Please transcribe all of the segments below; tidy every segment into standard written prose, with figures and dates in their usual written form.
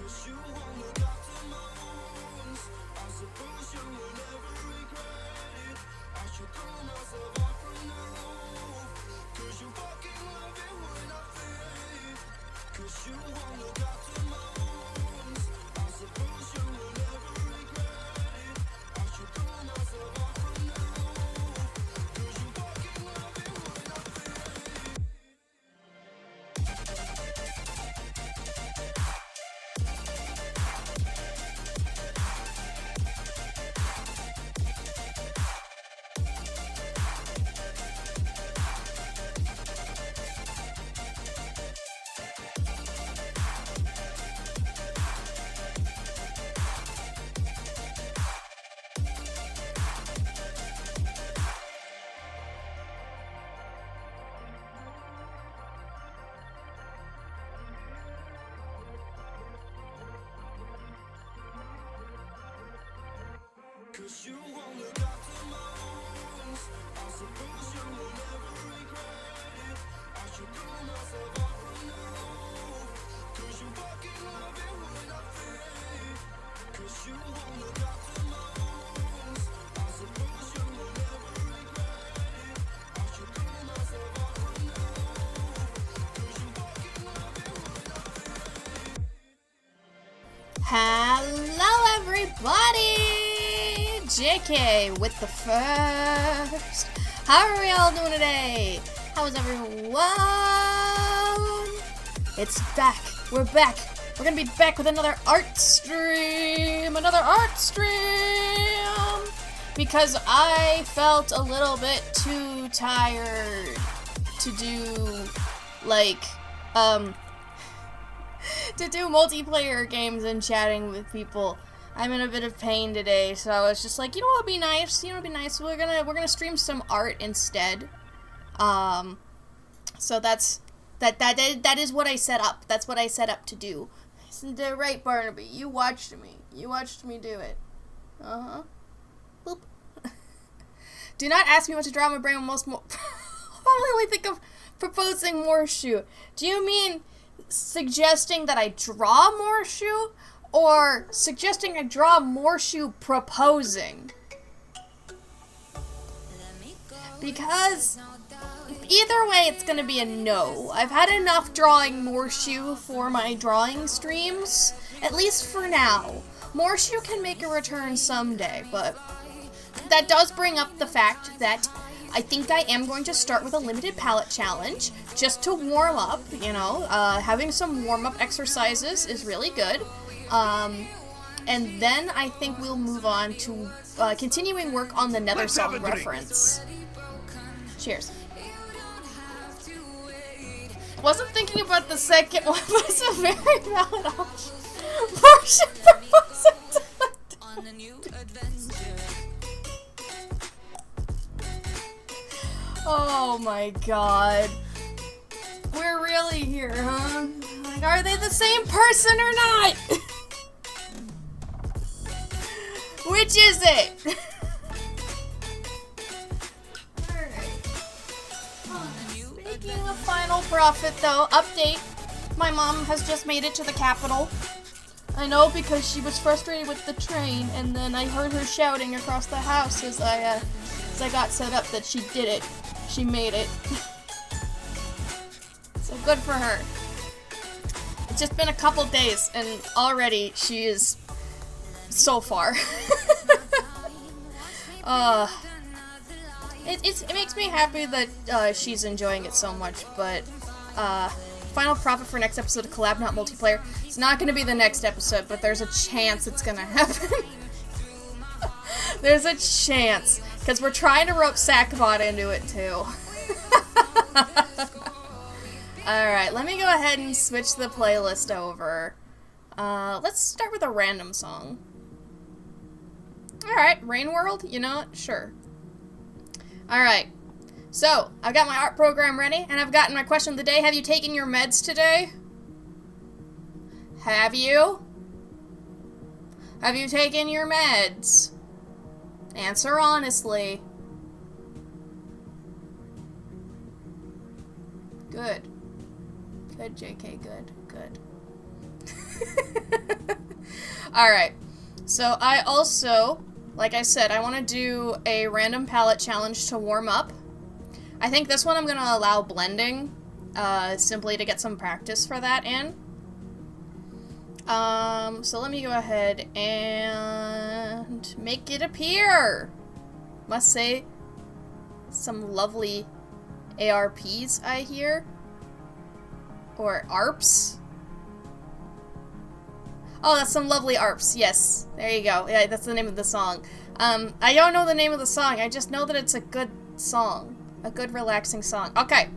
you won't look after my wounds. I suppose you will never regret it. I should throw myself out from the roof. You fucking love it when I feel it. You won't look after my wounds. I suppose you will never regret it. I should throw myself out from the roof. You fucking love it when I feel it. You won't look after my wounds. I suppose you will never regret it. I should throw myself out from the roof. You fucking love it when I feel it. You won't look after my wounds. I suppose you will never regret it. I should throw myself out from the roof. You fucking love it when I feel it. Hello everybody! JK with the first. How are we all doing today? How is everyone? It's back. We're back. We're gonna be back with another art stream. Because I felt a little bit too tired to do, like, to do multiplayer games and chatting with people. I'm in a bit of pain today, so I was just like, you know what would be nice? We're gonna stream some art instead. So that is what I set up. That's what I set up to do. Isn't that right, Barnaby? You watched me. You watched me do it. Boop. Do not ask me what to draw. My brain will most probably think of proposing Morshu. Do you mean suggesting that I draw Morshu? Or suggesting I draw Morshu proposing? Because either way, it's gonna be a no. I've had enough drawing Morshu for my drawing streams, at least for now. Morshu can make a return someday, but that does bring up the fact that I think I am going to start with a limited palette challenge, just to warm up, you know. Having some warm-up exercises is really good. And then I think we'll move on to continuing work on the Nethersong reference. Cheers. Wasn't thinking about the second one, but it's a very valid option. Oh my god. We're really here, huh? Like, are they the same person or not? Which is it? Alright. Speaking of Final Profit, though, update. My mom has just made it to the capital. I know because she was frustrated with the train, and then I heard her shouting across the house as I got set up that she did it. She made it. So good for her. It's just been a couple days, and already she is so far. It makes me happy that she's enjoying it so much, but Final Profit for next episode of Collab Not Multiplayer. It's not going to be the next episode, but there's a chance it's going to happen. There's a chance, because we're trying to rope Sackbot into it too. Alright, let me go ahead and switch the playlist over. Let's start with a random song. Alright, Rain World? You know what? Sure. Alright. So, I've got my art program ready, and I've gotten my question of the day. Have you taken your meds today? Have you? Have you taken your meds? Answer honestly. Good. Good, JK, good, good. Alright. So I also, like I said, I want to do a random palette challenge to warm up. I think this one I'm going to allow blending, simply to get some practice for that in. So let me go ahead and make it appear. Must say, some lovely ARPs I hear. Or ARPs. Oh, that's some lovely ARPs, yes. There you go. Yeah, that's the name of the song. I don't know the name of the song, I just know that it's a good song. A good, relaxing song. Okay.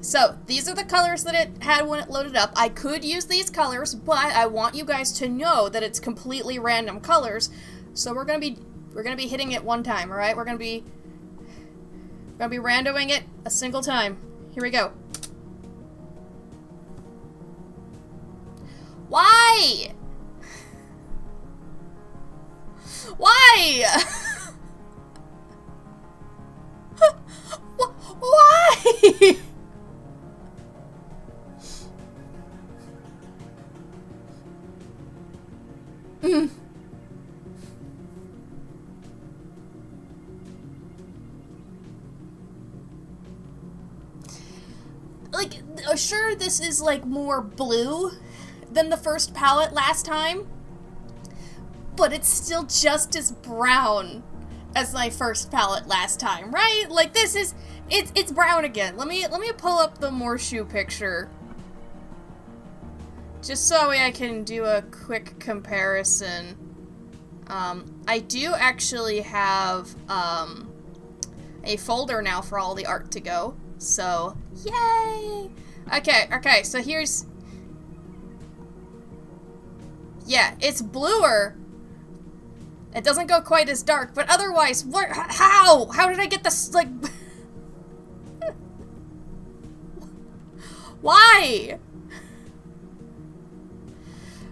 So, these are the colors that it had when it loaded up. I could use these colors, but I want you guys to know that it's completely random colors. So we're gonna be hitting it one time, alright? We're gonna be randoming it a single time. Here we go. Why? Why? Why? Like, sure, this is like more blue than the first palette last time, but it's still just as brown as my first palette last time, right? Like, this is, it's brown again. Let me pull up the Morshu picture, just so I can do a quick comparison. I do actually have a folder now for all the art to go, so yay! Okay, so here's, yeah, it's bluer. It doesn't go quite as dark, but otherwise, what? How did I get this, like, why?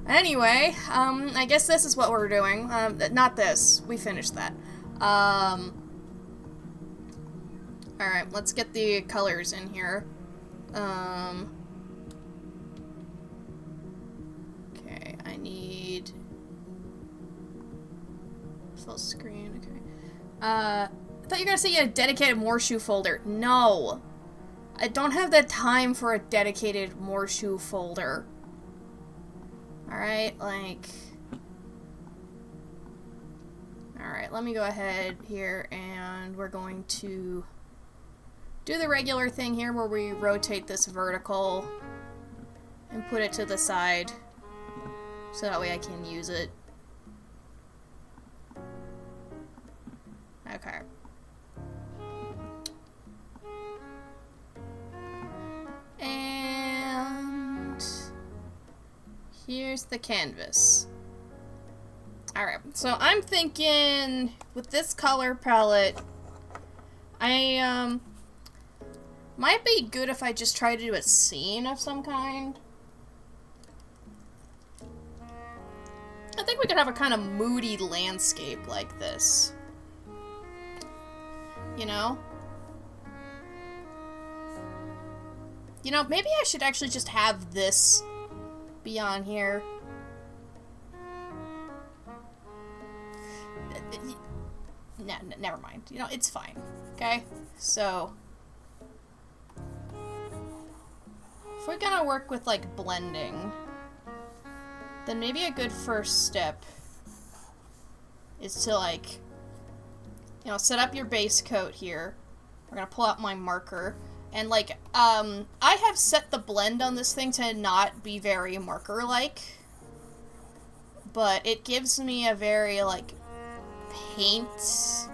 Anyway, I guess this is what we're doing. Not this. We finished that. Alright, let's get the colors in here. Okay, I need full screen, okay. I thought you were gonna say you had a dedicated Morshu folder. No! I don't have the time for a dedicated Morshu folder. Alright, like... Alright, let me go ahead here, and we're going to do the regular thing here where we rotate this vertical and put it to the side so that way I can use it. Okay. And here's the canvas. Alright, so I'm thinking with this color palette, I might be good if I just try to do a scene of some kind. I think we could have a kind of moody landscape like this. You know? You know, maybe I should actually just have this be on here. No, never mind. You know, it's fine. Okay? So... if we're gonna work with, like, blending, then maybe a good first step is to, like, you know, set up your base coat here. We're gonna pull out my marker, and, like, I have set the blend on this thing to not be very marker-like, but it gives me a very, like, paint-like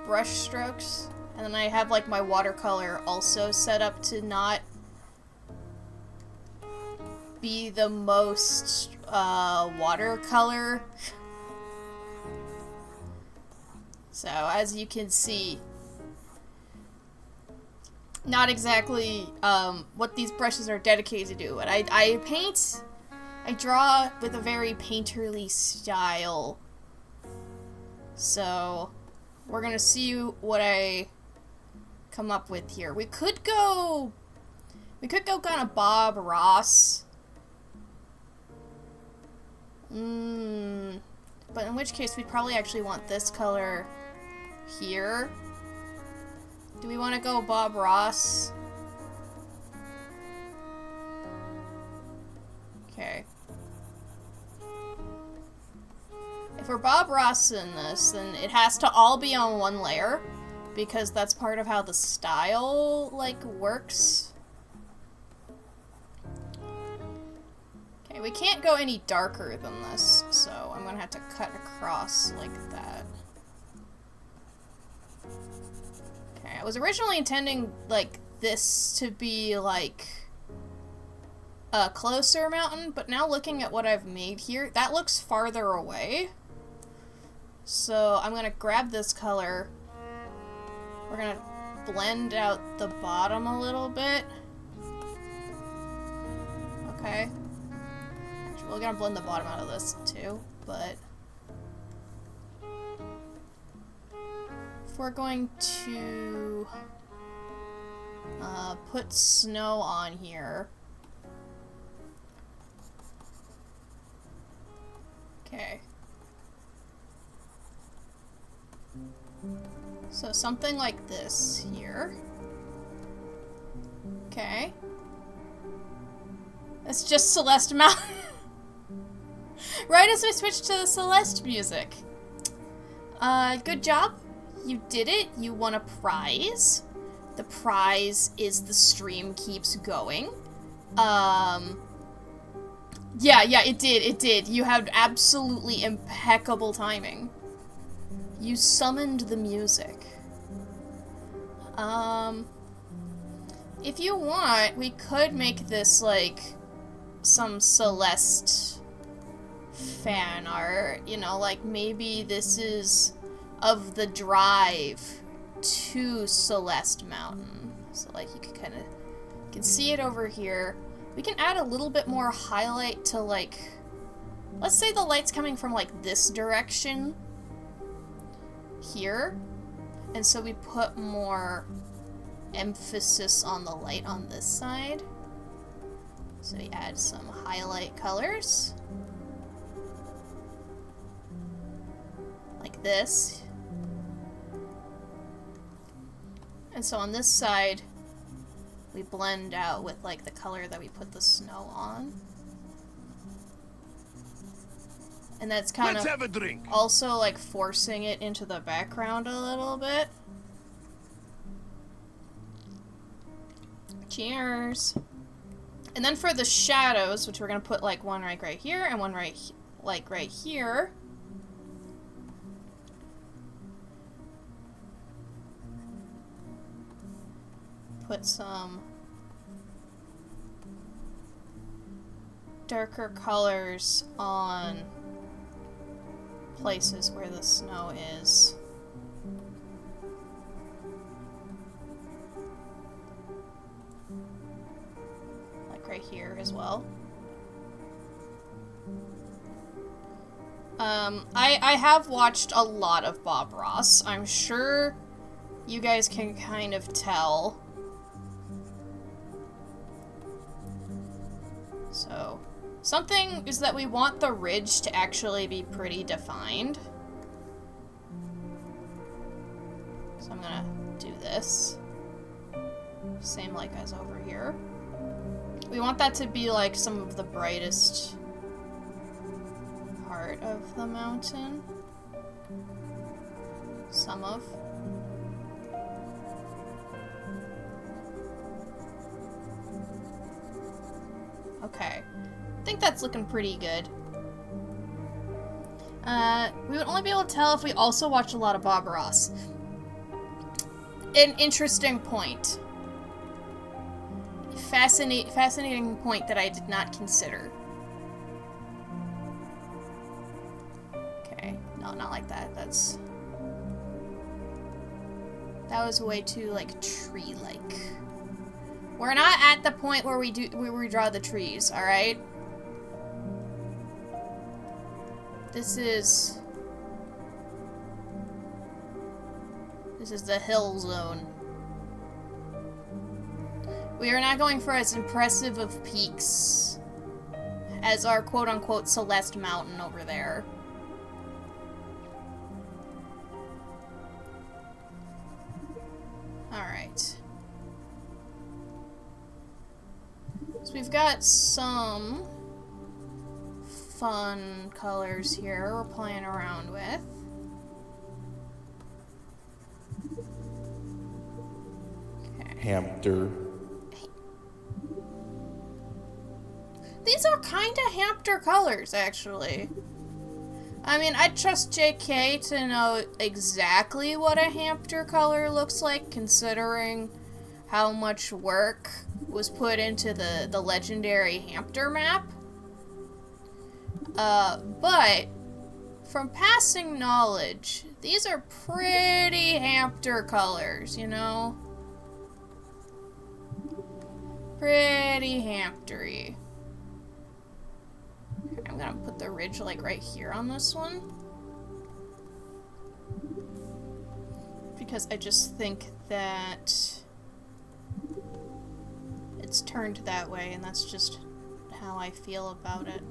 brush strokes. And then I have, like, my watercolor also set up to not be the most, watercolor. So, as you can see, not exactly, what these brushes are dedicated to do. But I draw with a very painterly style. So, we're gonna see what I come up with here. We could go We could go kind of Bob Ross. But in which case we'd probably actually want this color here. Do we want to go Bob Ross? Okay. If we're Bob Ross in this, then it has to all be on one layer, because that's part of how the style, like, works. Okay, we can't go any darker than this, so I'm gonna have to cut across like that. Okay, I was originally intending, like, this to be, like, a closer mountain, but now looking at what I've made here, that looks farther away. So I'm gonna grab this color. We're gonna blend out the bottom a little bit. Okay. Actually, we're gonna blend the bottom out of this too, but if we're going to put snow on here. Okay. So something like this here. Okay. It's just Celeste Mountain. Right as we switch to the Celeste music. Good job. You did it. You won a prize. The prize is the stream keeps going. Yeah, it did. You had absolutely impeccable timing. You summoned the music. If you want, we could make this, like, some Celeste fan art. You know, like, maybe this is of the drive to Celeste Mountain. So, like, you can kind of, you can see it over here. We can add a little bit more highlight to, like, let's say the light's coming from, like, this direction here. And so we put more emphasis on the light on this side. So we add some highlight colors. Like this. And so on this side, we blend out with, like, the color that we put the snow on. And that's kind of also, like, forcing it into the background a little bit. Cheers! And then for the shadows, which we're gonna put, like, one right here and one right here. Put some darker colors on places where the snow is. Like right here as well. I have watched a lot of Bob Ross. I'm sure you guys can kind of tell. So, something is that we want the ridge to actually be pretty defined. So I'm gonna do this. Same like as over here. We want that to be like some of the brightest part of the mountain. Some of. Okay. I think that's looking pretty good. We would only be able to tell if we also watched a lot of Bob Ross. An interesting point. Fascinating point that I did not consider. Okay. No, not like that. That was way too, like, tree-like. We're not at the point where we draw the trees, alright? This is the hill zone. We are not going for as impressive of peaks as our quote-unquote Celeste Mountain over there. Alright. So we've got some fun colors here we're playing around with. Okay. Hamster. These are kind of hamster colors, actually. I mean, I trust JK to know exactly what a hamster color looks like, considering how much work was put into the legendary hamster map. But from passing knowledge, these are pretty hamster colors, you know? Pretty hamstery. I'm gonna put the ridge like right here on this one. Because I just think that it's turned that way, and that's just how I feel about it.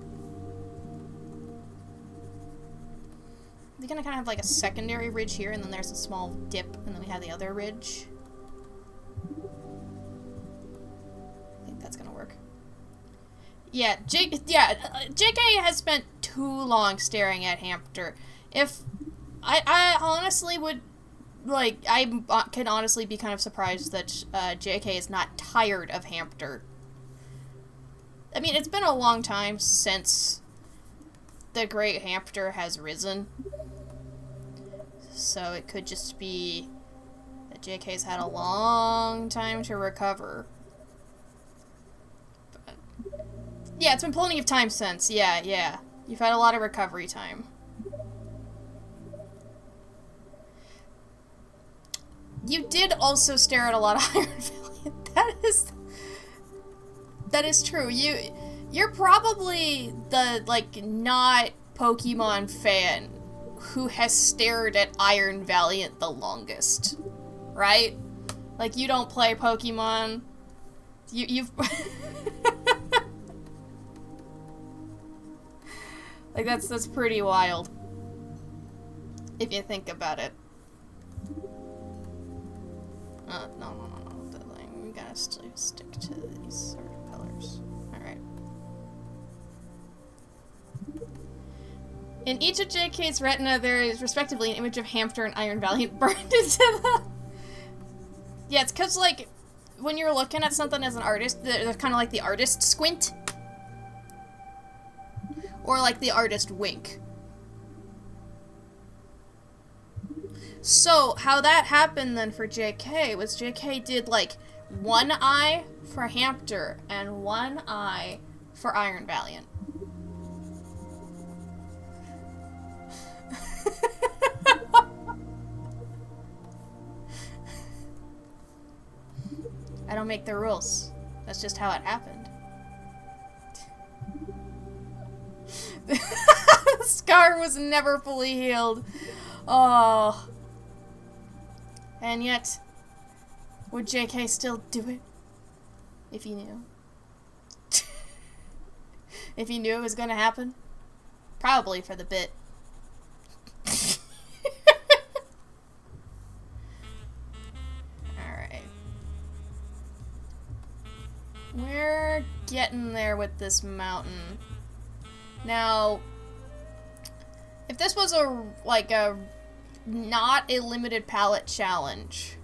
They're gonna kind of have like a secondary ridge here, and then there's a small dip, and then we have the other ridge. I think that's gonna work. Yeah, JK has spent too long staring at hamster. If I honestly would, like, I can honestly be kind of surprised that JK is not tired of hamster. I mean, it's been a long time since the great hamster has risen. So it could just be that JK's had a long time to recover. But yeah, it's been plenty of time since. Yeah. You've had a lot of recovery time. You did also stare at a lot of Iron Valiant. That is true. You're probably the, like, not Pokemon fan who has stared at Iron Valiant the longest. Right? Like, you don't play Pokemon. You've like, that's pretty wild. If you think about it. No. We gotta stick to these sort of colors. Alright. In each of JK's retina, there is respectively an image of hamster and Iron Valiant burned into the... Yeah, it's because, like, when you're looking at something as an artist, there's kind of like the artist squint. Or like the artist wink. So, how that happened then for JK was JK did, like, one eye for hamster and one eye for Iron Valiant. I don't make the rules. That's just how it happened. The scar was never fully healed. Oh. And yet, would JK still do it? If he knew. If he knew it was gonna happen? Probably for the bit. Alright. We're getting there with this mountain. Now, if this was not a limited palette challenge,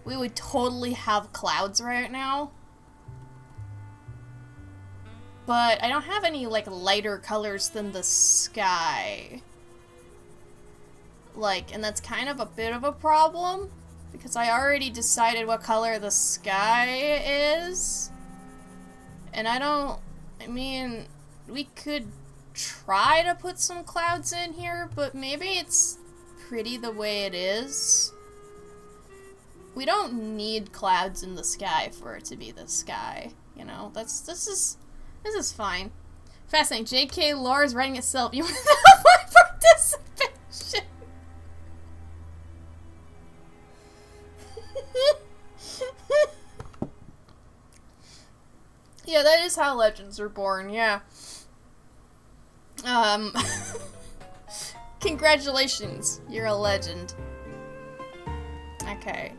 we would totally have clouds right now. But I don't have any, like, lighter colors than the sky. Like, and that's kind of a bit of a problem, because I already decided what color the sky is. And I mean, we could try to put some clouds in here, but maybe it's pretty the way it is. We don't need clouds in the sky for it to be the sky, you know? This is fine. Fascinating. JK lore is writing itself. You want my participation? is how legends are born, yeah. Congratulations, you're a legend. Okay.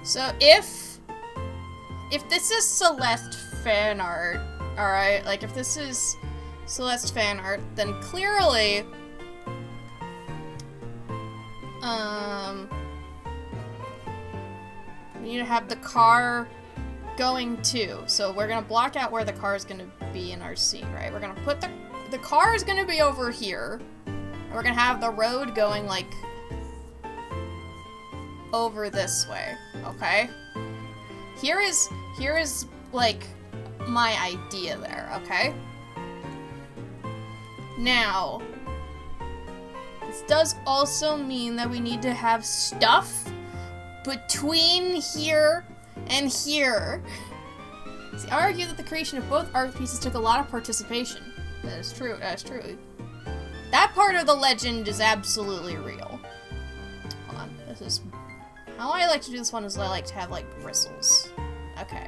So if this is Celeste fan art, alright, like if this is Celeste fan art, then clearly we need to have the car going too. So we're gonna block out where the car is gonna be in our scene, right? We're gonna put the car is gonna be over here, and we're gonna have the road going like over this way, okay? Here is like my idea there, okay? Now, this does also mean that we need to have stuff between here and here. See, I argue that the creation of both art pieces took a lot of participation. That is true, that's true. That part of the legend is absolutely real. Hold on, this is... How I like to do this one is I like to have, like, bristles. Okay.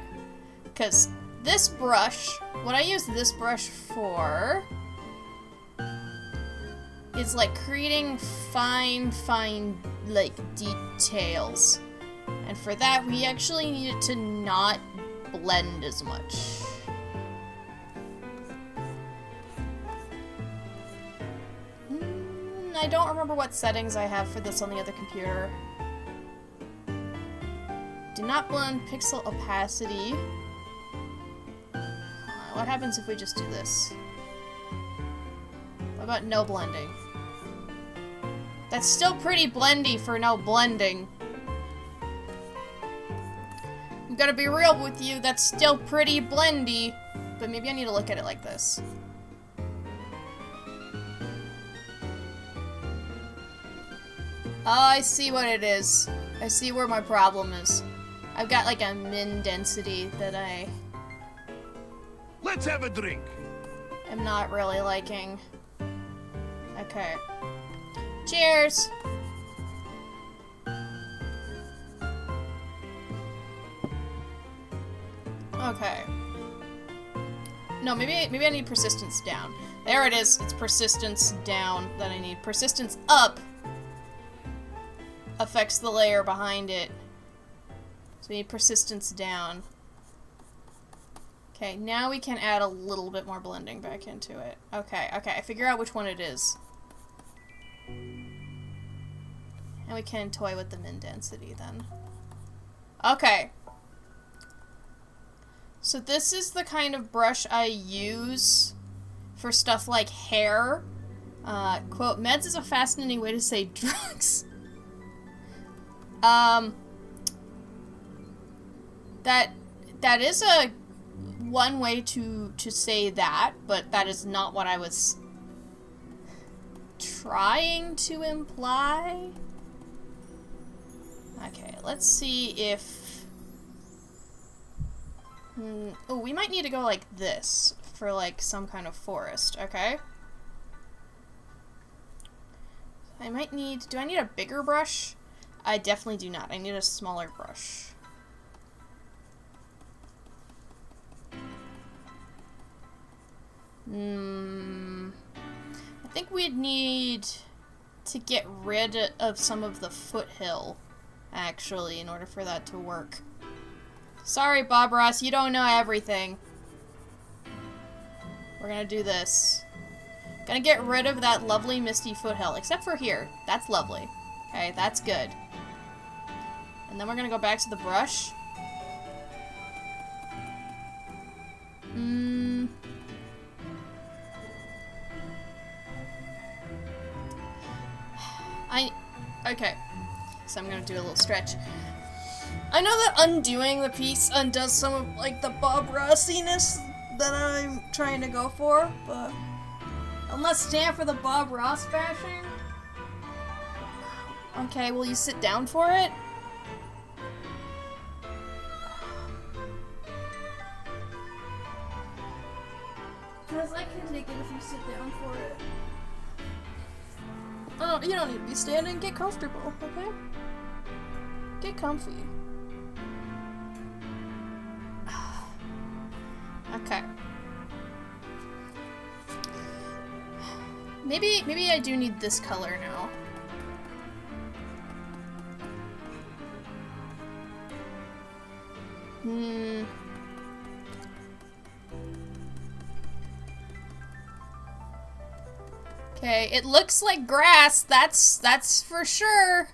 Because this brush, what I use this brush for is, like, creating fine, like, details. And for that, we actually need it to not blend as much. I don't remember what settings I have for this on the other computer. Do not blend pixel opacity. What happens if we just do this? What about no blending? That's still pretty blendy for no blending. I'm gonna be real with you, that's still pretty blendy. But maybe I need to look at it like this. Oh, I see what it is. I see where my problem is. I've got like a min density that I... Let's have a drink. am not really liking. Okay. Cheers! Okay. No, maybe I need persistence down. There it is. It's persistence down that I need. Persistence up affects the layer behind it. So we need persistence down. Okay, now we can add a little bit more blending back into it. Okay, I figure out which one it is. And we can toy with the min density then. Okay. So this is the kind of brush I use for stuff like hair. Quote, meds is a fascinating way to say drugs. That is a one way to say that, but that is not what I was trying to imply. Okay, let's see if... oh, we might need to go like this for like some kind of forest, okay? I might need... do I need a bigger brush? I definitely do not. I need a smaller brush. I think we'd need to get rid of some of the foothill, actually, in order for that to work. Sorry, Bob Ross, you don't know everything. We're gonna do this. Gonna get rid of that lovely misty foothill, except for here. That's lovely. Okay, that's good. And then we're gonna go back to the brush. Okay. So I'm gonna do a little stretch. I know that undoing the piece undoes some of, like, the Bob Rossiness that I'm trying to go for, but I'll not stand for the Bob Ross bashing. Okay, will you sit down for it? Because I can take it if you sit down for it. Oh, you don't need to be standing. Get comfortable, okay? Get comfy. Maybe I do need this color now. Okay, it looks like grass. That's for sure.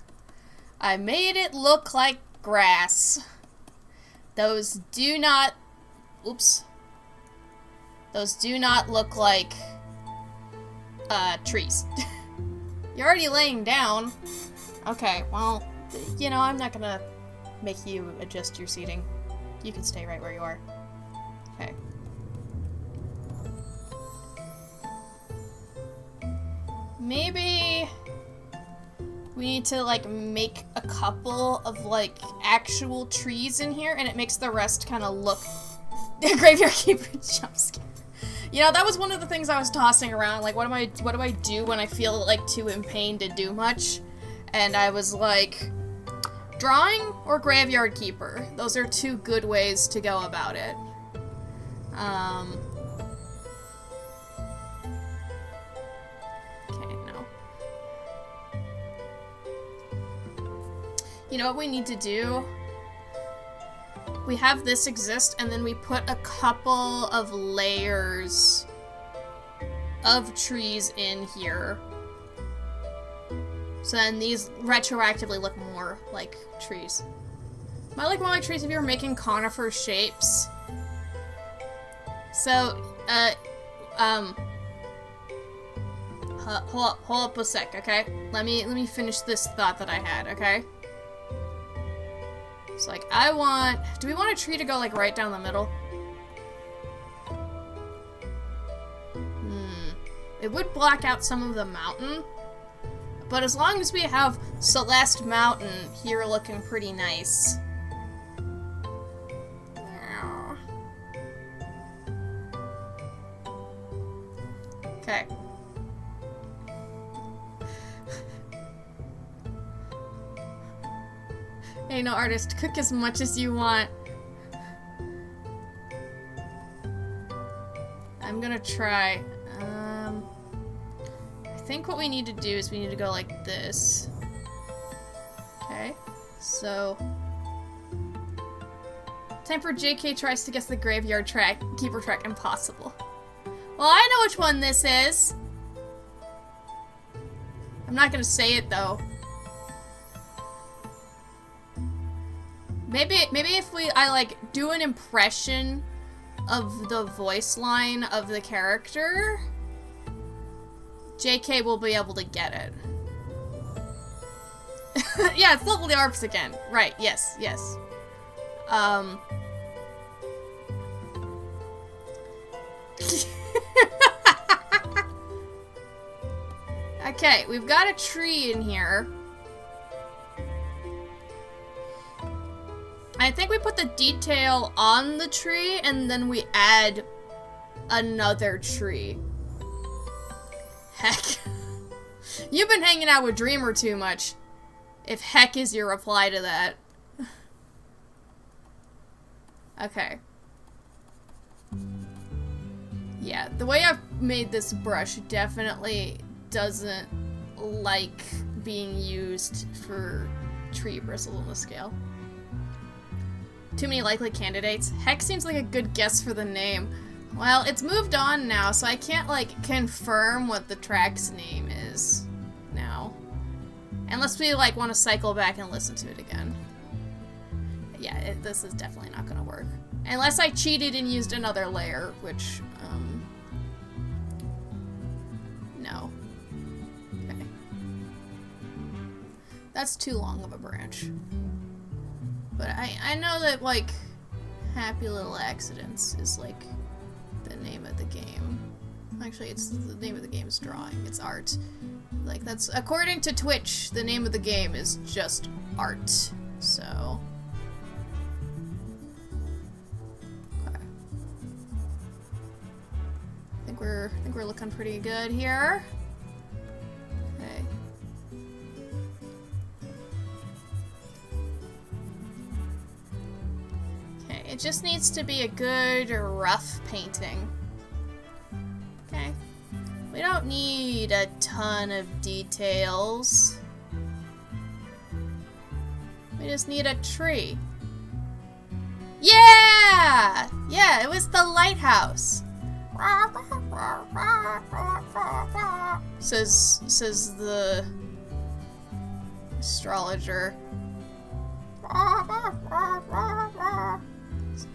I made it look like grass. Those do not... Oops. Those do not look like trees. You're already laying down. Okay, well, you know, I'm not gonna make you adjust your seating. You can stay right where you are. Okay. Maybe we need to, like, make a couple of, like, actual trees in here, and it makes the rest kind of look... Graveyard Keeper jump scare. You know, that was one of the things I was tossing around, like, what do I do when I feel, like, too in pain to do much? And I was like, drawing or Graveyard Keeper? Those are two good ways to go about it. Okay, no. You know what we need to do? We have this exist, and then we put a couple of layers of trees in here. So then these retroactively look more like trees. Might look more like trees if you were making conifer shapes. So, hold up a sec, okay? Let me finish this thought that I had, okay? It's like, do we want a tree to go, like, right down the middle? It would block out some of the mountain, but as long as we have Celeste Mountain here looking pretty nice. Okay. Hey, no artist, cook as much as you want. I'm gonna try. I think what we need to do is we need to go like this. Okay, so... Time for JK tries to guess the Graveyard Keeper track. Impossible. Well, I know which one this is. I'm not gonna say it, though. Maybe if I like do an impression of the voice line of the character, JK will be able to get it. Yeah, it's Lovely Arps again. Right, yes. Okay, we've got a tree in here. I think we put the detail on the tree, and then we add another tree. Heck. You've been hanging out with Dreamer too much. If heck is your reply to that. Okay. Yeah, the way I've made this brush definitely doesn't like being used for tree bristles on the scale. Too many likely candidates. Heck seems like a good guess for the name. Well, it's moved on now, so I can't, like, confirm what the track's name is now. Unless we, like, want to cycle back and listen to it again. Yeah, this is definitely not gonna work. Unless I cheated and used another layer, which, no. Okay. That's too long of a branch. But I know that, like, Happy Little Accidents is, like, the name of the game. Actually, it's the name of the game is drawing. It's art. Like, that's, according to Twitch, the name of the game is just art. So... okay. I think we're looking pretty good here. Okay. It just needs to be a good, rough painting. Okay. We don't need a ton of details. We just need a tree. Yeah! Yeah, it was the lighthouse. Says the astrologer.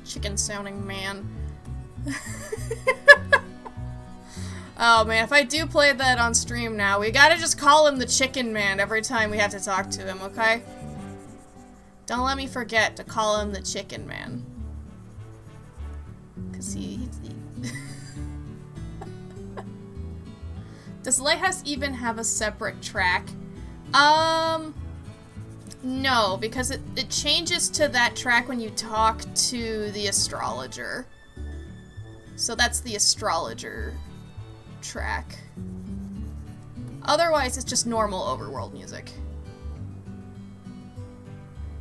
Chicken sounding man. Oh man, if I do play that on stream now, we gotta just call him the Chicken Man every time we have to talk to him, okay? Don't let me forget to call him the Chicken Man. Cause he Does Lighthouse even have a separate track? No, because it changes to that track when you talk to the astrologer. So that's the astrologer track. Otherwise, it's just normal overworld music.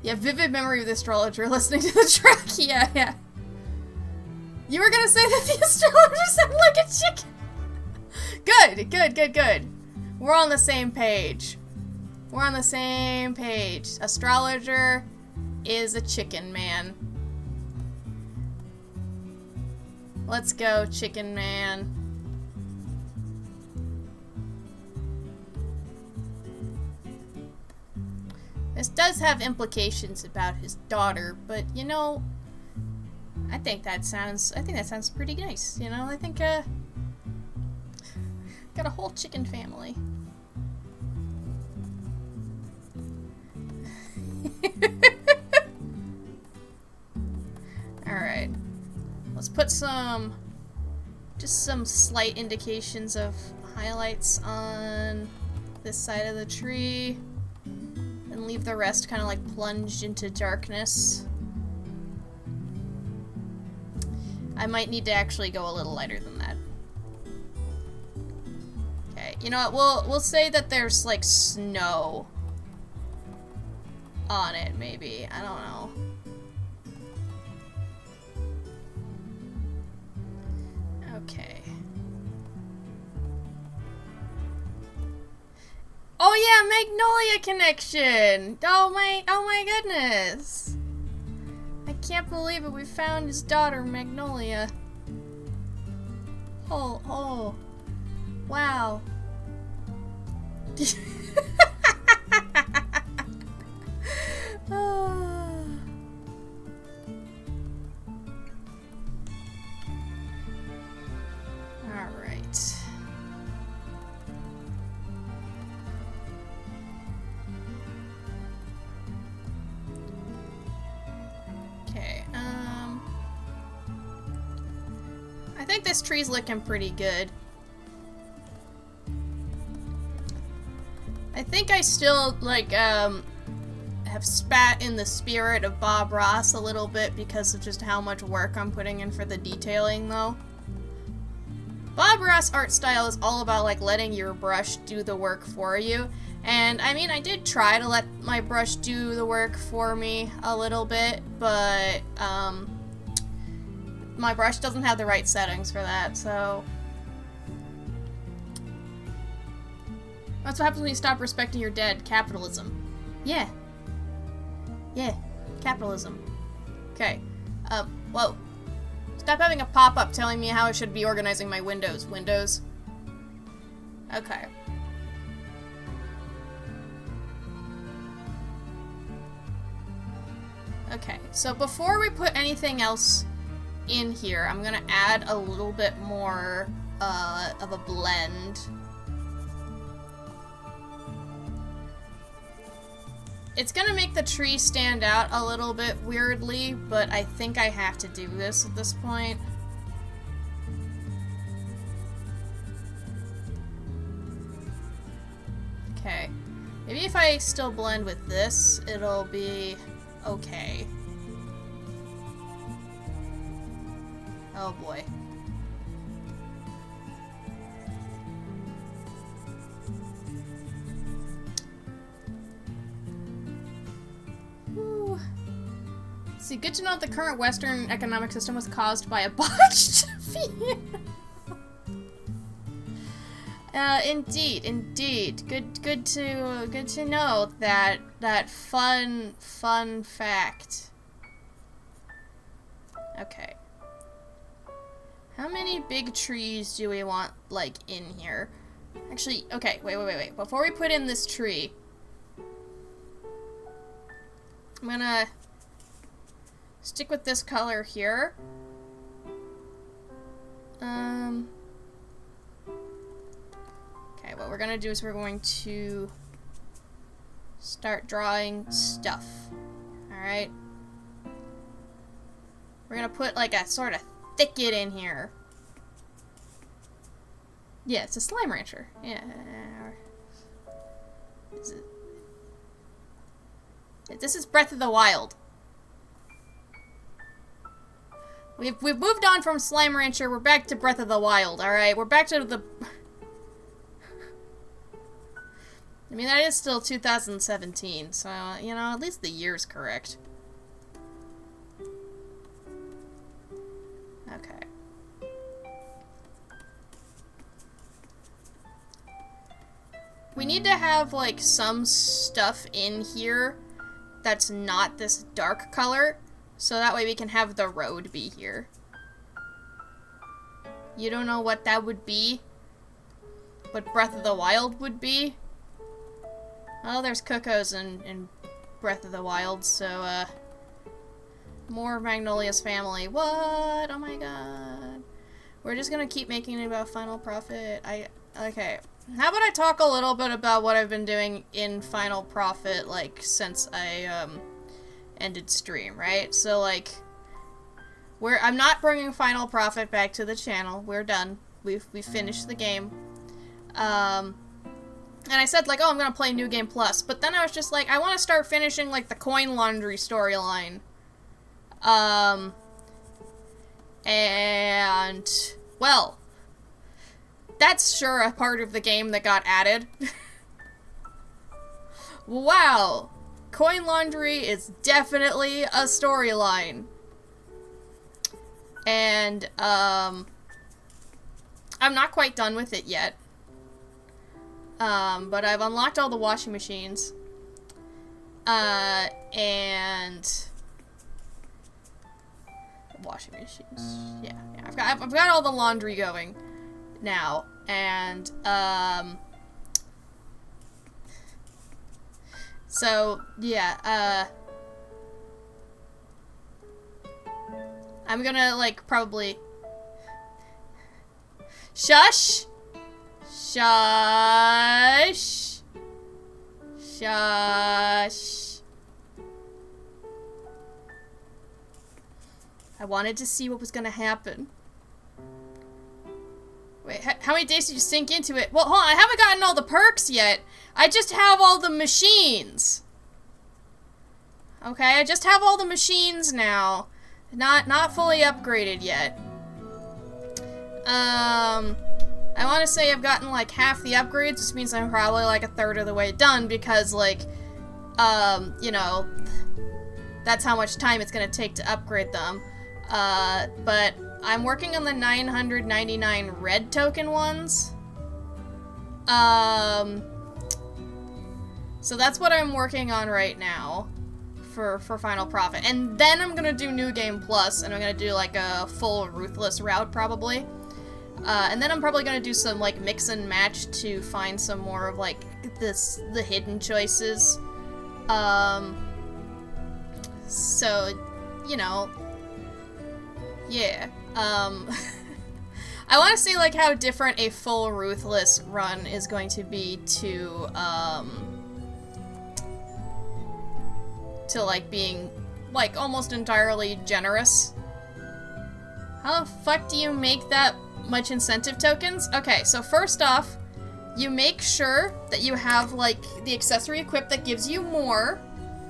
Yeah, vivid memory of the astrologer listening to the track. Yeah. You were gonna say that the astrologer sounded like a chicken. Good. We're on the same page. Astrologer is a chicken man. Let's go, Chicken Man. This does have implications about his daughter, but you know, I think that sounds pretty nice, you know? I think got a whole chicken family. Alright. Let's put just some slight indications of highlights on this side of the tree. And leave the rest kind of like plunged into darkness. I might need to actually go a little lighter than that. Okay, you know what, we'll say that there's like snow on it, maybe. I don't know. Okay. Oh yeah, Magnolia connection! Oh my goodness! I can't believe it, we found his daughter, Magnolia. Oh. Wow. Alright. Okay, I think this tree's looking pretty good. I think I still, like, have spat in the spirit of Bob Ross a little bit because of just how much work I'm putting in for the detailing, though. Bob Ross art style is all about, like, letting your brush do the work for you. And, I mean, I did try to let my brush do the work for me a little bit, but, my brush doesn't have the right settings for that, so... That's what happens when you stop respecting your dead. Capitalism. Yeah. Capitalism. Okay. Whoa. Stop having a pop-up telling me how I should be organizing my windows. Windows. Okay. Okay, so before we put anything else in here, I'm gonna add a little bit more of a blend. It's gonna make the tree stand out a little bit weirdly, but I think I have to do this at this point. Okay. Maybe if I still blend with this, it'll be okay. Oh boy. Ooh. See, good to know that the current Western economic system was caused by a botched Indeed, indeed. Good to know that fun fact. Okay. How many big trees do we want, like, in here? Actually, okay, wait. Before we put in this tree, I'm gonna stick with this color here. Okay, what we're gonna do is we're going to start drawing stuff. Alright? We're gonna put like a sort of thicket in here. Yeah, it's a slime rancher. Yeah. This is Breath of the Wild. We've moved on from Slime Rancher. We're back to Breath of the Wild. All right, we're back to the. I mean, that is still 2017, so you know, at least the year's correct. Okay. We need to have like some stuff in here that's not this dark color, so that way we can have the road be here. You don't know what that would be? What Breath of the Wild would be? Oh, there's Coco's in Breath of the Wild, so, more Magnolia's family. What? Oh my god. We're just gonna keep making it about Final Prophet. Okay. How about I talk a little bit about what I've been doing in Final Prophet, like, since I, ended stream, right? So, like, I'm not bringing Final Prophet back to the channel. We're done. We've finished the game. And I said, like, oh, I'm gonna play New Game Plus. But then I was just like, I want to start finishing, like, the Coin Laundry storyline. And, well, that's sure a part of the game that got added. Wow. Coin Laundry is definitely a storyline. And, I'm not quite done with it yet. But I've unlocked all the washing machines. And washing machines. Yeah. I've got all the laundry going now. And, so, yeah, I'm gonna, like, probably... Shush! Shush! Shush. I wanted to see what was gonna happen. Wait, how many days did you sink into it? Well, hold on, I haven't gotten all the perks yet. I just have all the machines. Okay, I just have all the machines now. Not fully upgraded yet. I want to say I've gotten like half the upgrades, which means I'm probably like a third of the way done because like, you know, that's how much time it's gonna take to upgrade them. But I'm working on the 999 red token ones. So that's what I'm working on right now for Final Prophet. And then I'm gonna do New Game Plus, and I'm gonna do like a full Ruthless route probably. And then I'm probably gonna do some like mix and match to find some more of like the hidden choices. So, you know, yeah. I want to see like how different a full Ruthless run is going to be to like being like almost entirely generous. How the fuck do you make that much incentive tokens? Okay, so first off, you make sure that you have like the accessory equipped that gives you more,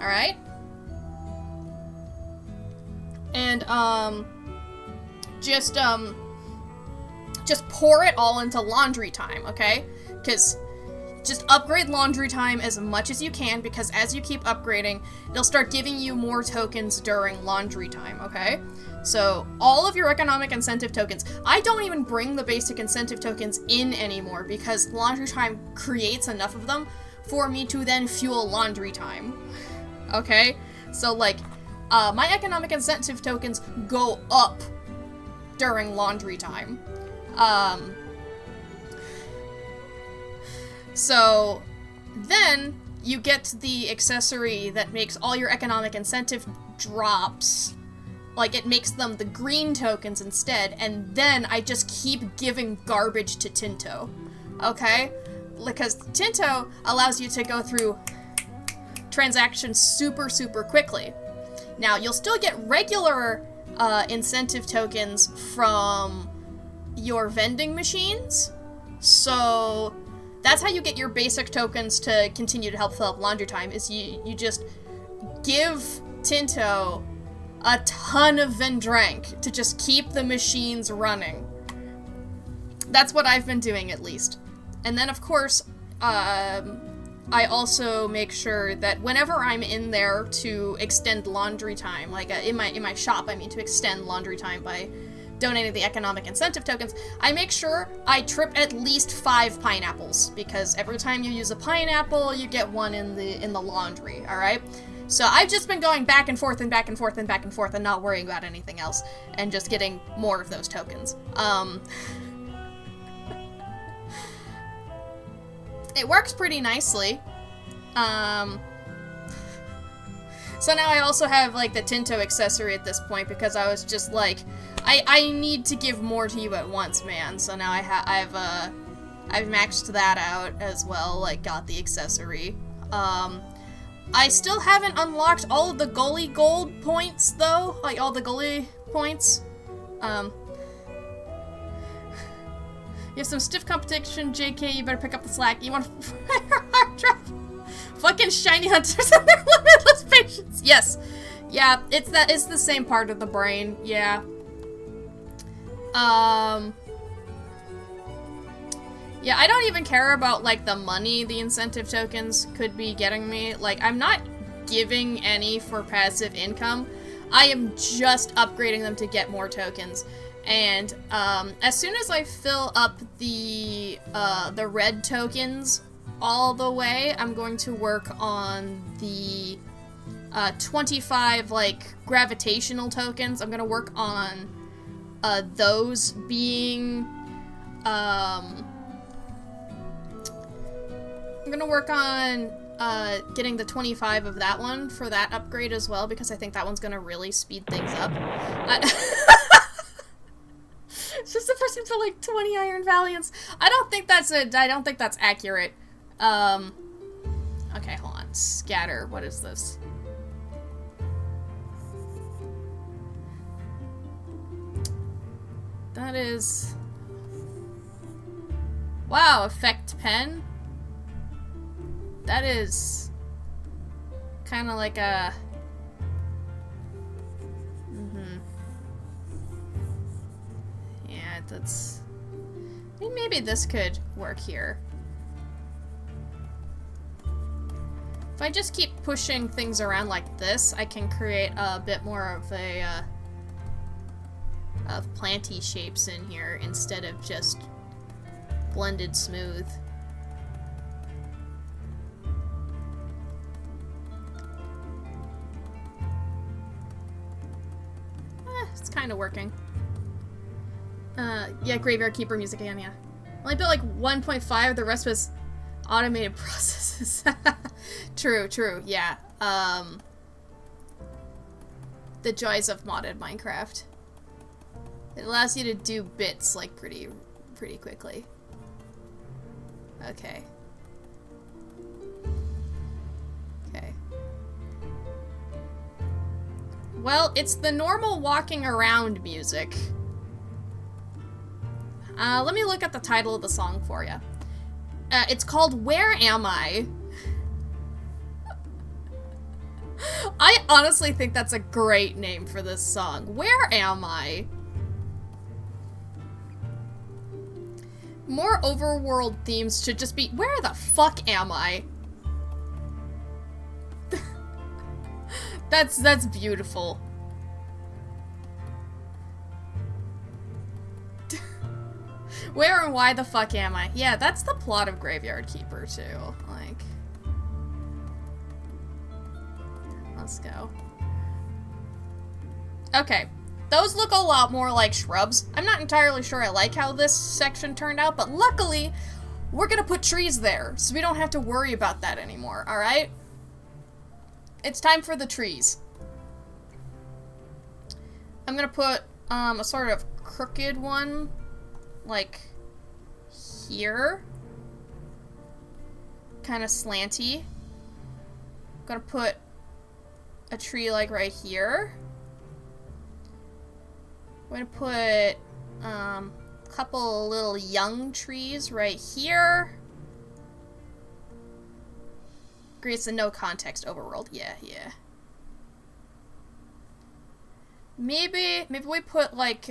all right? And just pour it all into laundry time, okay? Because just upgrade laundry time as much as you can, because as you keep upgrading, it'll start giving you more tokens during laundry time, okay? So, all of your economic incentive tokens, I don't even bring the basic incentive tokens in anymore, because laundry time creates enough of them for me to then fuel laundry time, okay? So, like, my economic incentive tokens go up during laundry time. So then you get the accessory that makes all your economic incentive drops, like it makes them the green tokens instead, and then I just keep giving garbage to Tinto, okay? Because Tinto allows you to go through transactions super, super quickly. Now, you'll still get regular incentive tokens from your vending machines, so that's how you get your basic tokens to continue to help fill up laundry time, is you just give Tinto a ton of Vendrank to just keep the machines running. That's what I've been doing, at least. And then, of course, I also make sure that whenever I'm in there to extend laundry time, like in my shop, I mean to extend laundry time by donating the economic incentive tokens, I make sure I trip at least 5 pineapples, because every time you use a pineapple, you get one in the laundry, alright? So I've just been going back and forth and back and forth and back and forth and not worrying about anything else, and just getting more of those tokens. It works pretty nicely. So now I also have, like, the Tinto accessory at this point, because I was just like, I need to give more to you at once, man. So now I've maxed that out as well, like, got the accessory. I still haven't unlocked all of the goalie gold points, though, like, all the goalie points. You have some stiff competition, JK, you better pick up the slack. You want to hard drive? Fucking shiny hunters and their limitless patience. Yes. Yeah, it's the same part of the brain. Yeah. Yeah, I don't even care about, like, the money the incentive tokens could be getting me. Like, I'm not giving any for passive income. I am just upgrading them to get more tokens. And, as soon as I fill up the red tokens all the way, I'm going to work on the, 25, like, gravitational tokens. I'm gonna work on, those being, I'm gonna work on, getting the 25 of that one for that upgrade as well, because I think that one's gonna really speed things up. It's just a person for like 20 Iron Valiants. I don't think that's accurate. Okay, hold on. Scatter, what is this? That is... Wow, effect pen? That is... kind of like a... Yeah, that's... I think maybe this could work here. If I just keep pushing things around like this, I can create a bit more of a, of planty shapes in here instead of just blended smooth. It's kind of working. Yeah, Graveyard Keeper music again, yeah. Only built like 1.5, the rest was automated processes. True, yeah. The joys of modded Minecraft. It allows you to do bits, like, pretty quickly. Okay. Well, it's the normal walking around music. Let me look at the title of the song for you. It's called Where Am I? I honestly think that's a great name for this song. Where am I? More overworld themes should just be, where the fuck am I? That's beautiful. Where and why the fuck am I? Yeah, that's the plot of Graveyard Keeper too. Like, let's go. Okay. Those look a lot more like shrubs. I'm not entirely sure I like how this section turned out, but luckily, we're gonna put trees there, so we don't have to worry about that anymore, alright? It's time for the trees. I'm gonna put, a sort of crooked one, like, here. Kind of slanty. Gonna put a tree, like, right here. I'm gonna put a couple little young trees right here. Creates a no context overworld. Yeah. Maybe we put like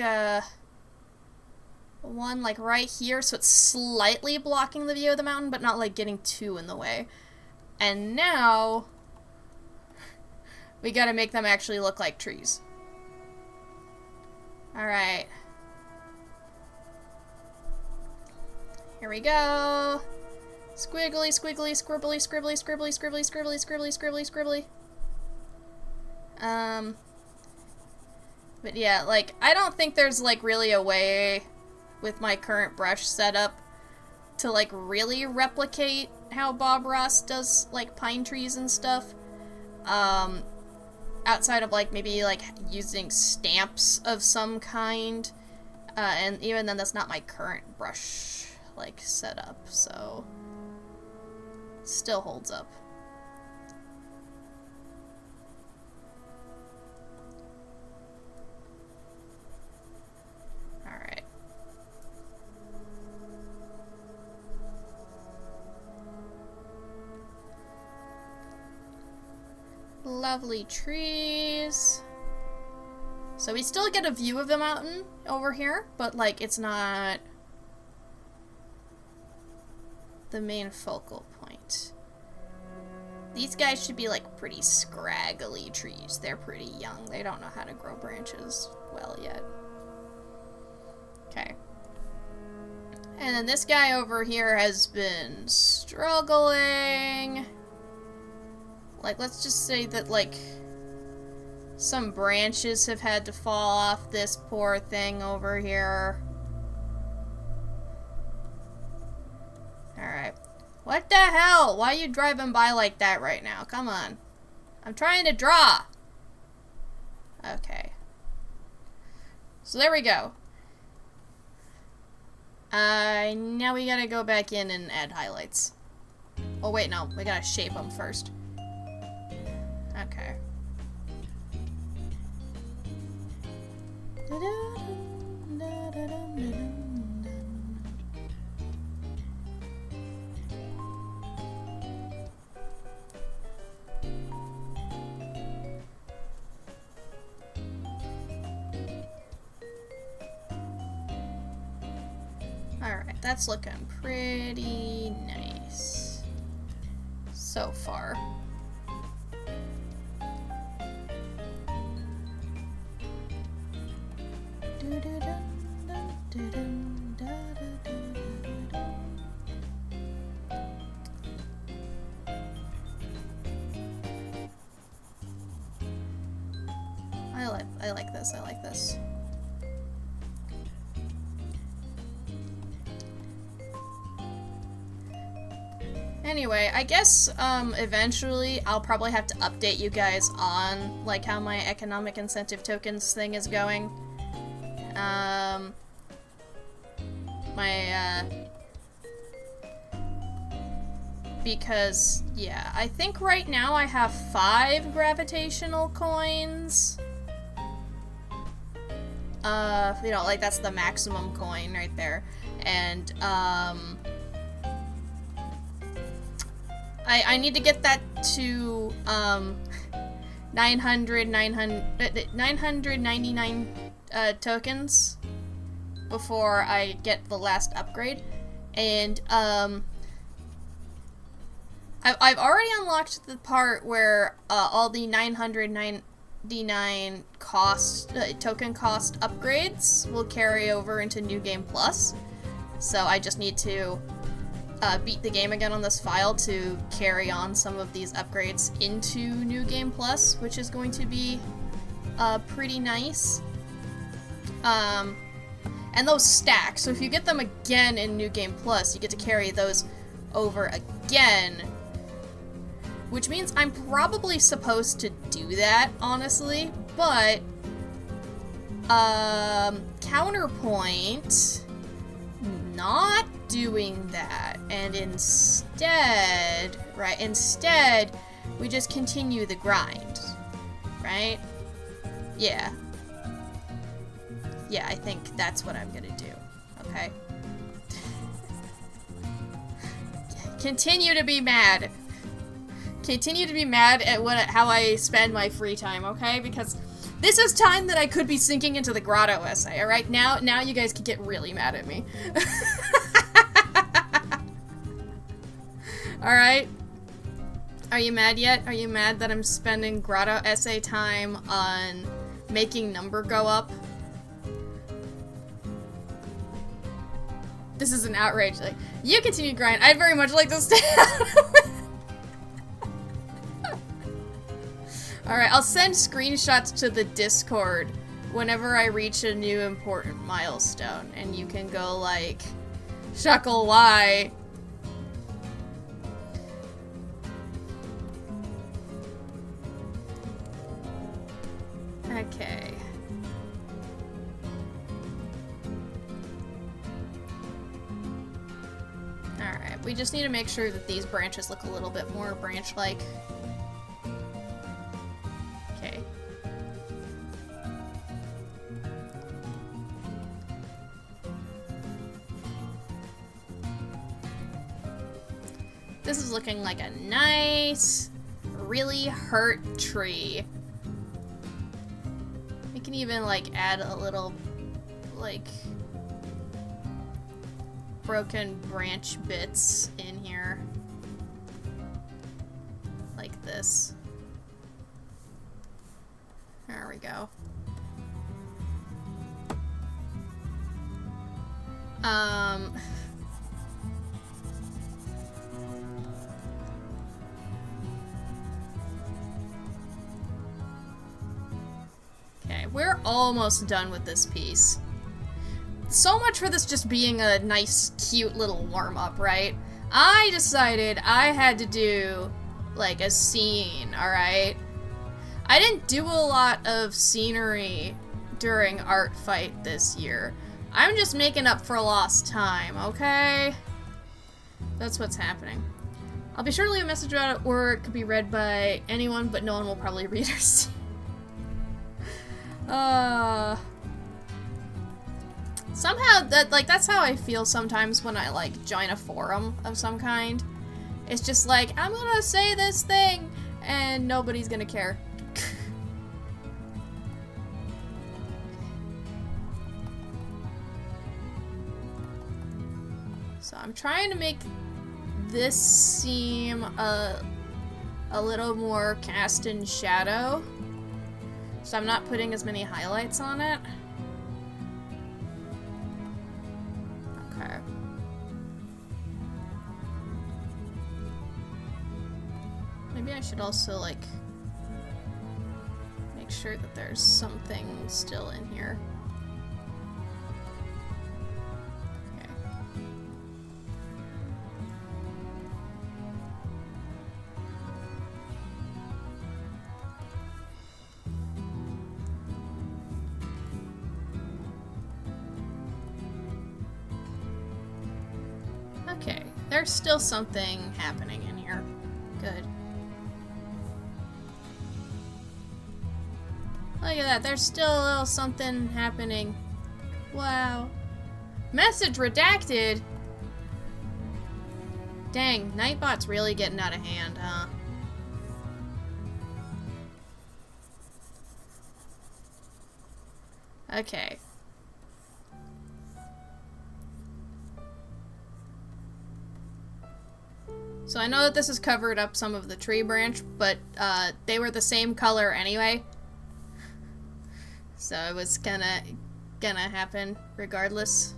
one like right here so it's slightly blocking the view of the mountain but not like getting too in the way. And now we gotta make them actually look like trees. Alright. Here we go. Squiggly, squiggly, scribbly, scribbly, scribbly, scribbly, scribbly, scribbly, scribbly, scribbly. But yeah, like, I don't think there's, like, really a way with my current brush setup to, like, really replicate how Bob Ross does, like, pine trees and stuff. Outside of, like, maybe, like, using stamps of some kind. And even then, that's not my current brush, like, setup, so... Still holds up. Alright. Lovely trees. So we still get a view of the mountain over here, but like it's not the main focal point. These guys should be like pretty scraggly trees. They're pretty young. They don't know how to grow branches well yet. Okay. And then this guy over here has been struggling. Like, let's just say that, like, some branches have had to fall off this poor thing over here. Alright. What the hell? Why are you driving by like that right now? Come on. I'm trying to draw. Okay. So there we go. Now we gotta go back in and add highlights. Oh wait, no. We gotta shape them first. Okay. Alright, that's looking pretty nice so far. I like this. I like this. Anyway, I guess eventually I'll probably have to update you guys on like how my economic incentive tokens thing is going. Because yeah, I think right now I have 5 gravitational coins. You know, like that's the maximum coin right there. And I need to get that to 999 tokens before I get the last upgrade. And, I've already unlocked the part where, all the 999 token cost upgrades will carry over into New Game Plus. So I just need to, beat the game again on this file to carry on some of these upgrades into New Game Plus, which is going to be, pretty nice. And those stack, so if you get them again in New Game Plus, you get to carry those over again. Which means I'm probably supposed to do that, honestly, but, Counterpoint, not doing that, and instead, we just continue the grind, right? Yeah. Yeah, I think that's what I'm gonna do, okay? Continue to be mad. Continue to be mad at how I spend my free time, okay? Because this is time that I could be sinking into the grotto essay, alright? Now you guys can get really mad at me. Alright? Are you mad yet? Are you mad that I'm spending grotto essay time on making number go up? This is an outrage. Like, you continue to grind. I'd very much like to stay out of it. Alright, I'll send screenshots to the Discord whenever I reach a new important milestone. And you can go like, Shuckle, why? Okay. Alright, we just need to make sure that these branches look a little bit more branch-like. Okay. This is looking like a nice, really hurt tree. We can even, like, add a little, like, broken branch bits in here. Like this. There we go. Okay, we're almost done with this piece. So much for this just being a nice, cute little warm-up, right? I decided I had to do, like, a scene, alright? I didn't do a lot of scenery during Art Fight this year. I'm just making up for lost time, okay? That's what's happening. I'll be sure to leave a message about it, or it could be read by anyone, but no one will probably read or see. Somehow, that's how I feel sometimes when I, like, join a forum of some kind. It's just like, I'm gonna say this thing, and nobody's gonna care. So I'm trying to make this seem a little more cast in shadow. So I'm not putting as many highlights on it. Okay. Maybe I should also, like, make sure that there's something still in here. Okay. Okay, there's still something happening in here. Good. Look at that, there's still a little something happening. Wow. Message redacted? Dang, Nightbot's really getting out of hand, huh? Okay. So I know that this has covered up some of the tree branch, but they were the same color anyway. So it was gonna happen regardless.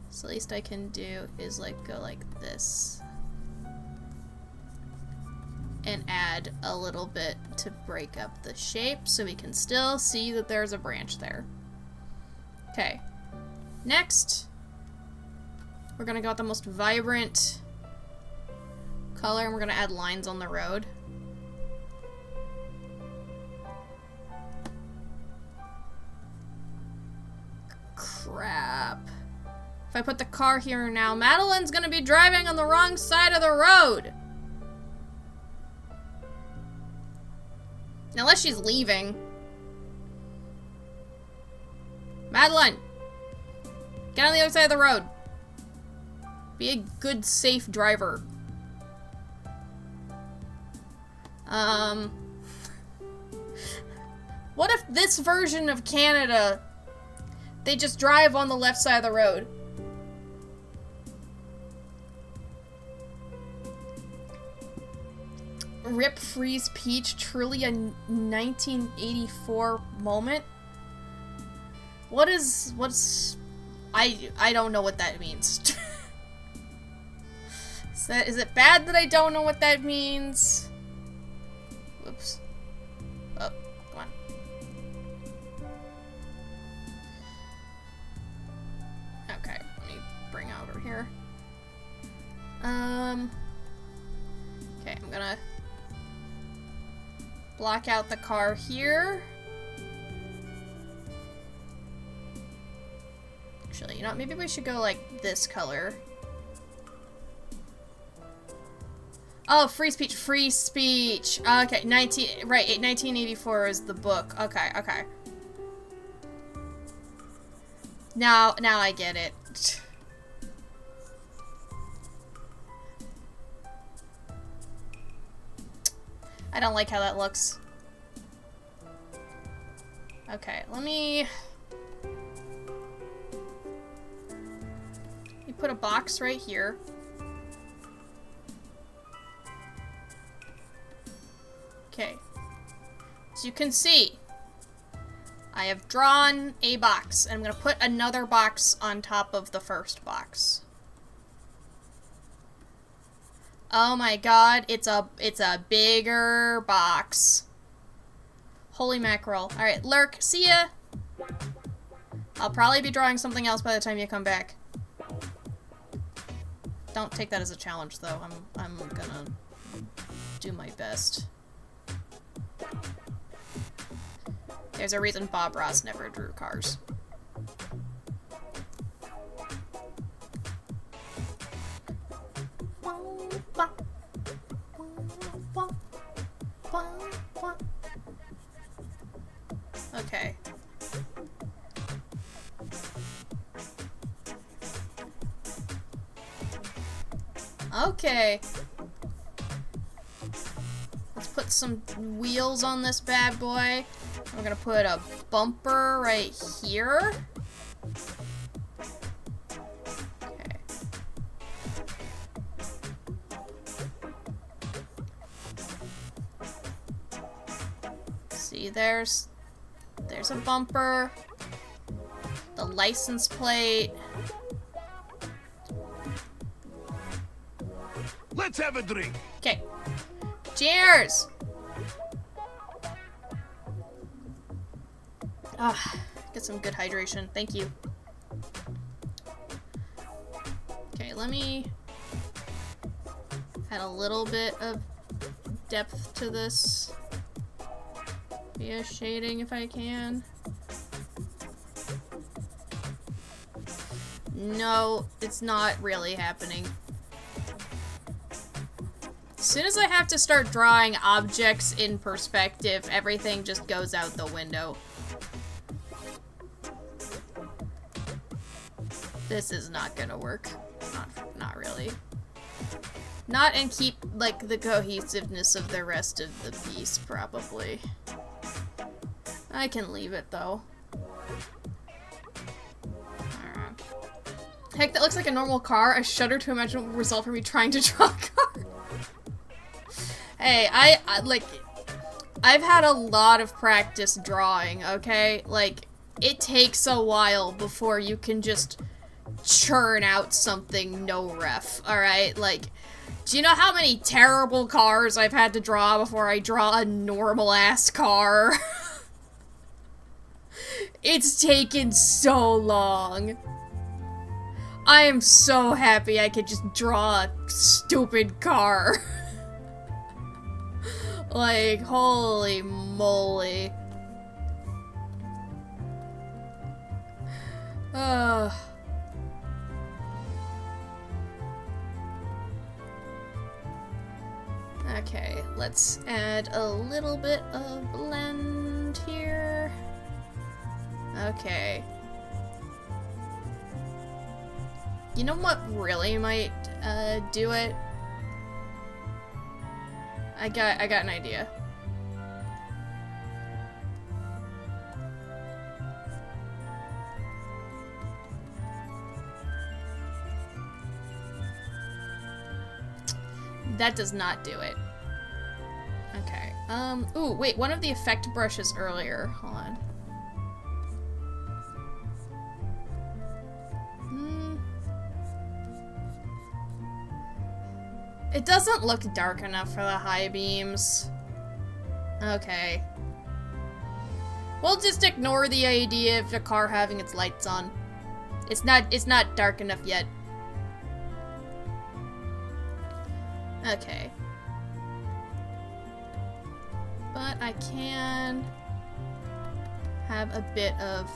So the least I can do is like go like this. And add a little bit to break up the shape so we can still see that there's a branch there. Okay. Next, we're gonna go with the most vibrant color and we're gonna add lines on the road. Crap. If I put the car here now, Madeline's gonna be driving on the wrong side of the road. Unless she's leaving. Madeline! Get on the other side of the road. Be a good, safe driver. What if this version of Canada, they just drive on the left side of the road? Rip Freeze Peach, truly a 1984 moment? What's... I don't know what that means. Is it bad that I don't know what that means? Whoops. Oh, come on. Okay, let me bring it over here. Okay, I'm gonna block out the car here. Actually, you know what? Maybe we should go like this color. Oh, free speech, free speech. Okay, 1984 is the book. Okay, okay. Now I get it. I don't like how that looks. Okay, let me put a box right here. Okay. As you can see, I have drawn a box, and I'm gonna put another box on top of the first box. Oh my god, it's a bigger box. Holy mackerel. Alright, Lurk, see ya! I'll probably be drawing something else by the time you come back. Don't take that as a challenge, though. I'm gonna do my best. There's a reason Bob Ross never drew cars. Okay. Okay. Let's put some wheels on this bad boy. We're gonna put a bumper right here. Okay. See, there's a bumper. The license plate. Let's have a drink. Okay. Cheers! Get some good hydration. Thank you. Okay, let me add a little bit of depth to this. Via shading if I can. No, it's not really happening. As soon as I have to start drawing objects in perspective, everything just goes out the window. This is not gonna work. Not really. Not and keep, like, the cohesiveness of the rest of the piece, probably. I can leave it, though. Heck, that looks like a normal car. I shudder to imagine what would result from me trying to draw a car. Hey, I've had a lot of practice drawing, okay? Like, it takes a while before you can just churn out something no ref, alright? Like, do you know how many terrible cars I've had to draw before I draw a normal-ass car? It's taken so long. I am so happy I could just draw a stupid car. Like, holy moly. Okay, let's add a little bit of blend here. Okay. You know what really might do it? I got an idea. That does not do it. Okay. Ooh, wait, one of the effect brushes earlier. Hold on. It doesn't look dark enough for the high beams. Okay. We'll just ignore the idea of the car having its lights on. It's not dark enough yet. Okay. But I can have a bit of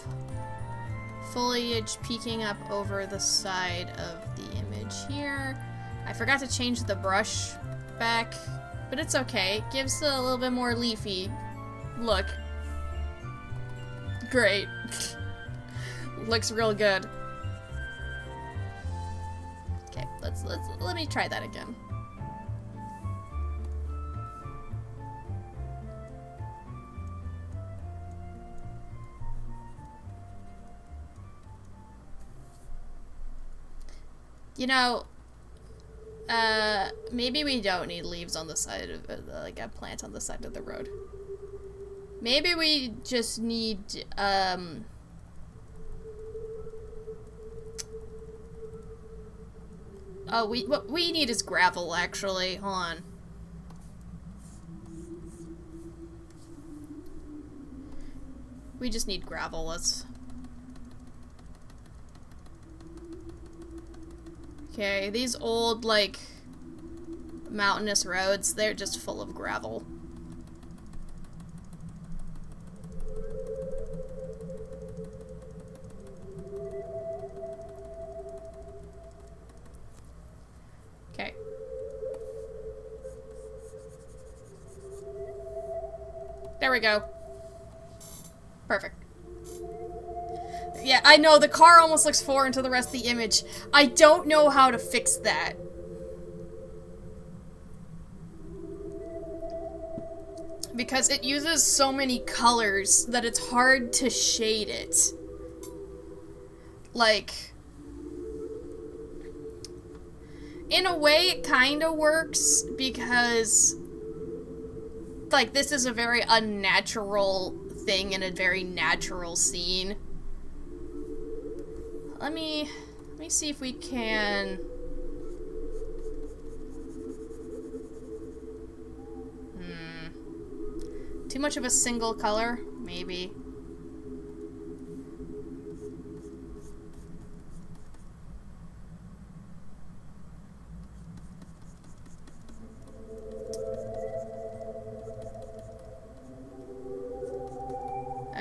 foliage peeking up over the side of the image here. I forgot to change the brush back, but it's okay. It gives a little bit more leafy look. Great. Looks real good. Okay, let me try that again. You know, maybe we don't need leaves on the side of, like a plant on the side of the road. Maybe we just need, oh, what we need is gravel, actually. Hold on. We just need gravel. Let's... Okay, these old, like, mountainous roads, they're just full of gravel. Okay. There we go. Perfect. Yeah, I know, the car almost looks foreign to the rest of the image. I don't know how to fix that. Because it uses so many colors that it's hard to shade it. Like... in a way, it kinda works, because... like, this is a very unnatural thing in a very natural scene. Let me see if we can... Too much of a single color? Maybe.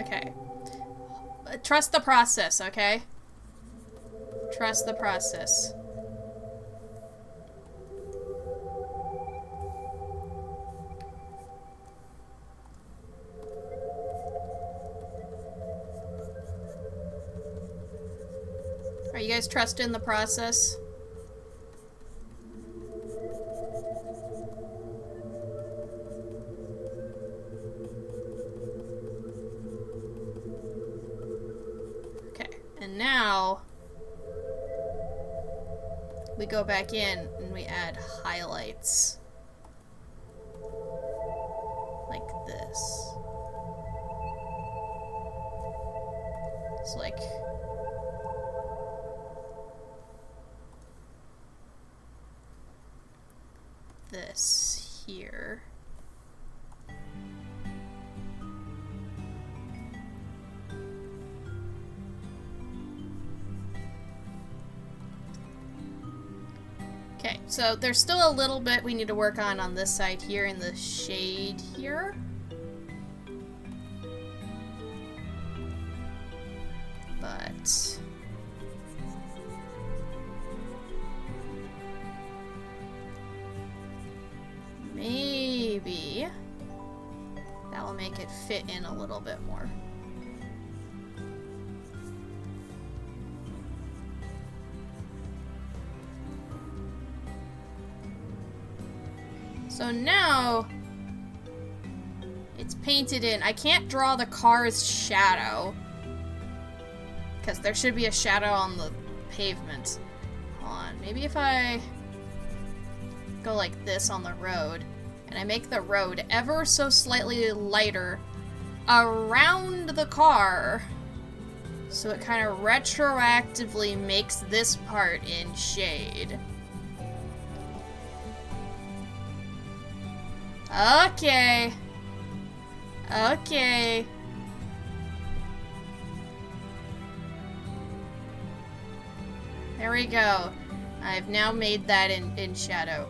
Okay. Trust the process, okay? Trust the process. Are you guys trusting the process? Okay, and now... we go back in and we add highlights. Like this. It's like... this here. Okay, so there's still a little bit we need to work on this side here in the shade here. But maybe that will make it fit in a little bit more. So now it's painted in. I can't draw the car's shadow because there should be a shadow on the pavement. Hold on, maybe if I go like this on the road and I make the road ever so slightly lighter around the car so it kind of retroactively makes this part in shade. Okay. Okay. There we go. I've now made that in shadow.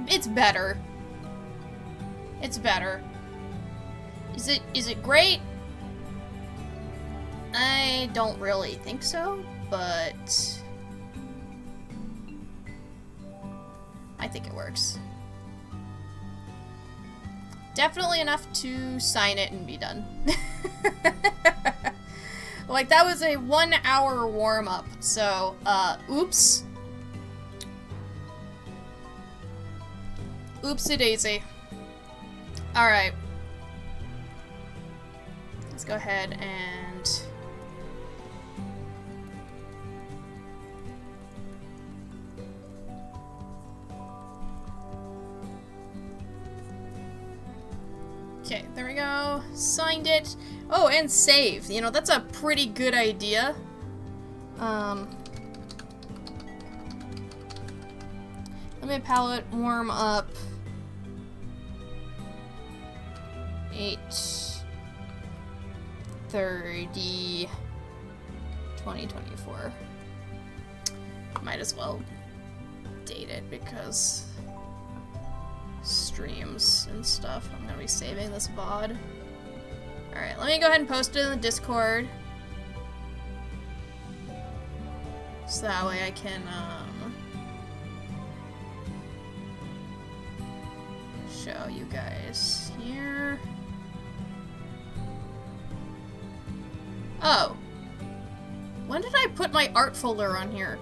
It's better. It's better. Is it great? I don't really think so, but I think it works. Definitely enough to sign it and be done. Like, that was a 1 hour warm-up, so, oops. Oopsie-daisy. Alright. Let's go ahead and... okay, there we go. Signed it. Oh, and save. You know, that's a pretty good idea. Let me palette warm up. 8/30 2024. Might as well date it because streams and stuff. I'm gonna be saving this VOD. Alright, let me go ahead and post it in the Discord. So that way I can, show you guys here. Oh. When did I put my art folder on here?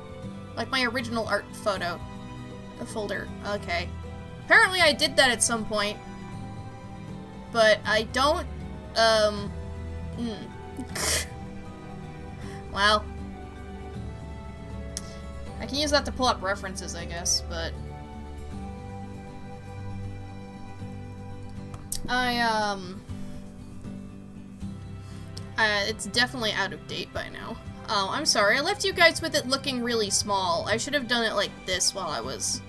Like my original art photo. The folder. Okay. Apparently I did that at some point. But I don't, Well. I can use that to pull up references, I guess, but... it's definitely out of date by now. Oh, I'm sorry. I left you guys with it looking really small. I should have done it like this while I was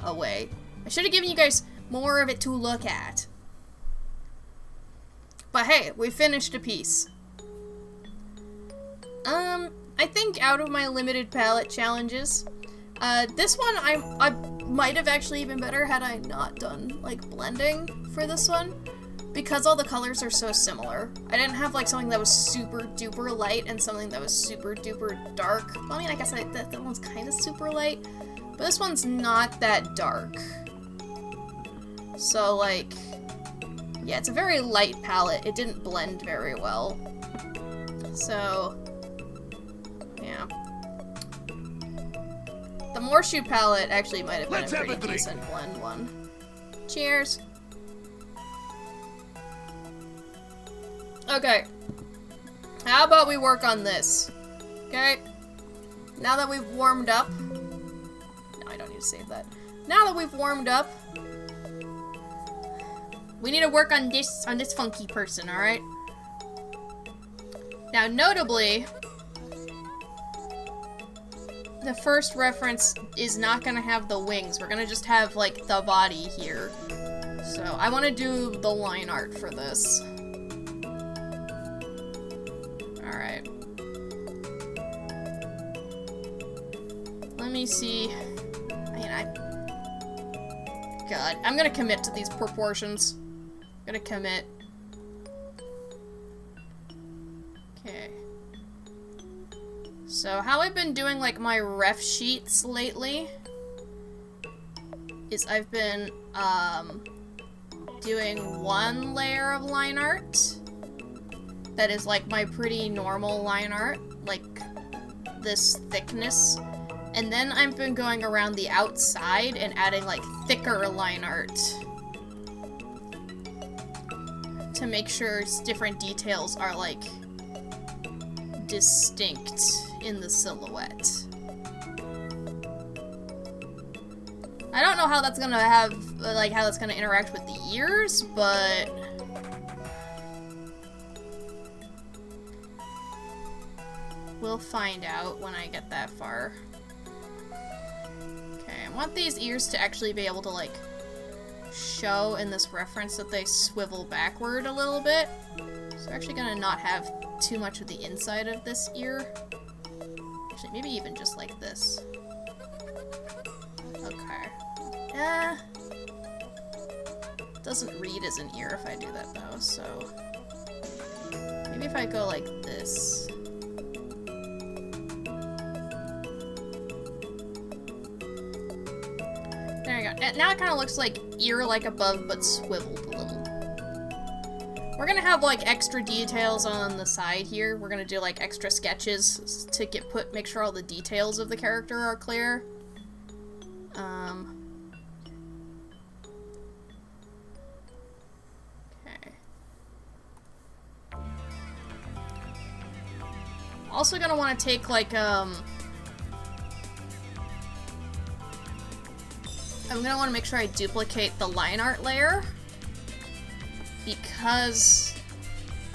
away. I should have given you guys more of it to look at. But hey, we finished a piece. I think out of my limited palette challenges, this one I might have actually been better had I not done, like, blending for this one. Because all the colors are so similar. I didn't have, like, something that was super duper light and something that was super duper dark. Well, I mean, I guess that one's kind of super light. But this one's not that dark. So, like, yeah, it's a very light palette. It didn't blend very well. So, yeah. The Morshu palette actually might have been a pretty decent blend one. Cheers. Okay. How about we work on this? Okay? Now that we've warmed up... No, I don't need to save that. Now that we've warmed up, we need to work on this funky person, alright? Now, notably, the first reference is not gonna have the wings. We're gonna just have, like, the body here. So, I want to do the line art for this. Alright. Let me see. God, I'm gonna commit to these proportions. I'm gonna commit. Okay. So, how I've been doing, like, my ref sheets lately is I've been, doing one layer of line art that is, like, my pretty normal line art, like, this thickness. And then I've been going around the outside and adding, like, thicker line art to make sure different details are, like, distinct in the silhouette. I don't know how that's gonna have, like, how that's gonna interact with the ears, but... we'll find out when I get that far. Okay, I want these ears to actually be able to, like, show in this reference that they swivel backward a little bit. So we're actually gonna not have too much of the inside of this ear. Actually, maybe even just like this. Okay. Doesn't read as an ear if I do that though, so... maybe if I go like this. There you go. Now it kind of looks like ear like above, but swiveled a little. We're gonna have like extra details on the side here. We're gonna do like extra sketches to make sure all the details of the character are clear. Okay. Also gonna want to take like I'm gonna want to make sure I duplicate the line art layer, because,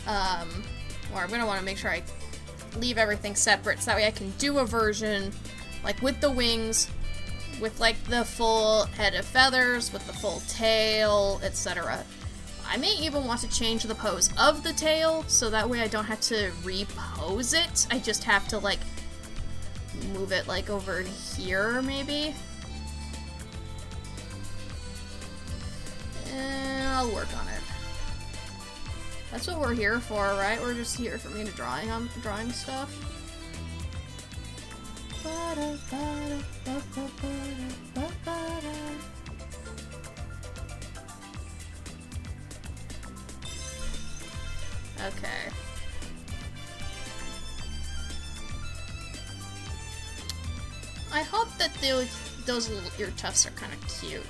or I'm gonna want to make sure I leave everything separate so that way I can do a version, like, with the wings, with, like, the full head of feathers, with the full tail, etc. I may even want to change the pose of the tail, so that way I don't have to repose it. I just have to, like, move it, like, over here, maybe. I'll work on it. That's what we're here for, right? We're just here for me to drawing stuff. Okay. I hope that those little ear tufts are kind of cute.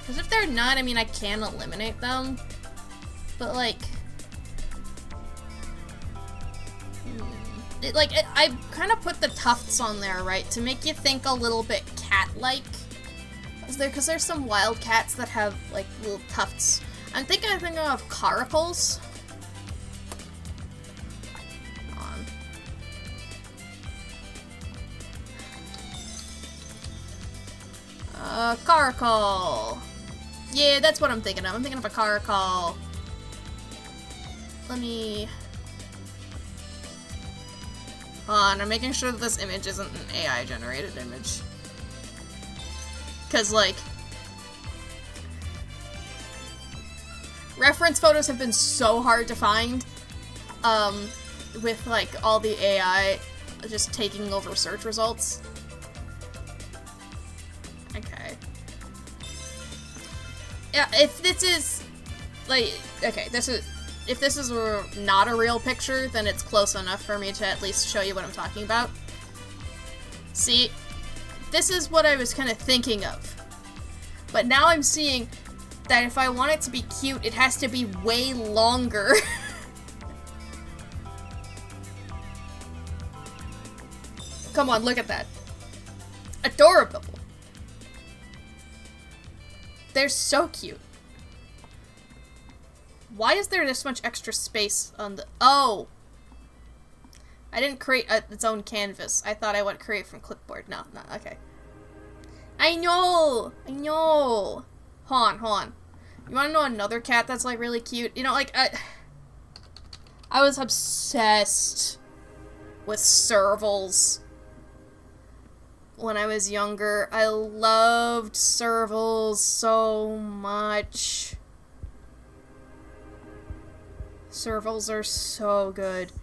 Because if they're not, I mean, I can eliminate them. But, like... I kind of put the tufts on there, right? To make you think a little bit cat-like. Because there's some wild cats that have, like, little tufts. I'm thinking of caracals. Hold on. Caracal. Yeah, that's what I'm thinking of. I'm thinking of a caracal. Let me... hold on, I'm making sure that this image isn't an AI-generated image. Because, like... reference photos have been so hard to find. With, like, all the AI just taking over search results. Okay. Yeah, if this is, like, okay, if this is not a real picture, then it's close enough for me to at least show you what I'm talking about. See, this is what I was kind of thinking of. But now I'm seeing that if I want it to be cute, it has to be way longer. Come on, look at that. Adorable. They're so cute. Why is there this much extra space on the... Oh! I didn't create its own canvas. I thought I would create from clipboard. No, okay. I know! I know! Hold on. You wanna know another cat that's, like, really cute? You know, like, I was obsessed with servals when I was younger. I loved servals so much. Servals are so good.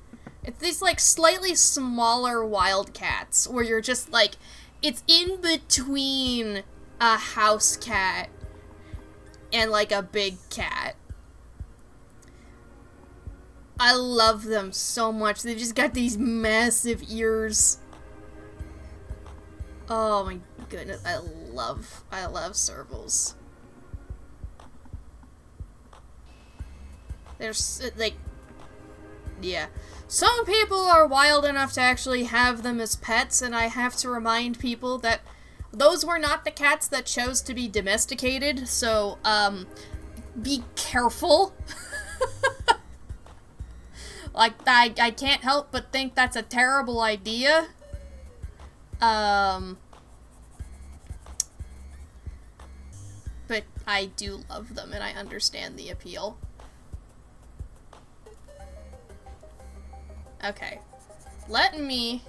It's these, like, slightly smaller wildcats where you're just, like, it's in between a house cat and, like, a big cat. I love them so much. They've just got these massive ears. Oh my goodness, I love servals. There's, like, yeah. Some people are wild enough to actually have them as pets, and I have to remind people that those were not the cats that chose to be domesticated, so, be careful. Like, I can't help but think that's a terrible idea. But I do love them, and I understand the appeal. Okay. Let me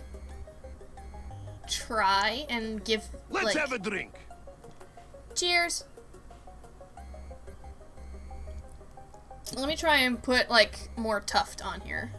try and give, Let's like... have a drink. Cheers! Let me try and put, like, more tuft on here.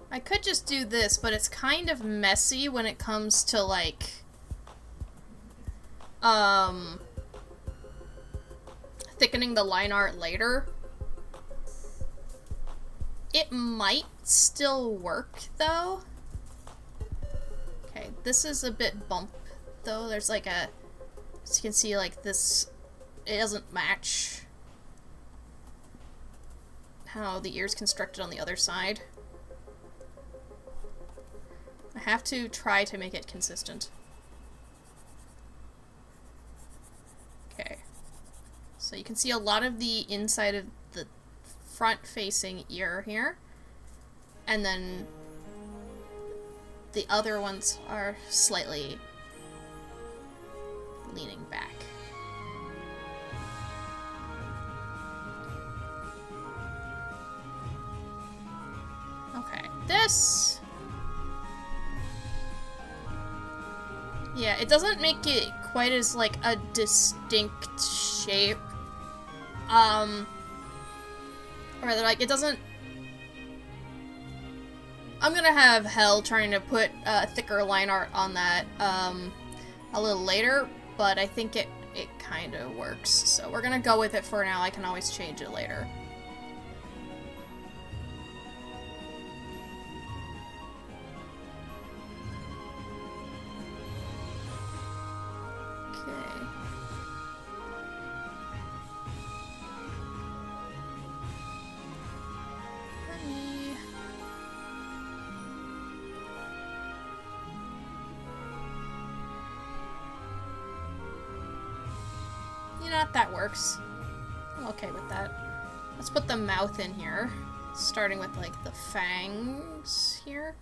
I could just do this, but it's kind of messy when it comes to, like, thickening the line art later. It might still work, though. Okay, this is a bit bump, though. There's, like, a... As you can see, like, this... It doesn't match how the ear's constructed on the other side. I have to try to make it consistent. Okay. So you can see a lot of the inside of the front-facing ear here. And then the other ones are slightly leaning back. Okay, this... Yeah, it doesn't make it quite as, like, a distinct shape. Or, like, it doesn't... I'm gonna have hell trying to put thicker line art on that, a little later, but I think it kind of works. So we're gonna go with it for now. I can always change it later. That works. I'm okay with that. Let's put the mouth in here, starting with, like, the fangs here.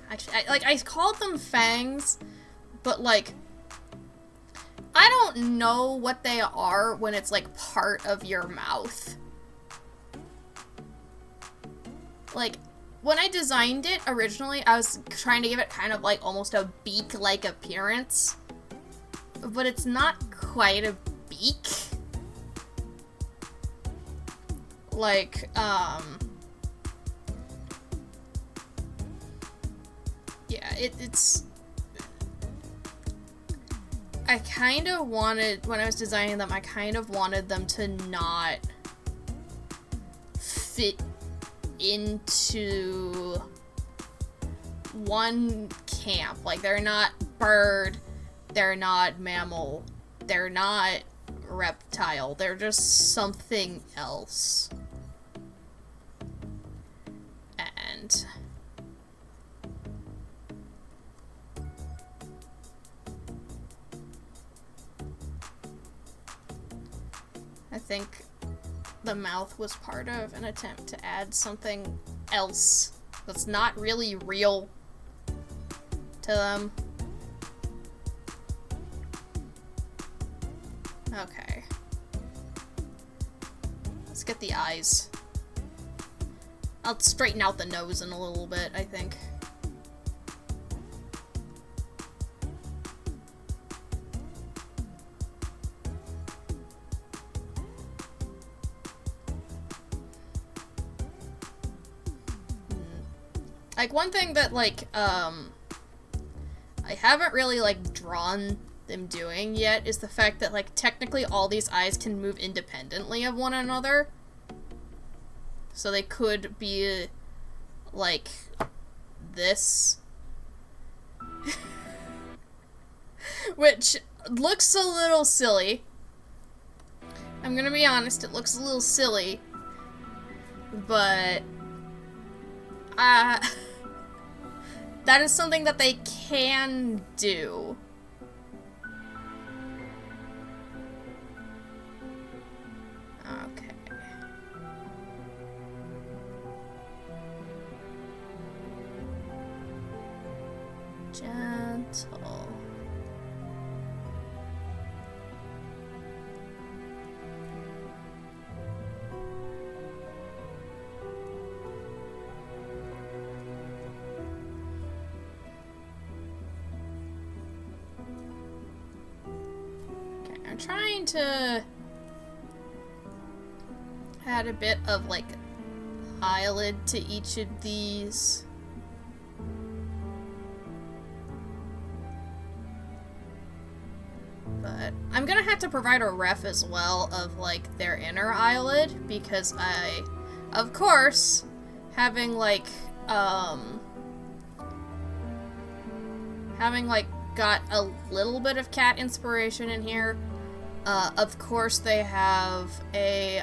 Actually, I called them fangs, but, like, I don't know what they are when it's, like, part of your mouth. Like, when I designed it originally, I was trying to give it kind of like almost a beak-like appearance. But it's not quite a beak. Like, yeah, it's... I kind of wanted, when I was designing them, I kind of wanted them to not fit into one camp. Like, they're not bird, they're not mammal, they're not reptile, they're just something else. And I think the mouth was part of an attempt to add something else that's not really real to them. Okay. Let's get the eyes. I'll straighten out the nose in a little bit, I think. Like, one thing that, like, I haven't really, like, drawn them doing yet is the fact that, like, technically all these eyes can move independently of one another. So they could be, like, this. Which looks a little silly. I'm gonna be honest, it looks a little silly. But, that is something that they can do. Okay. Gentle. I'm trying to add a bit of, like, eyelid to each of these. But I'm gonna have to provide a ref as well of, like, their inner eyelid, because I, of course, having, like, got a little bit of cat inspiration in here. Of course they have a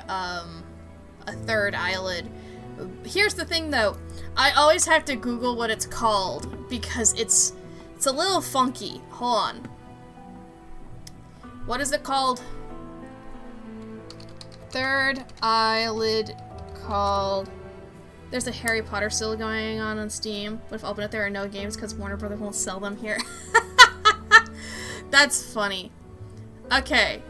third eyelid. Here's the thing, though. I always have to Google what it's called, because it's a little funky. Hold on. What is it called? Third eyelid called... There's a Harry Potter sale going on Steam, but if open it, there are no games because Warner Brothers won't sell them here. That's funny. Okay.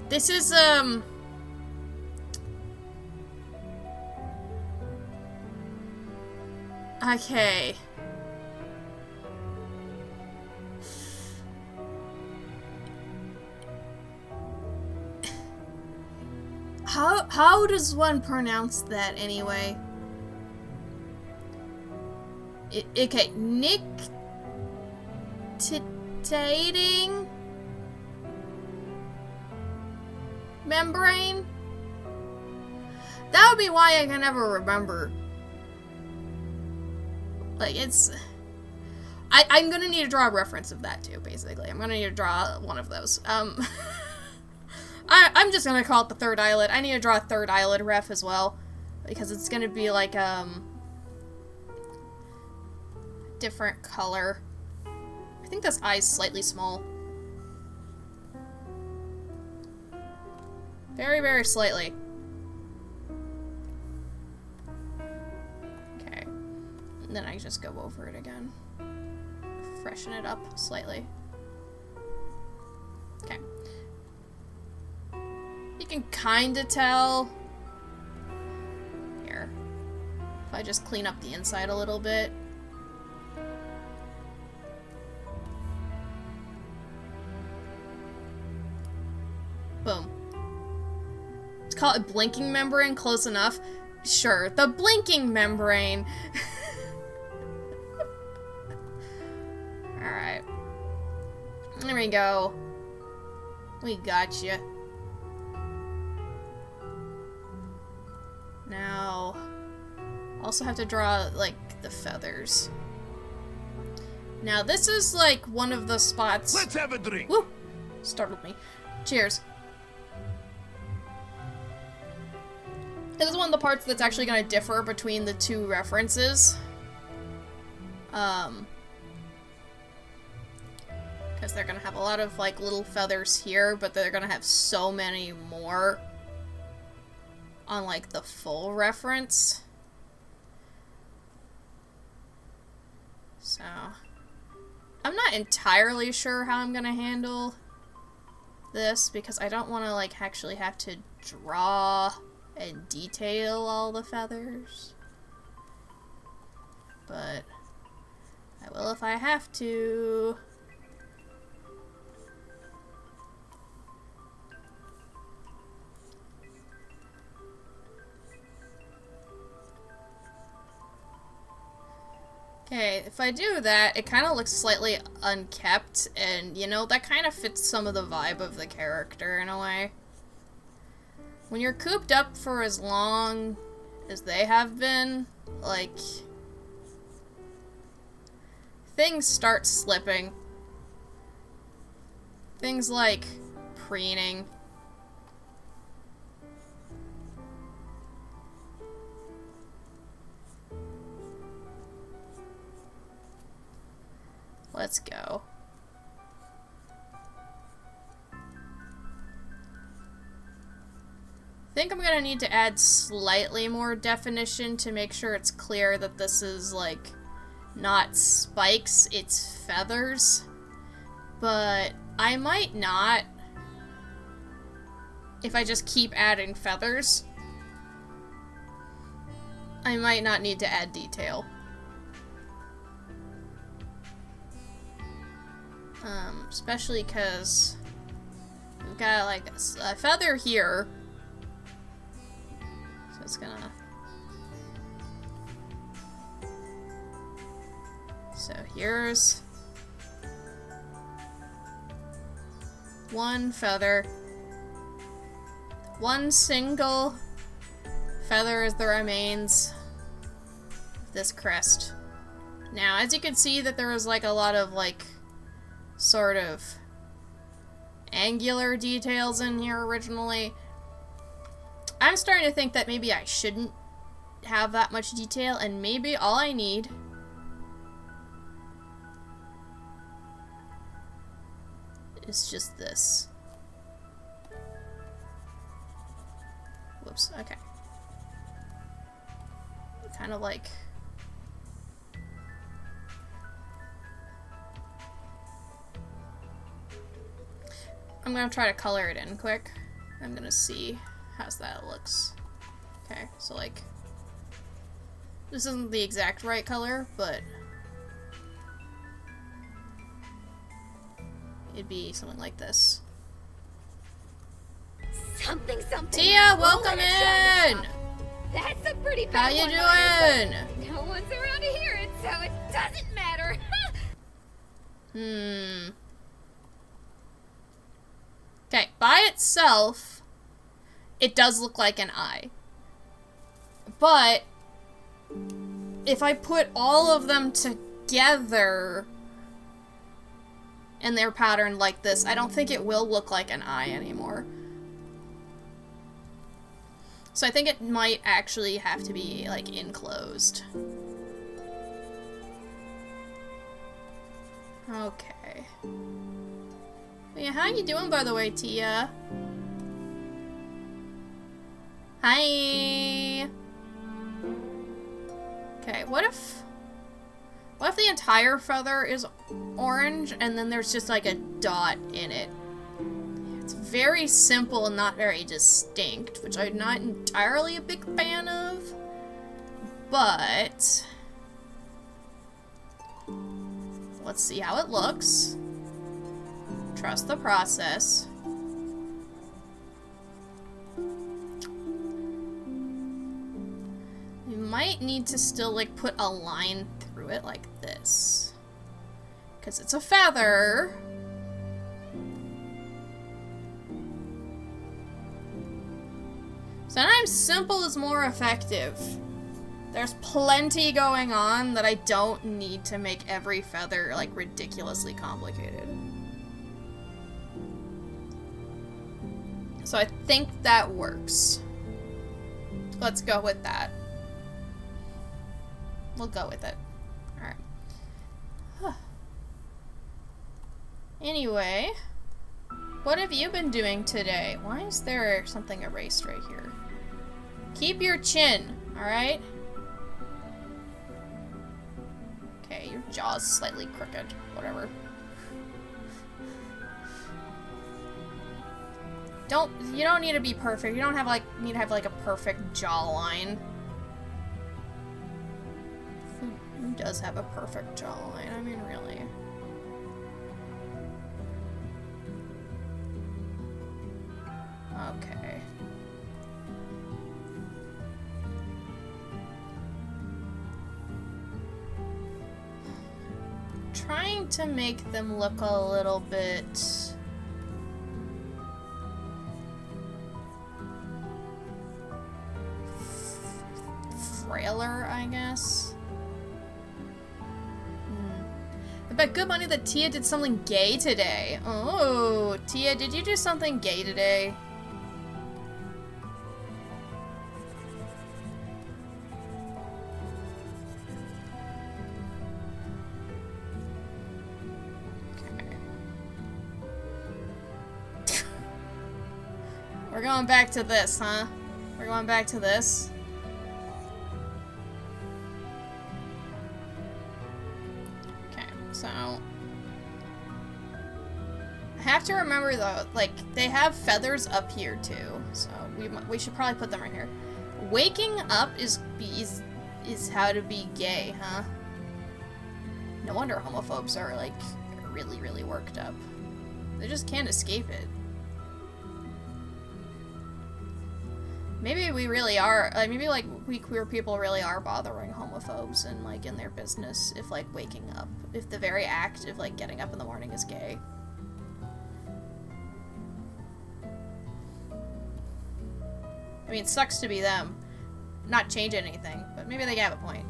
This is, okay. How does one pronounce that anyway? Okay, nictitating membrane? That would be why I can never remember. Like, it's... I'm gonna need to draw a reference of that too, basically. I'm gonna need to draw one of those. I'm just gonna call it the third eyelid. I need to draw a third eyelid ref as well, because it's gonna be like, different color. I think this eye's slightly small. Very, very slightly. Okay. And then I just go over it again. Freshen it up slightly. Okay. You can kinda tell. Here. If I just clean up the inside a little bit. Boom. Let's call it blinking membrane, close enough. Sure, the blinking membrane. Alright. There we go. We got you. Now, also have to draw, like, the feathers. Now, this is, like, one of the spots... Let's have a drink. Woo! Startled me. Cheers. This is one of the parts that's actually going to differ between the two references. Because they're going to have a lot of, like, little feathers here, but they're going to have so many more on, like, the full reference. So, I'm not entirely sure how I'm going to handle this, because I don't want to, like, actually have to draw and detail all the feathers. But I will if I have to. Okay, if I do that, it kind of looks slightly unkept, and, you know, that kind of fits some of the vibe of the character in a way. When you're cooped up for as long as they have been, like, things start slipping. Things like preening. Let's go. I think I'm gonna need to add slightly more definition to make sure it's clear that this is, like, not spikes, it's feathers. But I might not if I just keep adding feathers. I might not need to add detail. Especially because we've got, like, a feather here. So it's gonna... So here's one feather. One single feather is the remains of this crest. Now, as you can see that there was, like, a lot of, like, sort of angular details in here originally. I'm starting to think that maybe I shouldn't have that much detail, and maybe all I need is just this. Whoops, okay. Kind of like... I'm gonna try to color it in quick. I'm gonna see how that looks. Okay, so, like, this isn't the exact right color, but it'd be something like this. Something. Tia, welcome in! That's a pretty bad How you one-liner, doing? but no one's around to hear it, so it doesn't matter. Okay, by itself, it does look like an eye. But if I put all of them together and they're patterned like this, I don't think it will look like an eye anymore. So I think it might actually have to be, like, enclosed. Okay. Yeah, how you doing, by the way, Tia? Hi! Okay, what if the entire feather is orange and then there's just, like, a dot in it? It's very simple and not very distinct, which I'm not entirely a big fan of, but let's see how it looks. Trust the process. You might need to still, like, put a line through it like this. because it's a feather. Sometimes simple is more effective. There's plenty going on that I don't need to make every feather, like, ridiculously complicated. So I think that works. Let's go with that. We'll go with it. Alright. Huh. Anyway, what have you been doing today? Why is there something erased right here? Keep your chin, alright? Okay, your jaw's slightly crooked. Whatever. You don't need to be perfect. You don't have need to have like a perfect jawline. Who does have a perfect jawline? I mean, really. Okay. Trying to make them look a little bit frailer, I guess. I bet good money that Tia did something gay today. Oh, Tia, did you do something gay today? Okay. We're going back to this, huh? We're going back to this. So, I have to remember though, like, they have feathers up here too, so we should probably put them right here. Waking up is how to be gay, huh? No wonder homophobes are, like, really, really worked up. They just can't escape it. Maybe we really are, like, maybe, like, we queer people really are bothering homophobes and, like, in their business if, like, waking up. If the very act of, like, getting up in the morning is gay. I mean, it sucks to be them. Not change anything, but maybe they have a point.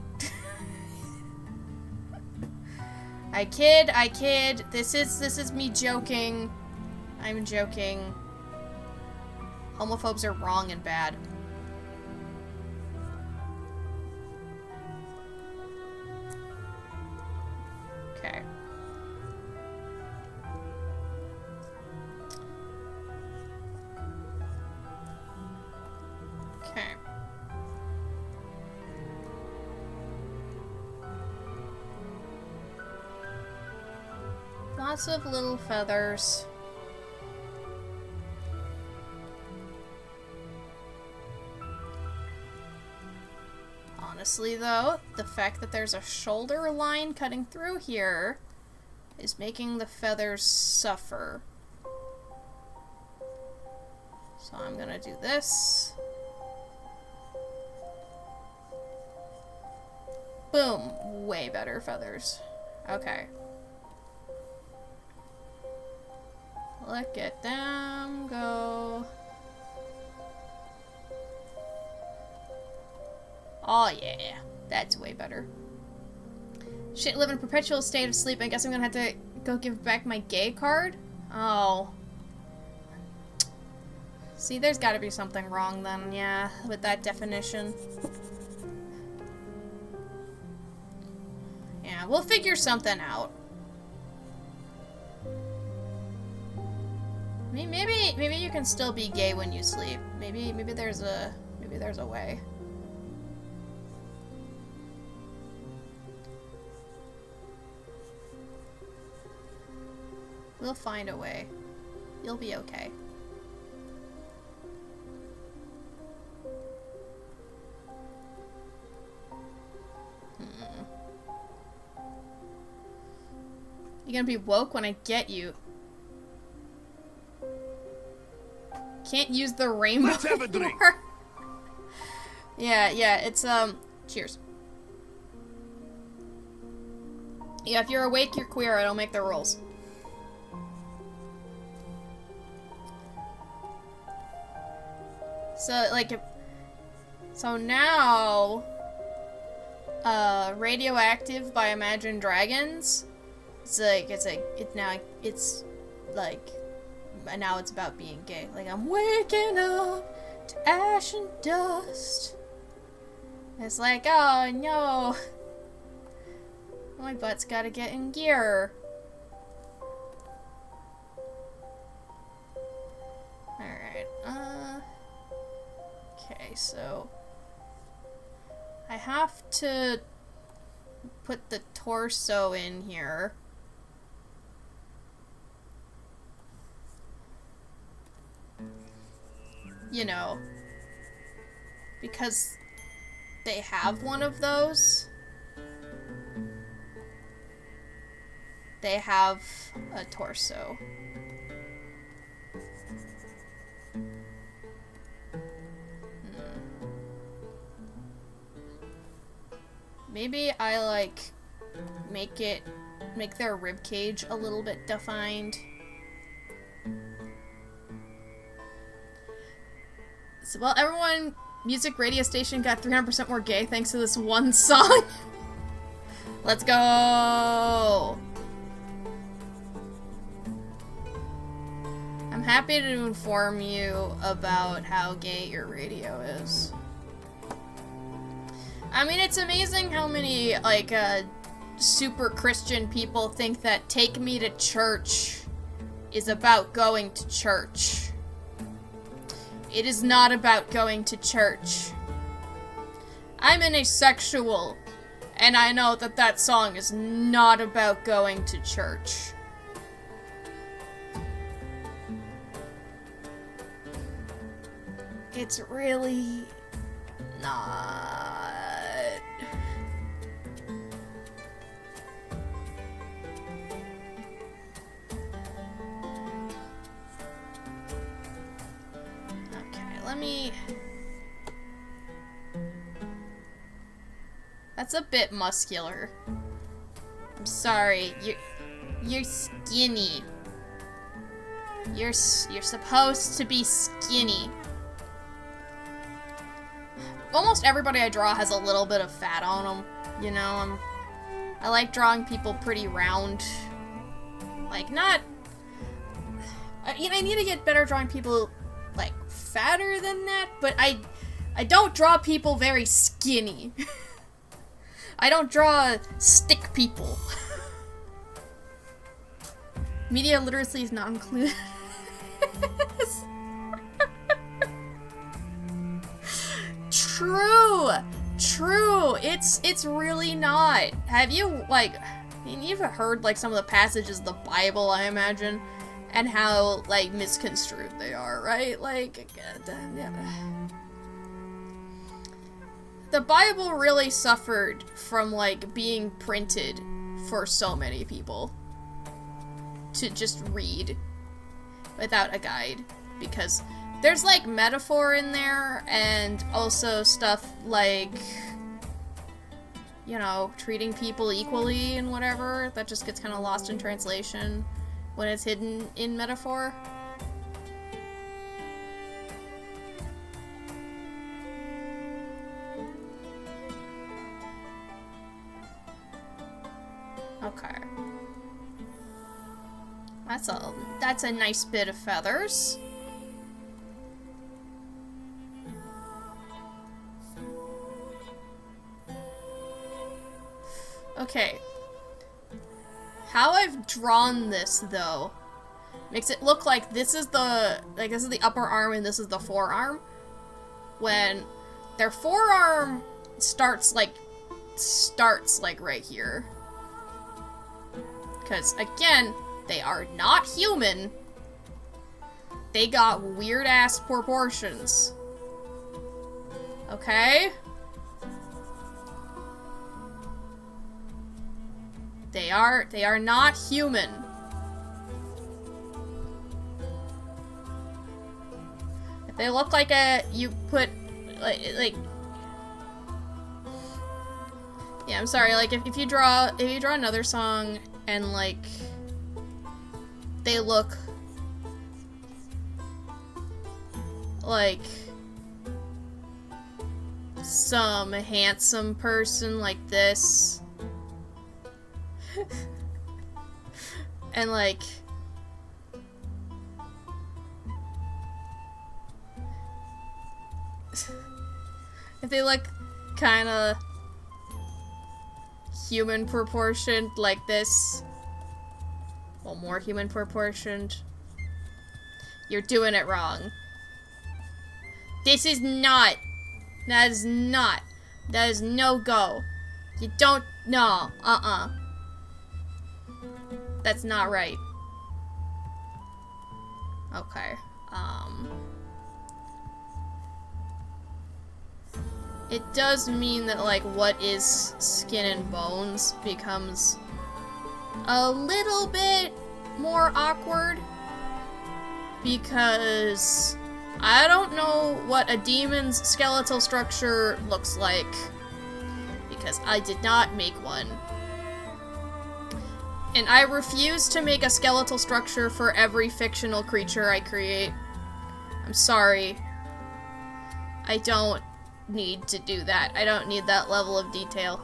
I kid. This is me joking. I'm joking. Homophobes are wrong and bad. Okay. Okay. Lots of little feathers. Honestly, though, the fact that there's a shoulder line cutting through here is making the feathers suffer. So I'm gonna do this. Boom. Way better feathers. Okay. Look at them go. Oh yeah, that's way better. Shit, live in a perpetual state of sleep. I guess I'm gonna have to go give back my gay card? Oh. See, there's gotta be something wrong then, yeah, with that definition. Yeah, we'll figure something out. Maybe you can still be gay when you sleep. Maybe there's a way. We'll find a way. You'll be okay. You're gonna be woke when I get you. Can't use the rainbow. Let's have a drink. Yeah, it's cheers. Yeah, if you're awake, you're queer. I don't make the rules. So, like, so now, Radioactive by Imagine Dragons, now it's about being gay. Like, I'm waking up to ash and dust. It's like, oh no, my butt's gotta get in gear. Alright, okay, so I have to put the torso in here. You know, because they have one of those. They have a torso. Maybe I like make their rib cage a little bit defined. So, well, everyone, music radio station got 300% more gay thanks to this one song. Let's go! I'm happy to inform you about how gay your radio is. I mean, it's amazing how many, like, super Christian people think that Take Me to Church is about going to church. It is not about going to church. I'm an asexual, and I know that that song is not about going to church. It's really not. Let me... That's a bit muscular. I'm sorry. You're skinny. You're supposed to be skinny. Almost everybody I draw has a little bit of fat on them. You know, I like drawing people pretty round. Like, not... I need to get better drawing people, like, fatter than that, but I don't draw people very skinny. I don't draw stick people. Media literacy is not included. True. It's really not. Have you, like, you've heard, like, some of the passages of the Bible, I imagine, and how, like, misconstrued they are, right? Like, the Bible really suffered from, like, being printed for so many people to just read without a guide, because there's, like, metaphor in there, and also stuff like, you know, treating people equally and whatever, that just gets kind of lost in translation when it's hidden in metaphor. Okay. That's a nice bit of feathers. Okay. How I've drawn this, though, makes it look like this is the upper arm and this is the forearm. When their forearm starts like right here. Because, again, they are not human. They got weird-ass proportions. Okay? They are not human. If they look like you put, like, Yeah, I'm sorry, like, if you draw another song and, like, they look like some handsome person like this, and, like, if they look kinda human proportioned like this, well, more human proportioned, you're doing it wrong. This is not. That is not. That is no go. You don't. No. That's not right. Okay. It does mean that, like, what is skin and bones becomes a little bit more awkward, because I don't know what a demon's skeletal structure looks like, because I did not make one. And I refuse to make a skeletal structure for every fictional creature I create. I'm sorry. I don't need to do that. I don't need that level of detail.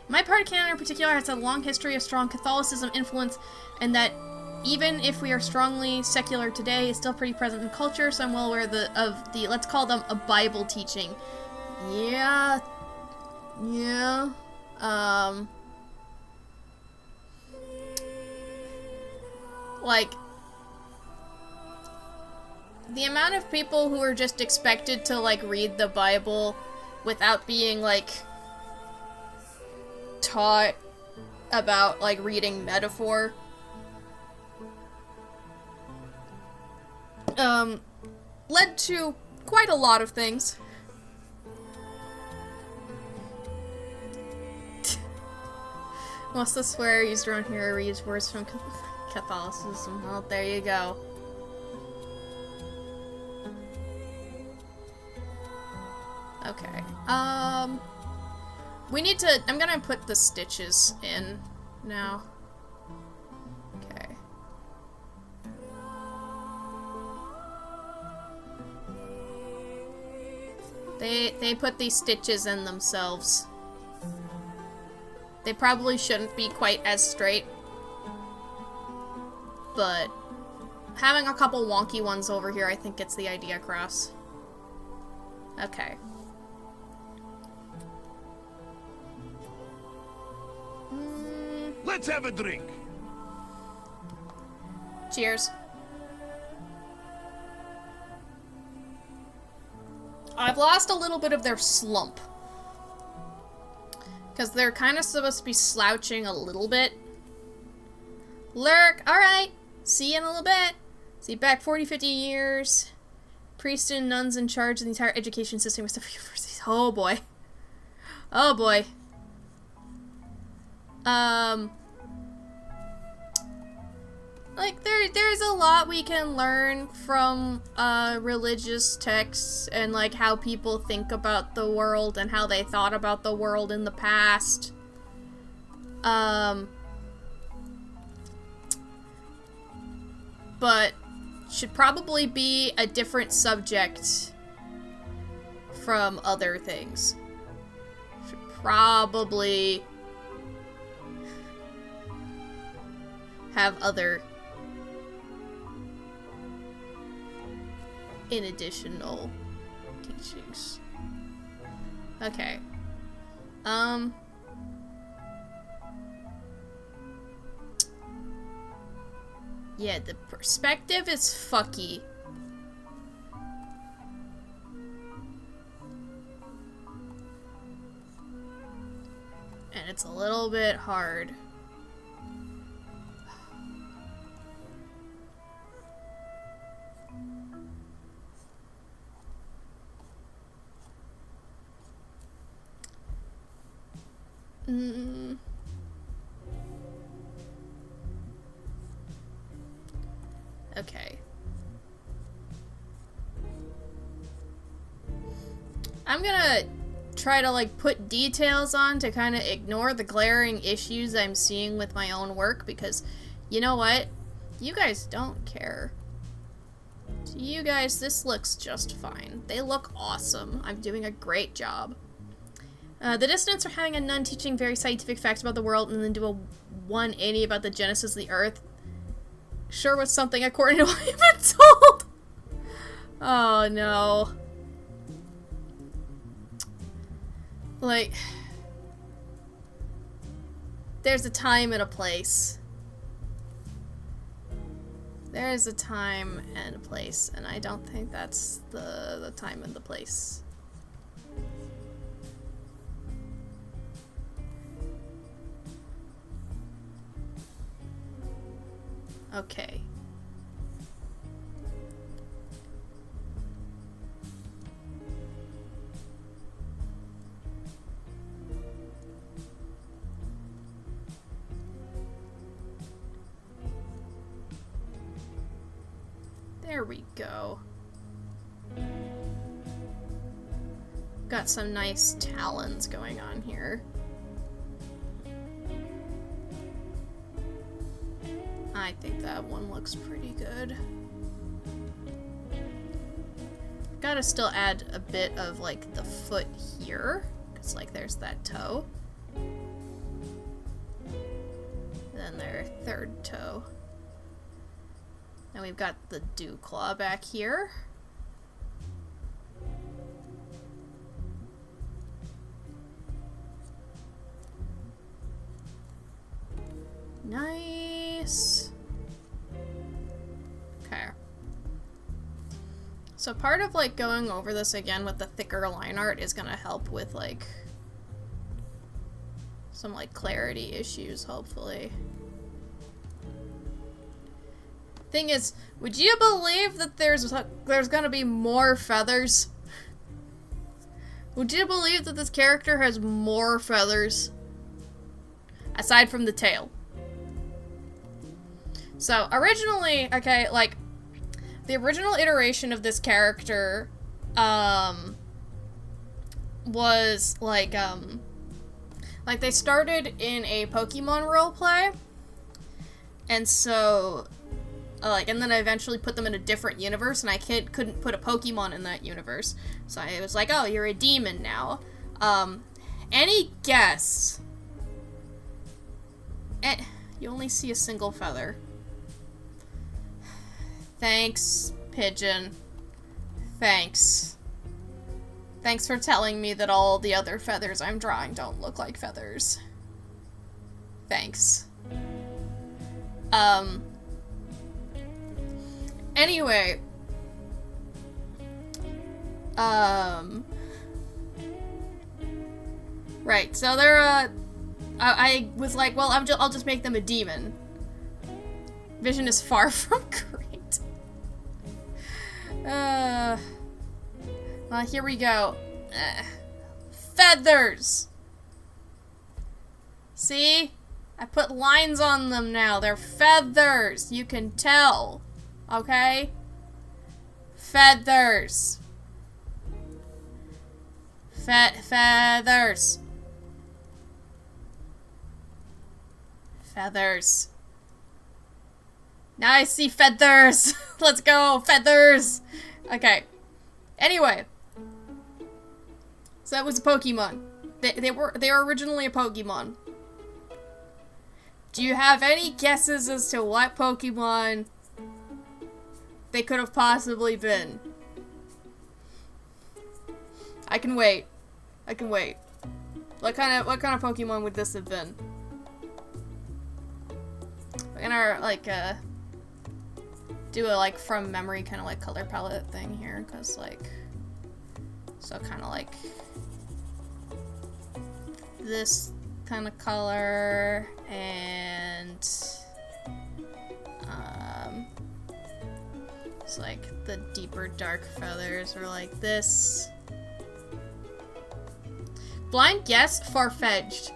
My part of Canada in particular has a long history of strong Catholicism influence, and that even if we are strongly secular today, it's still pretty present in culture, so I'm well aware of the let's call them a Bible teaching. Yeah. Like, the amount of people who are just expected to, like, read the Bible without being, like, taught about, like, reading metaphor, led to quite a lot of things. Most of the swear used around here are reused words from Catholicism. Well, there you go. Okay. We need to... I'm gonna put the stitches in now. Okay. They put these stitches in themselves. They probably shouldn't be quite as straight, but having a couple wonky ones over here, I think, gets the idea across. Okay. Let's have a drink. Cheers. I've lost a little bit of their slump, because they're kind of supposed to be slouching a little bit. Lurk, alright. See you in a little bit. See you back 40, 50 years. Priests and nuns in charge of the entire education system with the universities. Oh boy. Oh boy. Like, there's a lot we can learn from, religious texts and, like, how people think about the world and how they thought about the world in the past. But should probably be a different subject from other things. Should probably have other additional teachings. Okay. Yeah, the perspective is fucky. And it's a little bit hard. Okay. I'm gonna try to like put details on to kind of ignore the glaring issues I'm seeing with my own work, because you know what? You guys don't care. To you guys, this looks just fine. They look awesome. I'm doing a great job. The Dissonants are having a nun teaching very scientific facts about the world and then do a 180 about the genesis of the earth. Sure was something according to what I've been told. Oh no. Like, there's a time and a place. There is a time and a place, and I don't think that's the time and the place. Okay. There we go. Got some nice talons going on here. I think that one looks pretty good. Gotta still add a bit of like the foot here, because like there's that toe. Then their third toe. And we've got the dew claw back here. Nice. Okay. So part of like going over this again with the thicker line art is gonna help with like some like clarity issues, hopefully. Thing is, would you believe that there's gonna be more feathers? Would you believe that this character has more feathers? Aside from the tail. So, originally, okay, like, the original iteration of this character, was, like, they started in a Pokemon roleplay, and so, and then I eventually put them in a different universe, and I couldn't put a Pokemon in that universe, so I was like, oh, you're a demon now. Any guess? You only see a single feather. Thanks, Pigeon. Thanks. Thanks for telling me that all the other feathers I'm drawing don't look like feathers. Thanks. Anyway. Right, so they're, I was like, well, I'll just make them a demon. Vision is far from great. Well, here we go. Feathers! See? I put lines on them now. They're feathers. You can tell. Okay? Feathers. Feathers. Feathers. Now I see feathers. Let's go, feathers. Okay. Anyway. So that was a Pokemon. They were originally a Pokemon. Do you have any guesses as to what Pokemon they could have possibly been? I can wait. I can wait. What kind of Pokemon would this have been? We're gonna like do a like from memory kind of like color palette thing here, cause like so kind of like this kind of color and it's like the deeper dark feathers are like this. Blind guess, Farfetch'd.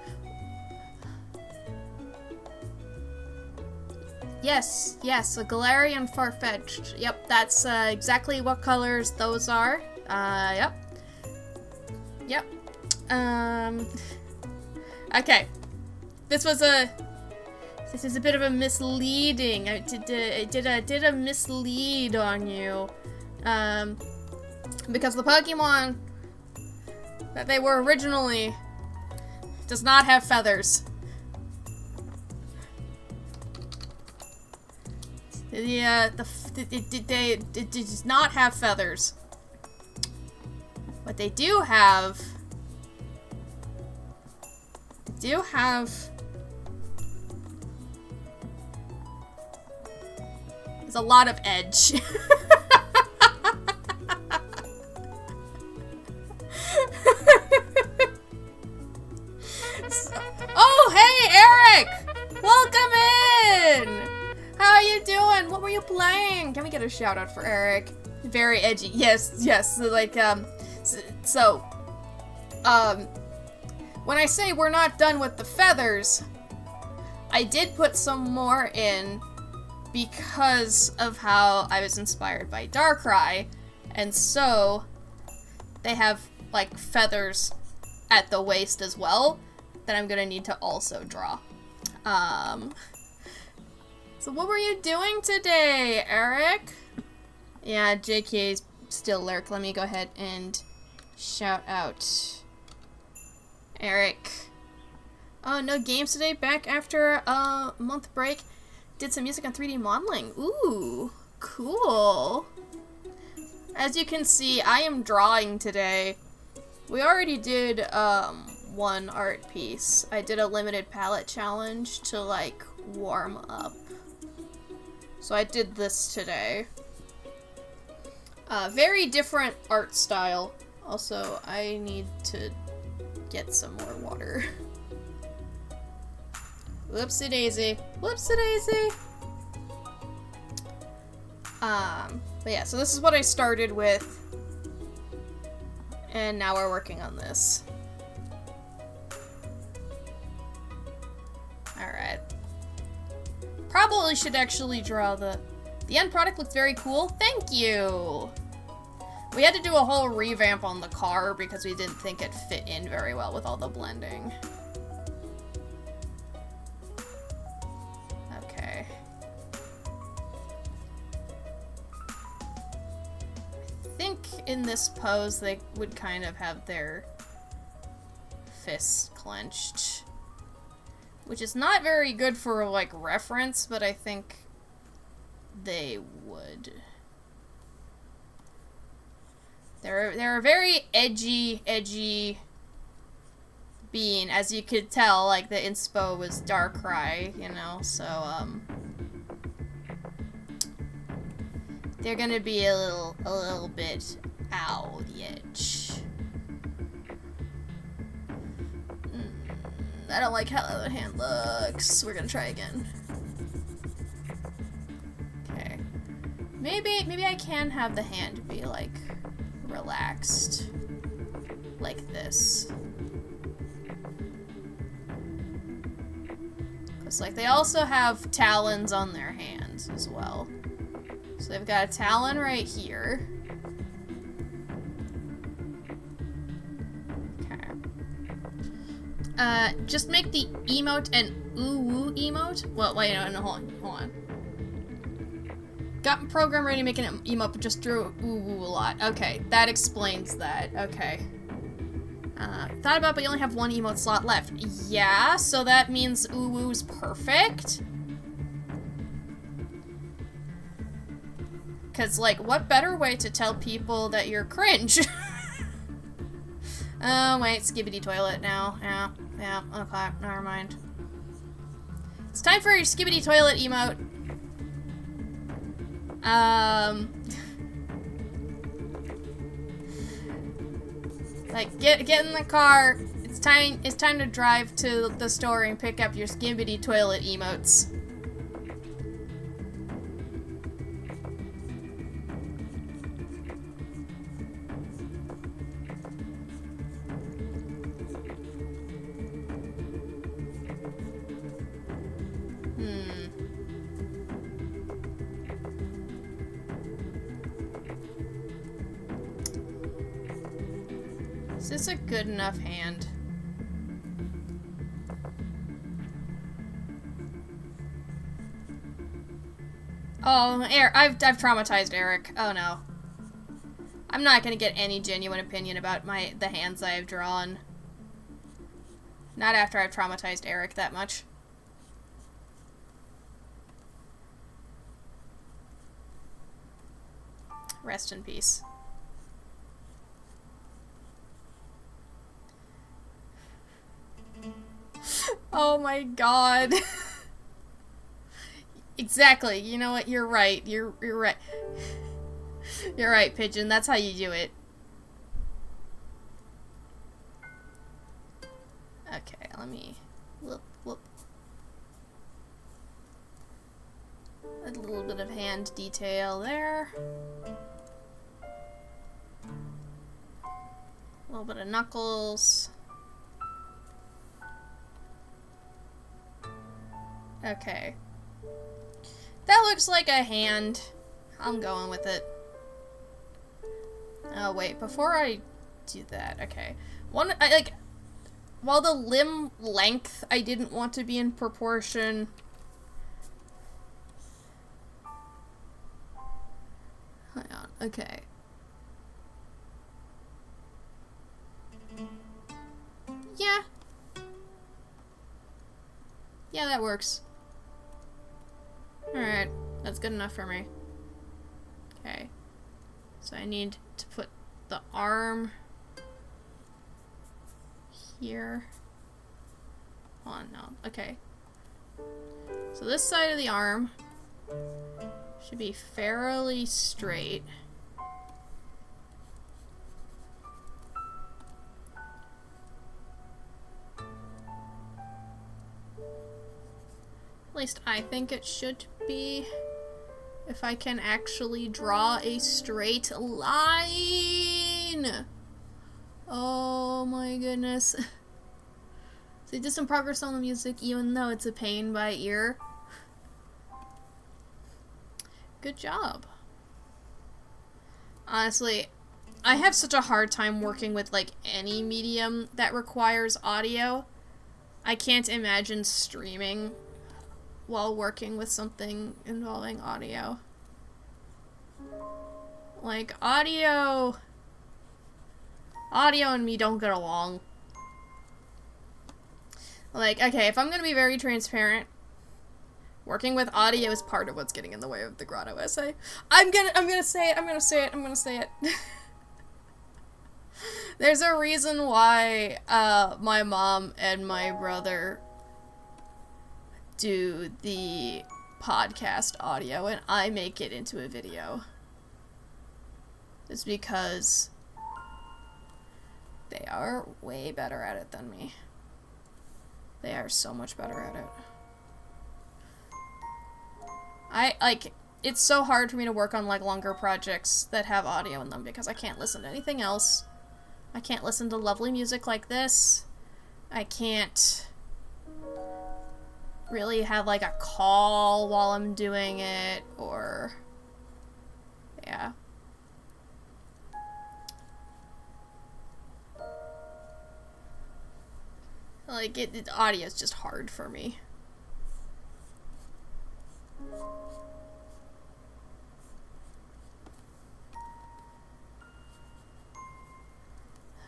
Yes, a Galarian Farfetch'd. Yep, that's exactly what colors those are. Yep. Okay. This is a bit of a misleading. I did a mislead on you. Because the Pokemon that they were originally does not have feathers. It does not have feathers. What they do have is a lot of edge. Oh, hey, Eric! Welcome in! How are you doing? What were you playing? Can we get a shout out for Eric? Very edgy. Yes. Like, when I say we're not done with the feathers, I did put some more in because of how I was inspired by Darkrai, and so they have, like, feathers at the waist as well that I'm gonna need to also draw. So what were you doing today, Eric? Yeah, JK's still lurk. Let me go ahead and shout out Eric. Oh, no games today. Back after a month break. Did some music on 3D modeling. Ooh, cool. As you can see, I am drawing today. We already did one art piece. I did a limited palette challenge to, like, warm up. So I did this today. Very different art style. Also, I need to get some more water. Whoopsie daisy. Whoopsie daisy. But yeah, so this is what I started with. And now we're working on this. Alright. Probably should actually draw the end product. Looks very cool. Thank you! We had to do a whole revamp on the car because we didn't think it fit in very well with all the blending. Okay. I think in this pose they would kind of have their fists clenched. Which is not very good for, like, reference, but I think they would. They're a very edgy being, as you could tell, like, the inspo was Darkrai, you know, so, they're gonna be a little bit ow the edge. I don't like how the hand looks. We're gonna try again. Okay. Maybe I can have the hand be, like, relaxed. Like this. Because, like, they also have talons on their hands as well. So they've got a talon right here. Just make the emote an ooh-woo emote? Well, wait, no, hold on. Got program ready to make an emote, but just drew ooh-woo a lot. Okay, that explains that. Okay. Thought about, but you only have one emote slot left. Yeah, so that means ooh-woo's perfect. Cause, like, what better way to tell people that you're cringe? Oh, wait, skibbity toilet now. Yeah, okay, never mind. It's time for your skibbity toilet emote. Like, get in the car. It's time to drive to the store and pick up your skibbity toilet emotes. this a good enough hand? Oh, I've traumatized Eric. Oh no. I'm not gonna get any genuine opinion about the hands I have drawn. Not after I've traumatized Eric that much. Rest in peace. Oh my god. Exactly. You know what? You're right. You're right. You're right, Pigeon. That's how you do it. Okay, let me whoop. A little bit of hand detail there. A little bit of knuckles. Okay. That looks like a hand. I'm going with it. Oh, wait. Before I do that, okay. While the limb length I didn't want to be in proportion. Hang on. Okay. Yeah. Yeah, that works. Alright, that's good enough for me. Okay. So I need to put the arm here. Oh, no. Okay. So this side of the arm should be fairly straight. At least I think it should be. If I can actually draw a straight line. Oh my goodness. So did some progress on the music even though it's a pain by ear. Good job. Honestly, I have such a hard time working with like any medium that requires audio. I can't imagine streaming while working with something involving audio. Like, audio and me don't get along. Like, okay, if I'm gonna be very transparent, working with audio is part of what's getting in the way of the Grotto essay. I'm gonna say it. There's a reason why, my mom and my brother do the podcast audio and I make it into a video. It's because they are way better at it than me. They are so much better at it. It's so hard for me to work on, like, longer projects that have audio in them because I can't listen to anything else. I can't listen to lovely music like this. I can't really have, like, a call while I'm doing it, or... yeah. Like, audio is just hard for me.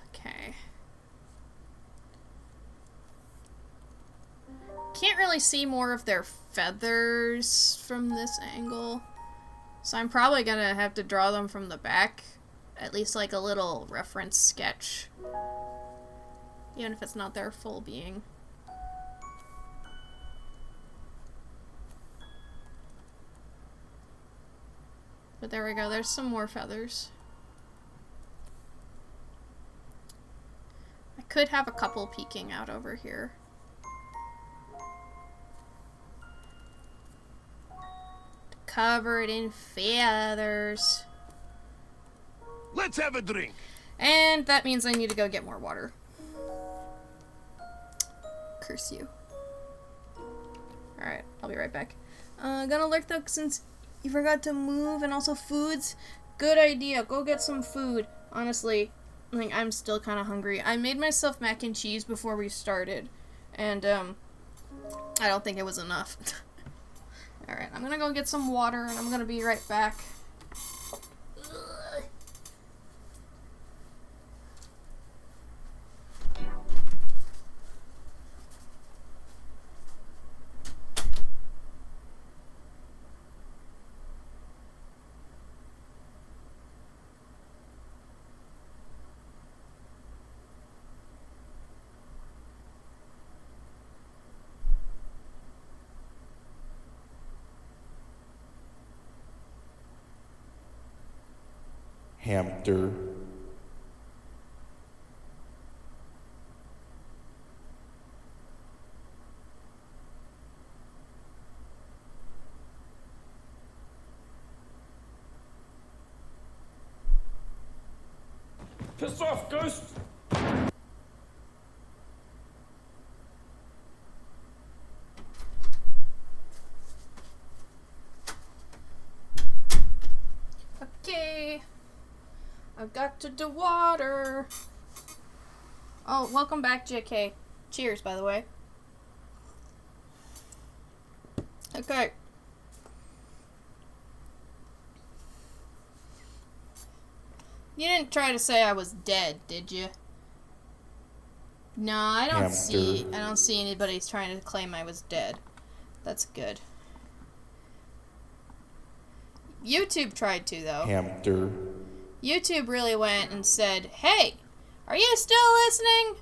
Okay. Can't really see more of their feathers from this angle. So I'm probably gonna have to draw them from the back. At least like a little reference sketch. Even if it's not their full being. But there we go, there's some more feathers. I could have a couple peeking out over here. Covered in feathers. Let's have a drink. And that means I need to go get more water. Curse you. Alright, I'll be right back. Gonna lurk though since you forgot to move and also foods. Good idea. Go get some food. Honestly, Like, I'm still kind of hungry. I made myself mac and cheese before we started, and I don't think it was enough. Alright, I'm gonna go get some water, and I'm gonna be right back. Hamster. Piss off, Ghost! Okay. I got to the water. Oh, welcome back, JK. Cheers, by the way. Okay. You didn't try to say I was dead, did you? No, I don't see anybody trying to claim I was dead. That's good. YouTube tried to, though. Hamster. YouTube really went and said, "Hey, are you still listening?"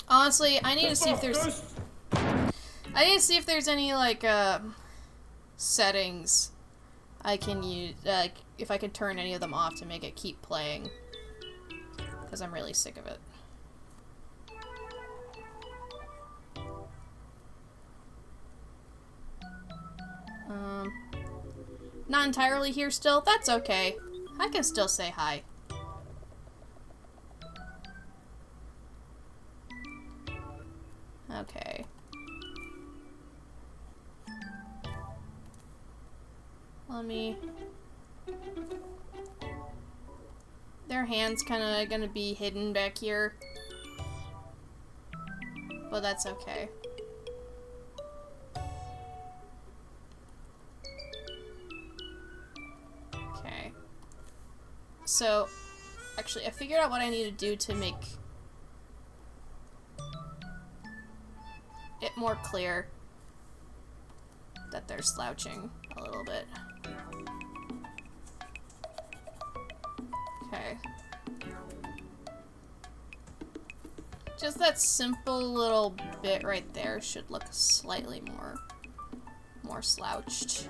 Honestly, I need to see if there's any like settings I can use, if I can turn any of them off to make it keep playing, because I'm really sick of it. Not entirely here still. That's okay. I can still say hi. Okay. Let me... Their hand's kind of gonna be hidden back here. But that's okay. Okay. So, actually, I figured out what I need to do to make it more clear that they're slouching a little bit. Okay. Just that simple little bit right there should look slightly more slouched.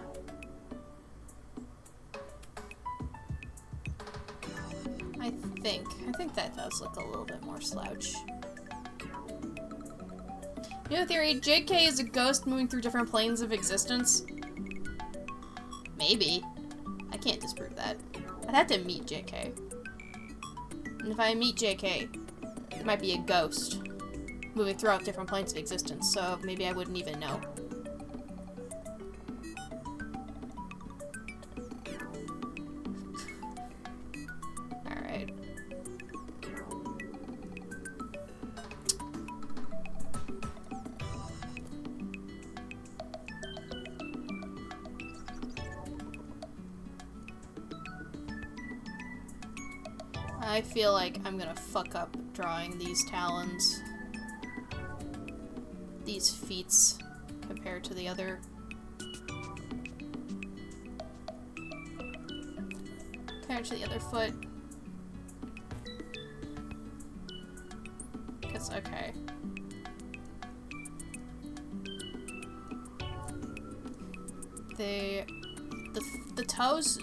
I think that does look a little bit more slouch. New theory, JK is a ghost moving through different planes of existence. Maybe. I can't disprove that. I'd have to meet JK. And if I meet JK, it might be a ghost moving throughout different planes of existence, so maybe I wouldn't even know. Alright. I feel like I'm gonna fuck up drawing these talons. These feets compared to the other. Compared to the other foot. Cause, okay. The toes...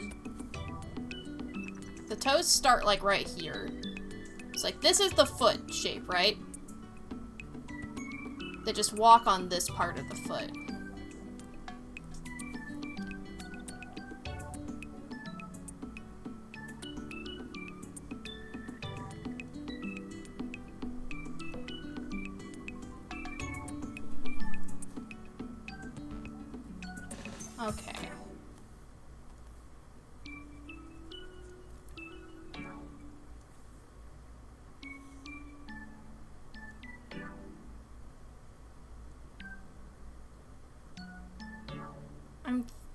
The toes start, like, right here. It's like, this is the foot shape, right? They just walk on this part of the foot. Okay.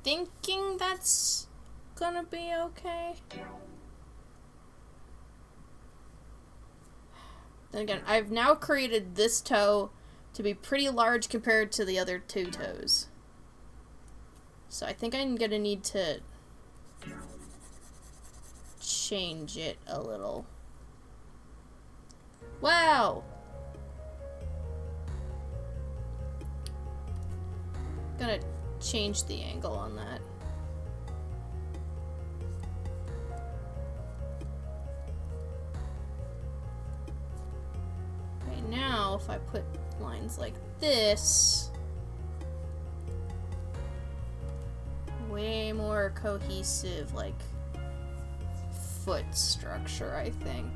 thinking that's gonna be okay. Then again, I've now created this toe to be pretty large compared to the other two toes. So I think I'm gonna need to change it a little. Wow! Gonna change the angle on that. Okay, now if I put lines like this, way more cohesive, like, foot structure, I think.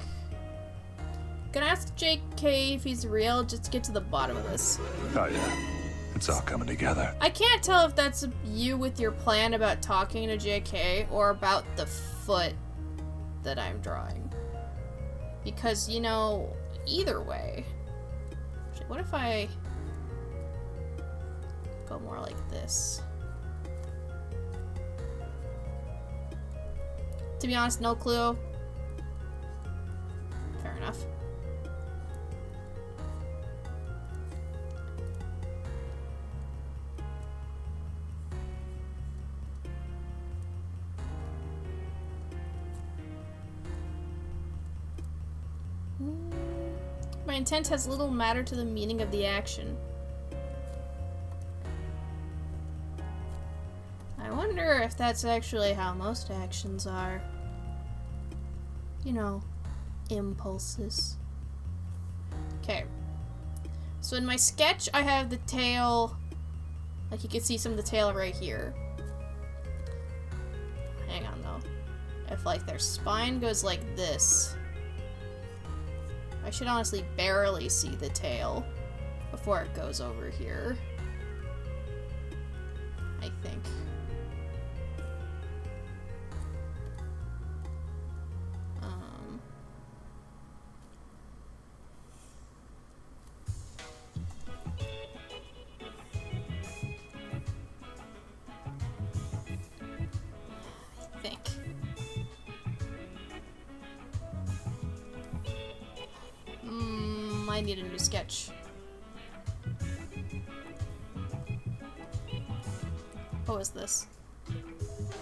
Gonna ask JK if he's real, just to get to the bottom of this. Oh yeah, it's all coming together. I can't tell if that's you with your plan about talking to JK or about the foot that I'm drawing. Because, you know, either way. What if I go more like this? To be honest, no clue. Fair enough. My intent has little matter to the meaning of the action. I wonder if that's actually how most actions are. You know, impulses. Okay. So in my sketch, I have the tail, like you can see some of the tail right here. Hang on though. If like their spine goes like this, I should honestly barely see the tail before it goes over here. I think. I think. I need a new sketch. What was this?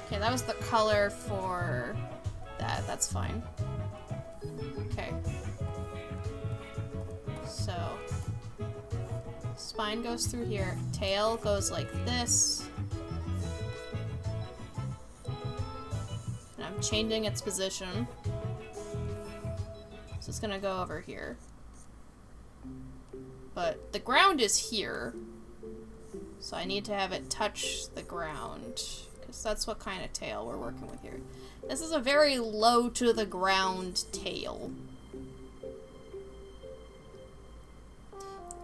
Okay, that was the color for that. That's fine. Okay. So, spine goes through here. Tail goes like this. And I'm changing its position. So it's gonna go over here. But the ground is here, so I need to have it touch the ground, because that's what kind of tail we're working with here. This is a very low to the ground tail.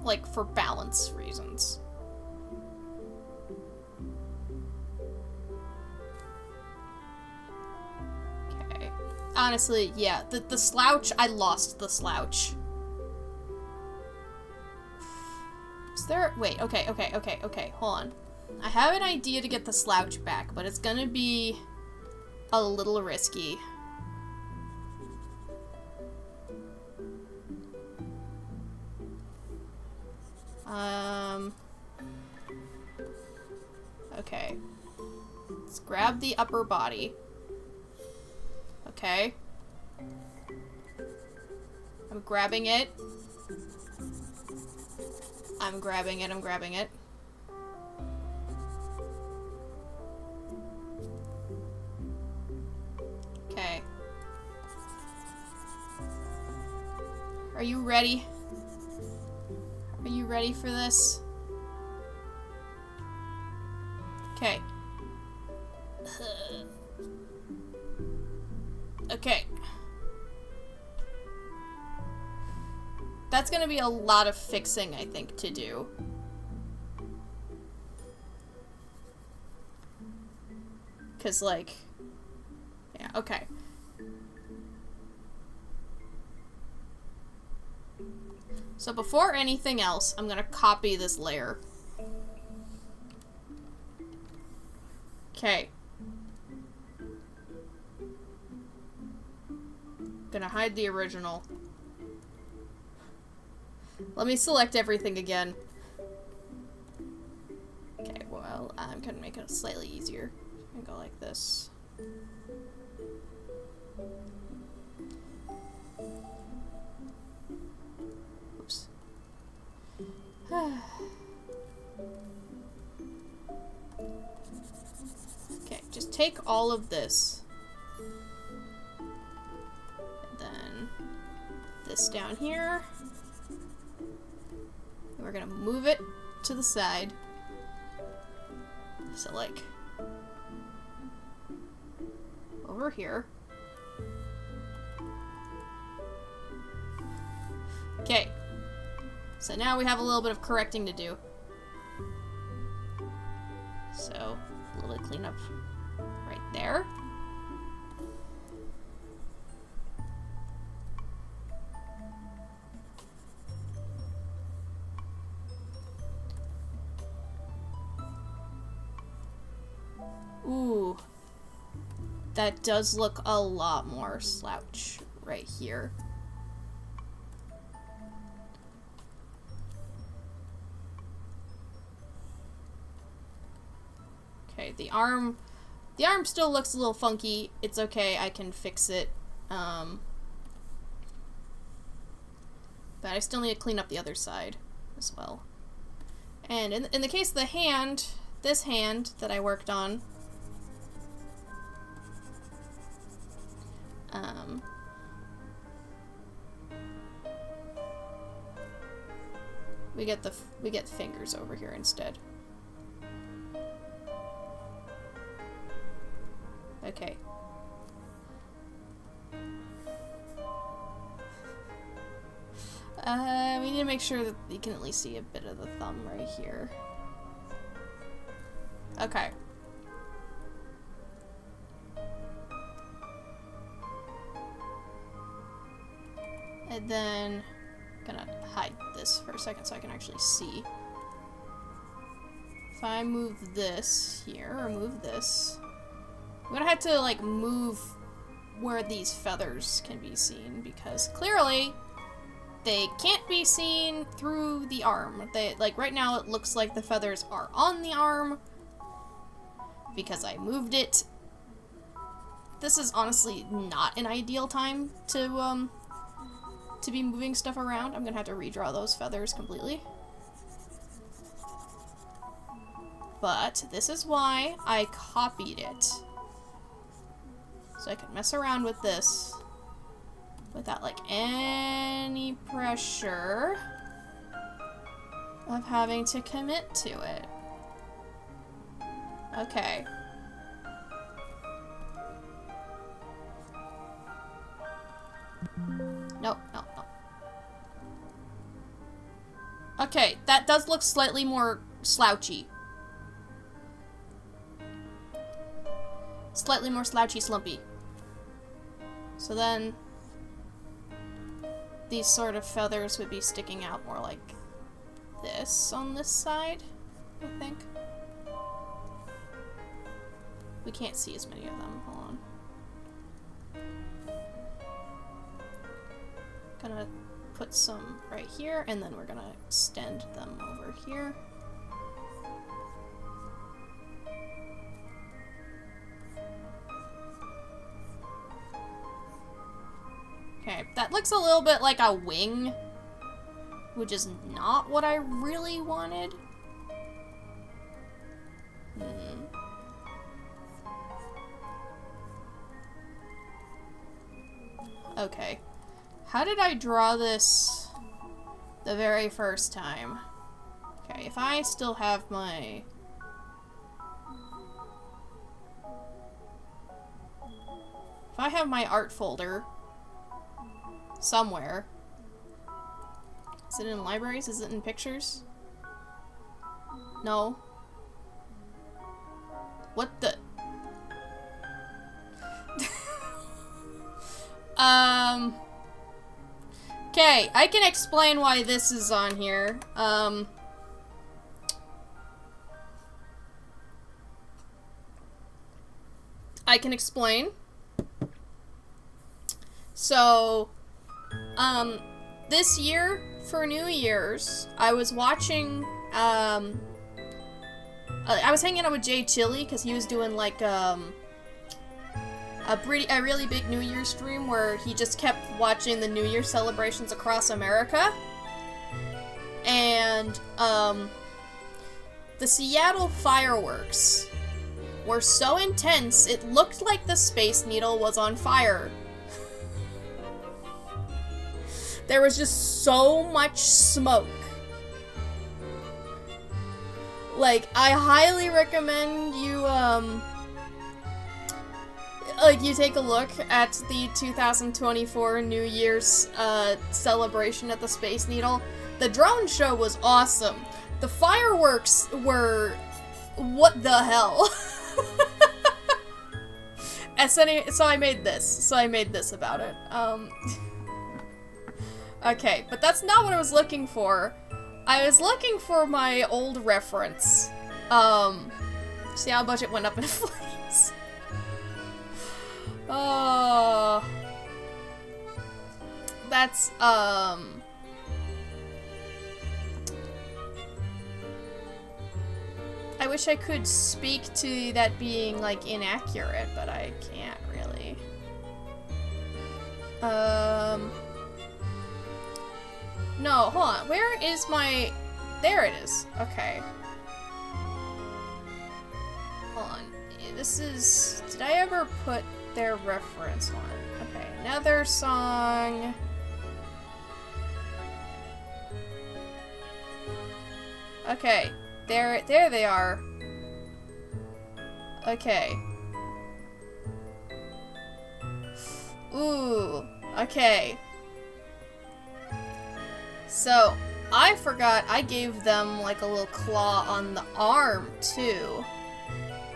Like, for balance reasons. Okay. Honestly, yeah, the slouch, I lost the slouch. Is there... Wait, okay, hold on. I have an idea to get the slouch back, but it's gonna be a little risky. Okay. Let's grab the upper body. Okay. I'm grabbing it. I'm grabbing it. Okay. Are you ready? Are you ready for this? Okay. Okay. That's gonna be a lot of fixing, I think, to do. Cause, like... Yeah, okay. So before anything else, I'm gonna copy this layer. Okay. Gonna hide the original. Let me select everything again. Okay, well, I'm gonna make it slightly easier. I'm gonna go like this. Oops. Okay, just take all of this. And then this down here. And we're gonna move it to the side. So, like, over here. Okay. So now we have a little bit of correcting to do. So, a little bit of cleanup right there. Ooh. That does look a lot more slouch right here. Okay, the arm still looks a little funky. It's okay, I can fix it. But I still need to clean up the other side as well. And in the case of the hand, this hand that I worked on, we get fingers over here instead. Okay. We need to make sure that you can at least see a bit of the thumb right here. Okay. And then I'm gonna hide this for a second so I can actually see. If I move this here, or move this, I'm gonna have to, like, move where these feathers can be seen, because clearly they can't be seen through the arm. Like, right now it looks like the feathers are on the arm because I moved it. This is honestly not an ideal time to be moving stuff around. I'm gonna have to redraw those feathers completely. But this is why I copied it. So I can mess around with this without, like, any pressure of having to commit to it. Okay. No. Okay, that does look slightly more slouchy. Slightly more slouchy, slumpy. So then these sort of feathers would be sticking out more like this on this side, I think. We can't see as many of them. Hold on. Gonna put some right here, and then we're gonna extend them over here. Okay, that looks a little bit like a wing, which is not what I really wanted. Okay. How did I draw this the very first time? Okay, if I still have my... If I have my art folder somewhere. Is it in libraries? Is it in pictures? No. What the... Okay, I can explain why this is on here. I can explain. So, this year, for New Year's, I was watching, I was hanging out with Jay Chili, because he was doing, like, a really big New Year's stream where he just kept watching the New Year celebrations across America. And, the Seattle fireworks were so intense, it looked like the Space Needle was on fire. There was just so much smoke. Like, I highly recommend you, you take a look at the 2024 New Year's, celebration at the Space Needle. The drone show was awesome. The fireworks were... what the hell? So I made this about it. Okay, but that's not what I was looking for. I was looking for my old reference. See how budget went up in flames. That's, I wish I could speak to that being, like, inaccurate, but I can't really. No, hold on. Where is my... There it is. Okay. Hold on. This is... Did I ever put their reference on? Okay, another song. Okay. There they are. Okay. Ooh. Okay. So, I forgot I gave them, like, a little claw on the arm, too.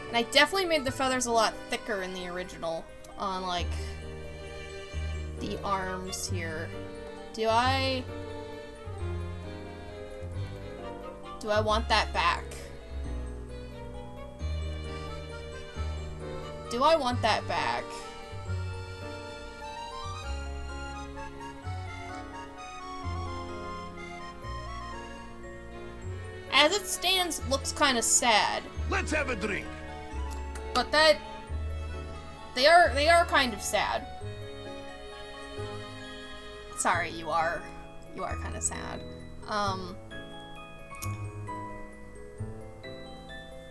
And I definitely made the feathers a lot thicker in the original on, like, the arms here. Do I want that back? Do I want that back? As it stands, looks kind of sad. Let's have a drink. But that... They are kind of sad. Sorry, you are kind of sad.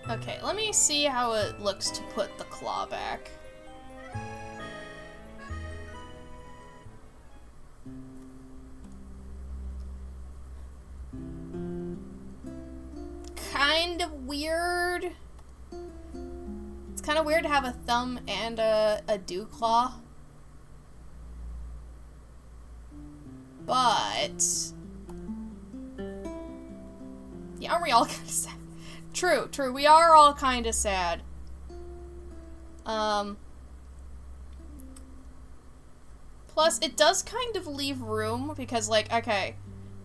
Okay, let me see how it looks to put the claw back. Kind of weird. It's kind of weird to have a thumb and a dew claw. But... yeah, aren't we all kind of sad? True, we are all kind of sad. Plus, it does kind of leave room, because, like, okay,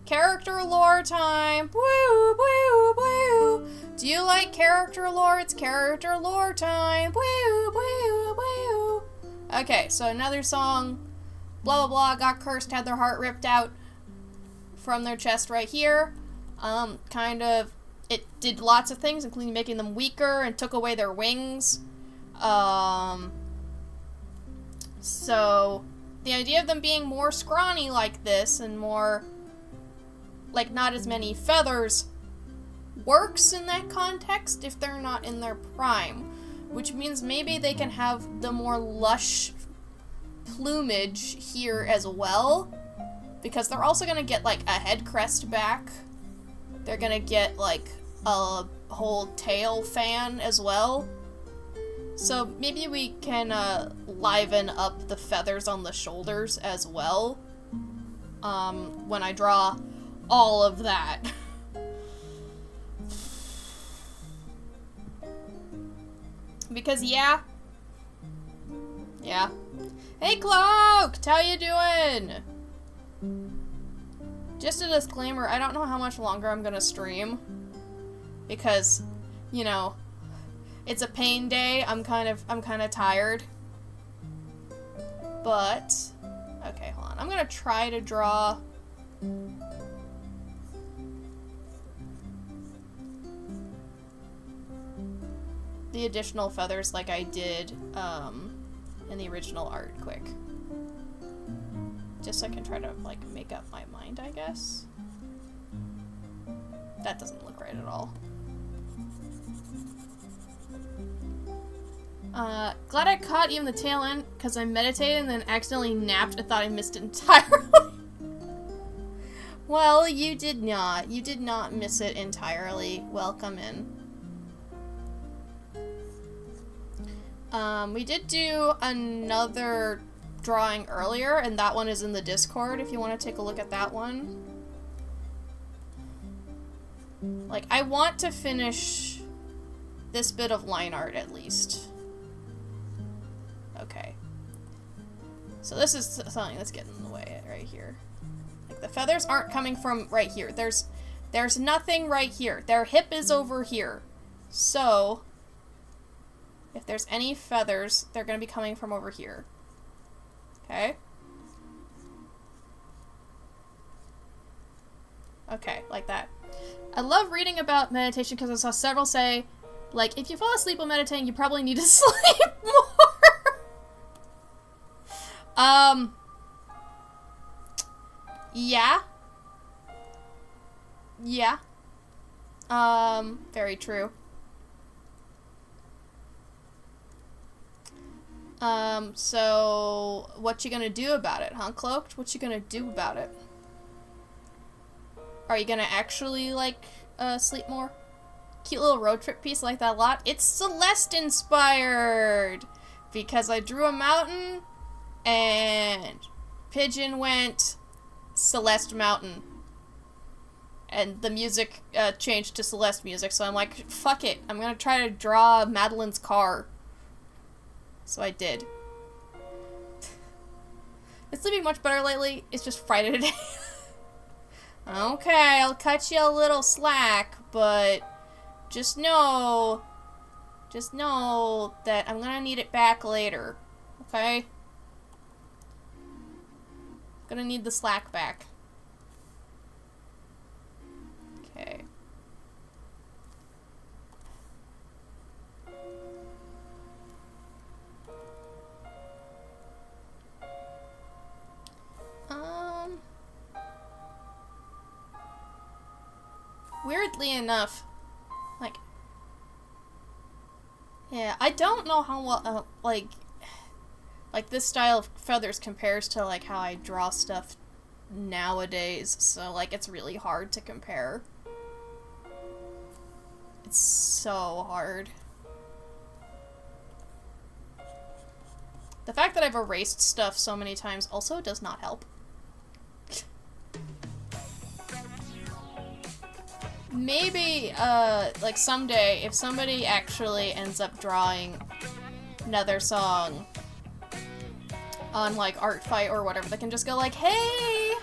character lore time, woo, woo, woo. Do you like character lore? It's character lore time, woo, woo, woo. Okay, so another song, blah, blah, blah, got cursed, had their heart ripped out from their chest right here. Kind of, it did lots of things, including making them weaker and took away their wings. So, the idea of them being more scrawny like this and more, like, not as many feathers works in that context if they're not in their prime. Which means maybe they can have the more lush plumage here as well. Because they're also gonna get, like, a head crest back. They're gonna get, like, a whole tail fan as well. So maybe we can liven up the feathers on the shoulders as well. When I draw all of that. Because, yeah. Hey, Cloaked! How you doing? Just a disclaimer, I don't know how much longer I'm gonna stream. Because, you know, It's a pain day. I'm kind of tired. But okay, hold on. I'm gonna try to draw the additional feathers like I did in the original art quick. Just so I can try to like make up my mind, I guess. That doesn't look right at all. Glad I caught even the tail end because I meditated and then accidentally napped and thought I missed it entirely. Well, you did not. You did not miss it entirely. Welcome in. We did do another drawing earlier, and that one is in the Discord if you want to take a look at that one. Like, I want to finish this bit of line art at least. Okay. So this is something that's getting in the way right here. Like, the feathers aren't coming from right here. There's nothing right here. Their hip is over here. So, if there's any feathers, they're going to be coming from over here. Okay? Okay, like that. I love reading about meditation because I saw several say, like, if you fall asleep while meditating, you probably need to sleep more. Yeah. Yeah. Very true. So, what you gonna do about it, huh, Cloaked? What you gonna do about it? Are you gonna actually, like, sleep more? Cute little road trip piece, I like that a lot. It's Celeste inspired! Because I drew a mountain, and Pigeon went Celeste Mountain. And the music, changed to Celeste music, so I'm like, fuck it. I'm gonna try to draw Madeline's car. So I did. Been sleeping much better lately. It's just Friday today. Okay, I'll cut you a little slack, but just know that I'm gonna need it back later. Okay? Gonna need the slack back. Okay. Weirdly enough, like, yeah, I don't know how well, like this style of feathers compares to, like, how I draw stuff nowadays, so, like, it's really hard to compare. It's so hard. The fact that I've erased stuff so many times also does not help. Maybe, like, someday, if somebody actually ends up drawing Nether Song on, like, Artfight or whatever, they can just go like, hey!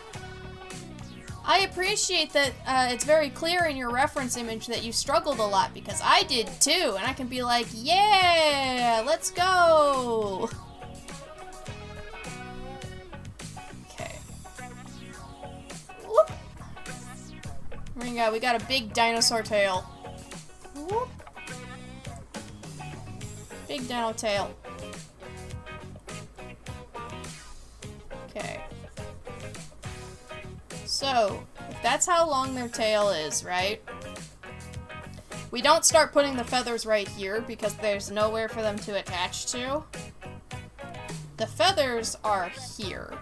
I appreciate that, it's very clear in your reference image that you struggled a lot, because I did too, and I can be like, yeah! Let's go! We got a big dinosaur tail. Whoop. Big dino tail. Okay. So, if that's how long their tail is, right? We don't start putting the feathers right here because there's nowhere for them to attach to. The feathers are here.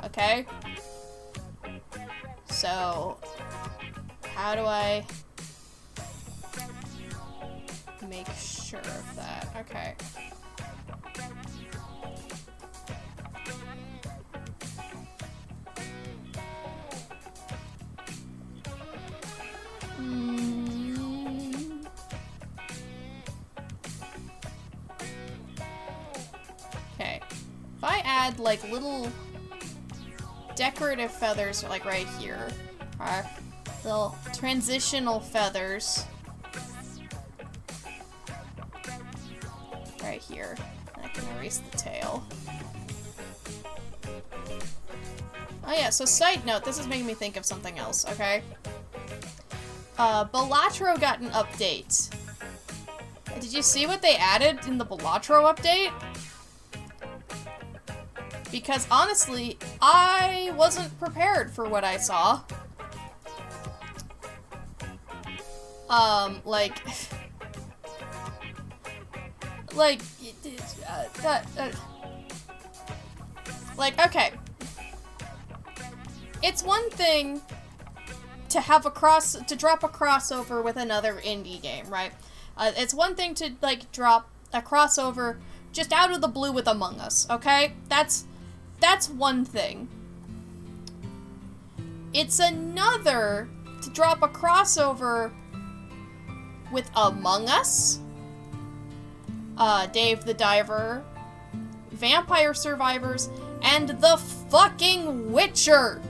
Okay? So, how do I make sure of that? Okay. Okay. If I add, like, little decorative feathers, like right here, little transitional feathers. here. I can erase the tail. Oh yeah, so side note, this is making me think of something else, okay? Balatro got an update. Did you see what they added in the Balatro update? Because honestly, I wasn't prepared for what I saw. Okay. It's one thing to have to drop a crossover with another indie game, right? It's one thing to, like, drop a crossover just out of the blue with Among Us, okay? That's one thing. It's another to drop a crossover with Among Us, Dave the Diver, Vampire Survivors, and the fucking Witcher!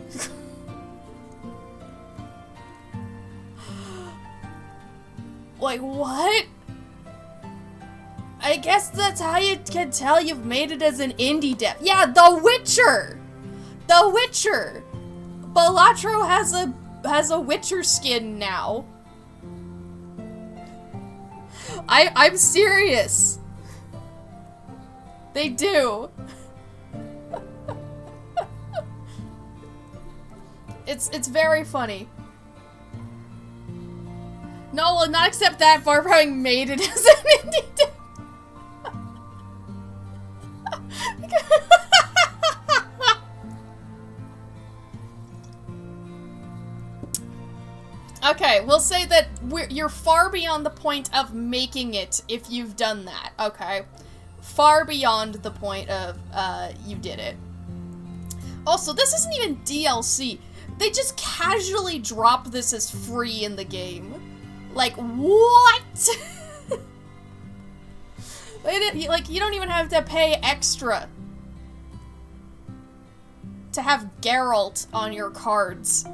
Like, what? I guess that's how you can tell you've made it as an indie dev. Yeah, The Witcher! The Witcher! Balatro has a Witcher skin now. I'm serious. They do. It's very funny. No, we'll not accept that for having made it as an indie dev. Okay, we'll say that you're far beyond the point of making it if you've done that, okay? Far beyond the point of, you did it. Also, this isn't even DLC. They just casually dropped this as free in the game. Like, what? Like, you don't even have to pay extra to have Geralt on your cards.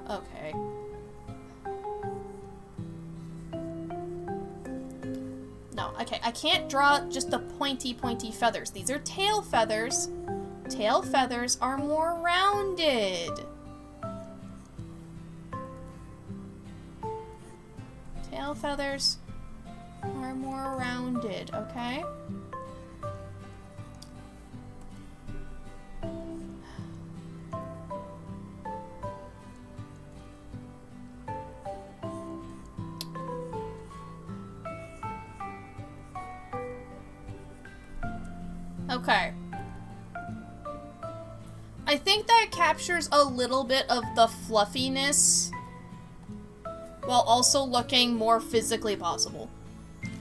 Okay. No, okay, I can't draw just the pointy feathers. These are tail feathers. Tail feathers are more rounded. Tail feathers are more rounded, okay? Okay. I think that captures a little bit of the fluffiness while also looking more physically possible.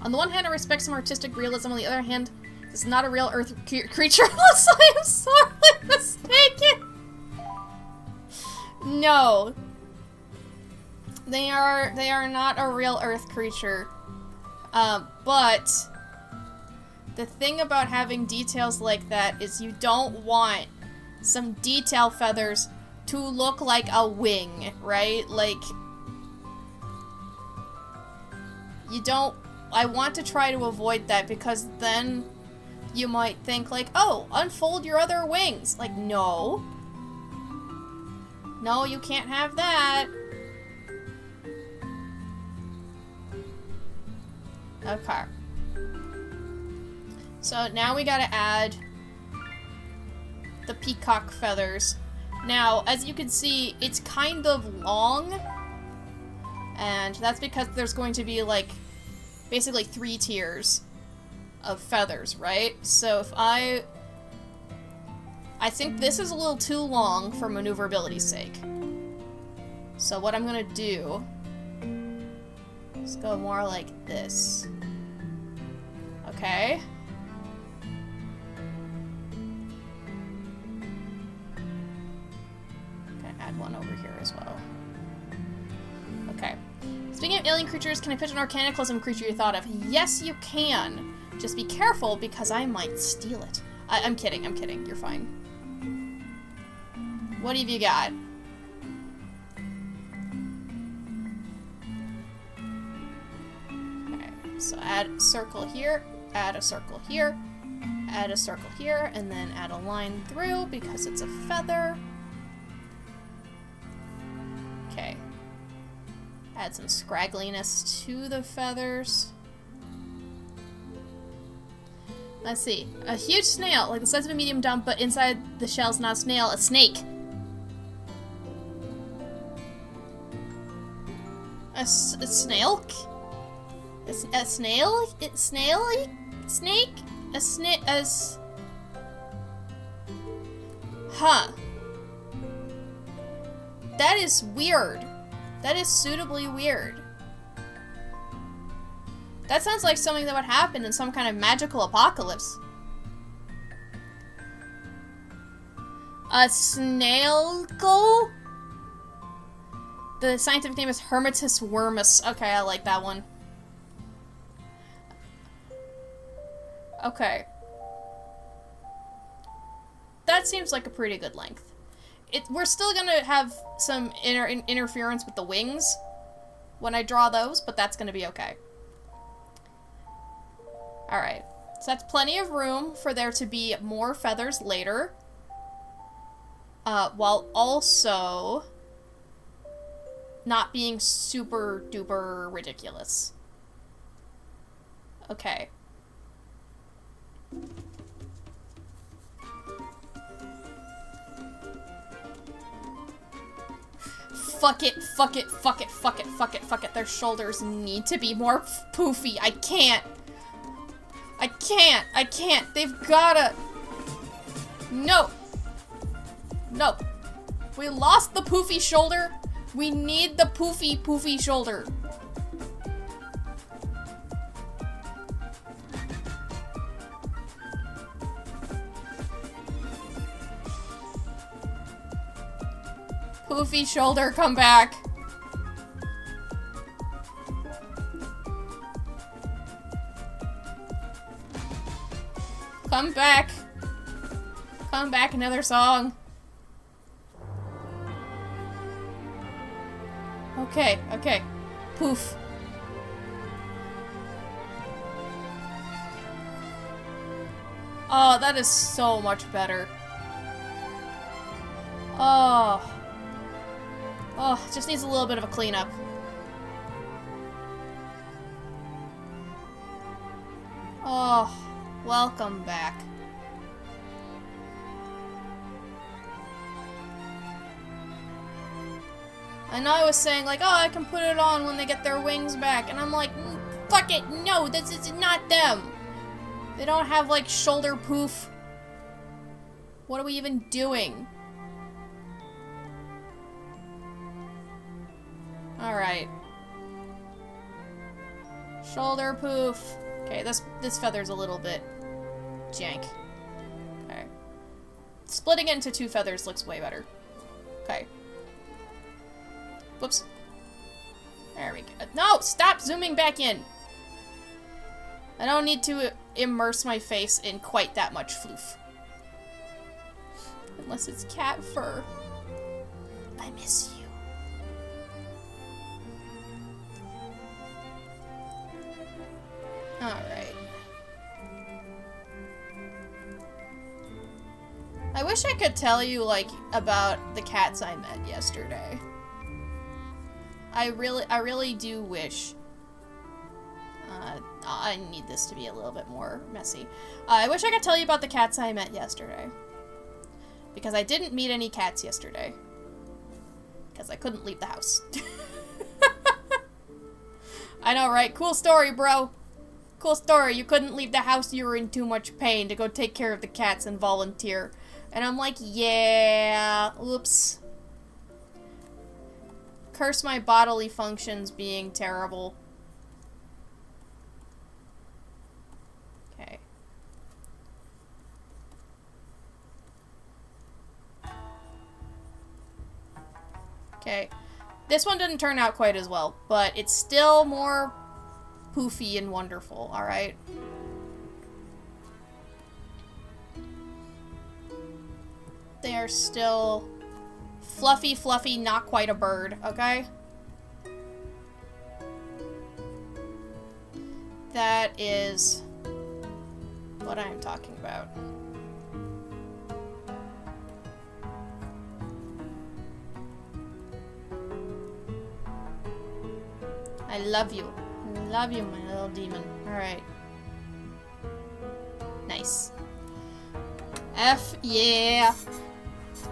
On the one hand, I respect some artistic realism. On the other hand, it's not a real earth creature unless I am sorely mistaken. No. They are not a real earth creature. But the thing about having details like that is you don't want some detail feathers to look like a wing, right? Like, you don't... I want to try to avoid that because then you might think like, oh, unfold your other wings. Like, no. No, you can't have that. Okay. So now we gotta add the peacock feathers. Now, as you can see, it's kind of long. And that's because there's going to be, like, basically 3 tiers of feathers, right? So if I think this is a little too long for maneuverability's sake. So what I'm gonna do is go more like this. Okay? Add one over here as well. Okay. Speaking of alien creatures, can I pitch an Arcanicalism creature you thought of? Yes, you can. Just be careful, because I might steal it. I'm kidding, you're fine. What have you got? So add a circle here, add a circle here, add a circle here, and then add a line through because it's a feather. Okay. Add some scraggliness to the feathers. Let's see. A huge snail, like the size of a medium dump, but inside the shell's not a snail, a snake. A snail? A snail? Snaily? Snake? A snake? Huh. That is weird. That is suitably weird. That sounds like something that would happen in some kind of magical apocalypse. A snailgle? The scientific name is Hermetus wormus. Okay, I like that one. Okay. That seems like a pretty good length. We're still gonna have some interference with the wings when I draw those, but that's gonna be okay. Alright, so that's plenty of room for there to be more feathers later. While also not being super duper ridiculous. Okay. Fuck it, fuck it, fuck it, fuck it, fuck it, fuck it. Their shoulders need to be more poofy. I can't. I can't. I can't. They've gotta. No. No. We lost the poofy shoulder. We need the poofy shoulder. Poofy shoulder, come back. Come back. Come back, another song. Okay, okay. Poof. Oh, that is so much better. Oh. Oh, it just needs a little bit of a cleanup. Oh, welcome back. I know I was saying, like, oh, I can put it on when they get their wings back. And I'm like, fuck it, no, this is not them. They don't have, like, shoulder poof. What are we even doing? Alright. Shoulder poof. Okay, this feather's a little bit jank. Okay. Splitting it into two feathers looks way better. Okay. Whoops. There we go. No! Stop zooming back in! I don't need to immerse my face in quite that much floof. Unless it's cat fur. I miss you. Alright. I wish I could tell you, like, about the cats I met yesterday. I really do wish. I need this to be a little bit more messy. I wish I could tell you about the cats I met yesterday. Because I didn't meet any cats yesterday. Because I couldn't leave the house. I know, right? Cool story, bro. Cool story. You couldn't leave the house, you were in too much pain to go take care of the cats and volunteer. And I'm like, yeah, oops. Curse my bodily functions being terrible. Okay. Okay. This one didn't turn out quite as well, but it's still more poofy and wonderful, alright? They are still fluffy, not quite a bird, okay? that is what I'm talking about. I love you. I love you, my little demon. Alright. Nice. F yeah.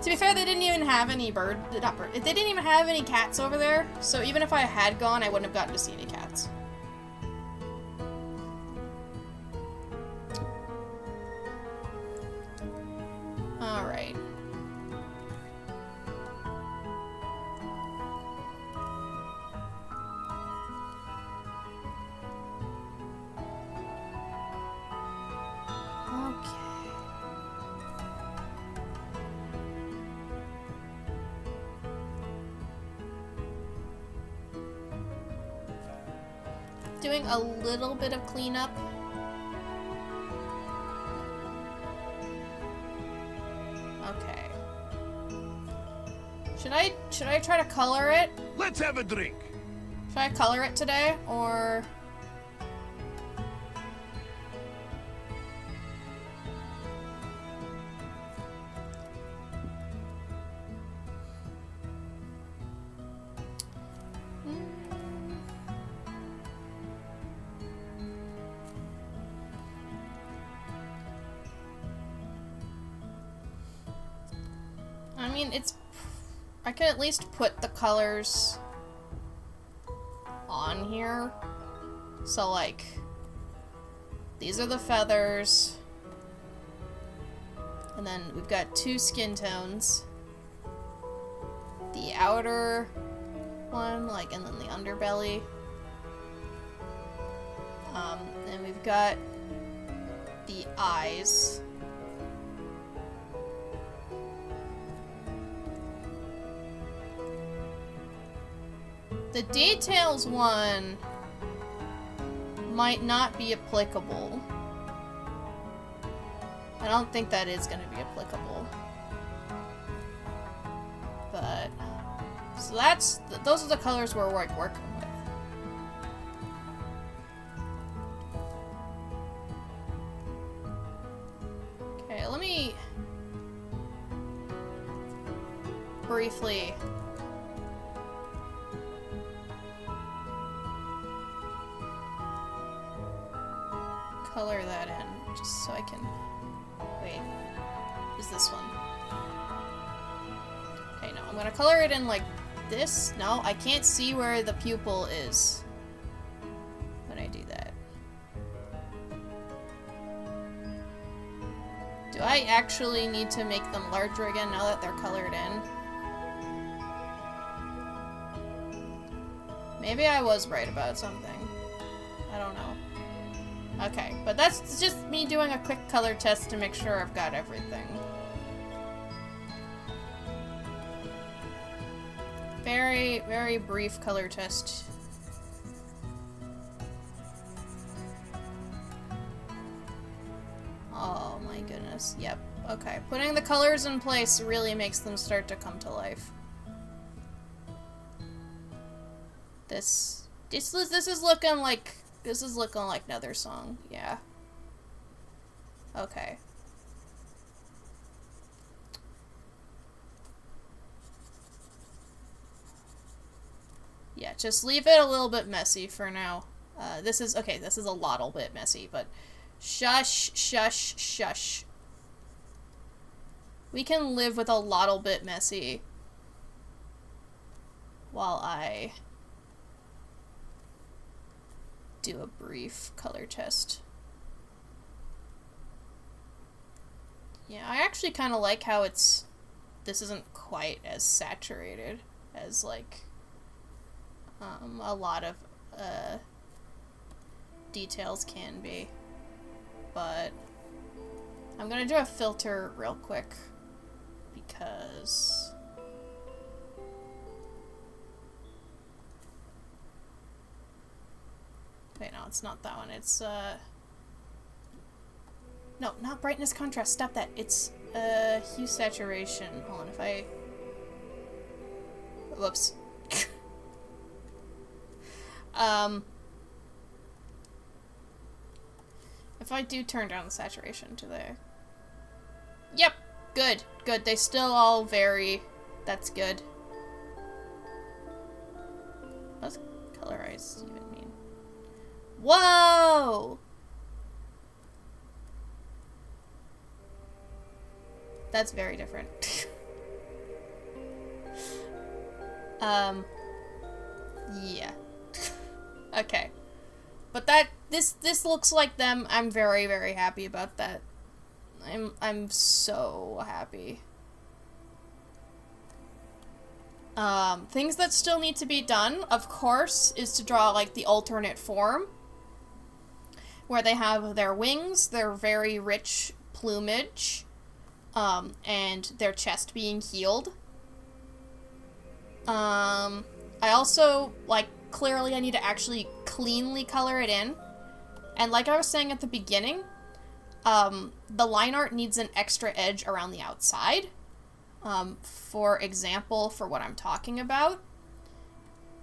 To be fair, they didn't even have any they didn't even have any cats over there, so even if I had gone, I wouldn't have gotten to see any cats. Alright. Okay. Doing a little bit of cleanup. Okay. Should I try to color it? Let's have a drink. Should I color it today, or... I mean, I can at least put the colors on here. So, like, these are the feathers. And then we've got 2 skin tones. The outer one, like, and then the underbelly. And we've got the eyes. The details one might not be applicable. I don't think that is going to be applicable. But, so those are the colors we're working with. Okay, let me briefly color that in, just so I can... Wait, is this one? Okay, no, I'm gonna color it in like this. No, I can't see where the pupil is when I do that. Do I actually need to make them larger again now that they're colored in? Maybe I was right about something. I don't know. Okay, but that's just me doing a quick color test to make sure I've got everything. Very, very brief color test. Oh my goodness, yep. Okay, putting the colors in place really makes them start to come to life. This is looking like... This is looking like Nether Song, yeah. Okay. Yeah, just leave it a little bit messy for now. This is a little bit messy, but shush, shush, shush. We can live with a little bit messy while I do a brief color test. Yeah, I actually kind of like how this isn't quite as saturated as, like, a lot of, details can be. But I'm gonna do a filter real quick because... Wait, no, it's not that one. It's, no, not brightness contrast. Stop that. It's, hue saturation. Hold on, if I... Whoops. If I do turn down the saturation to there. Yep, good, good. They still all vary. That's good. What does colorized even mean? Whoa! That's very different. Yeah. Okay. But this looks like them. I'm very, very happy about that. I'm so happy. Things that still need to be done, of course, is to draw, like, the alternate form. Where they have their wings, their very rich plumage, and their chest being healed. I also, like, clearly I need to actually cleanly color it in. And like I was saying at the beginning, the line art needs an extra edge around the outside. For example, for what I'm talking about,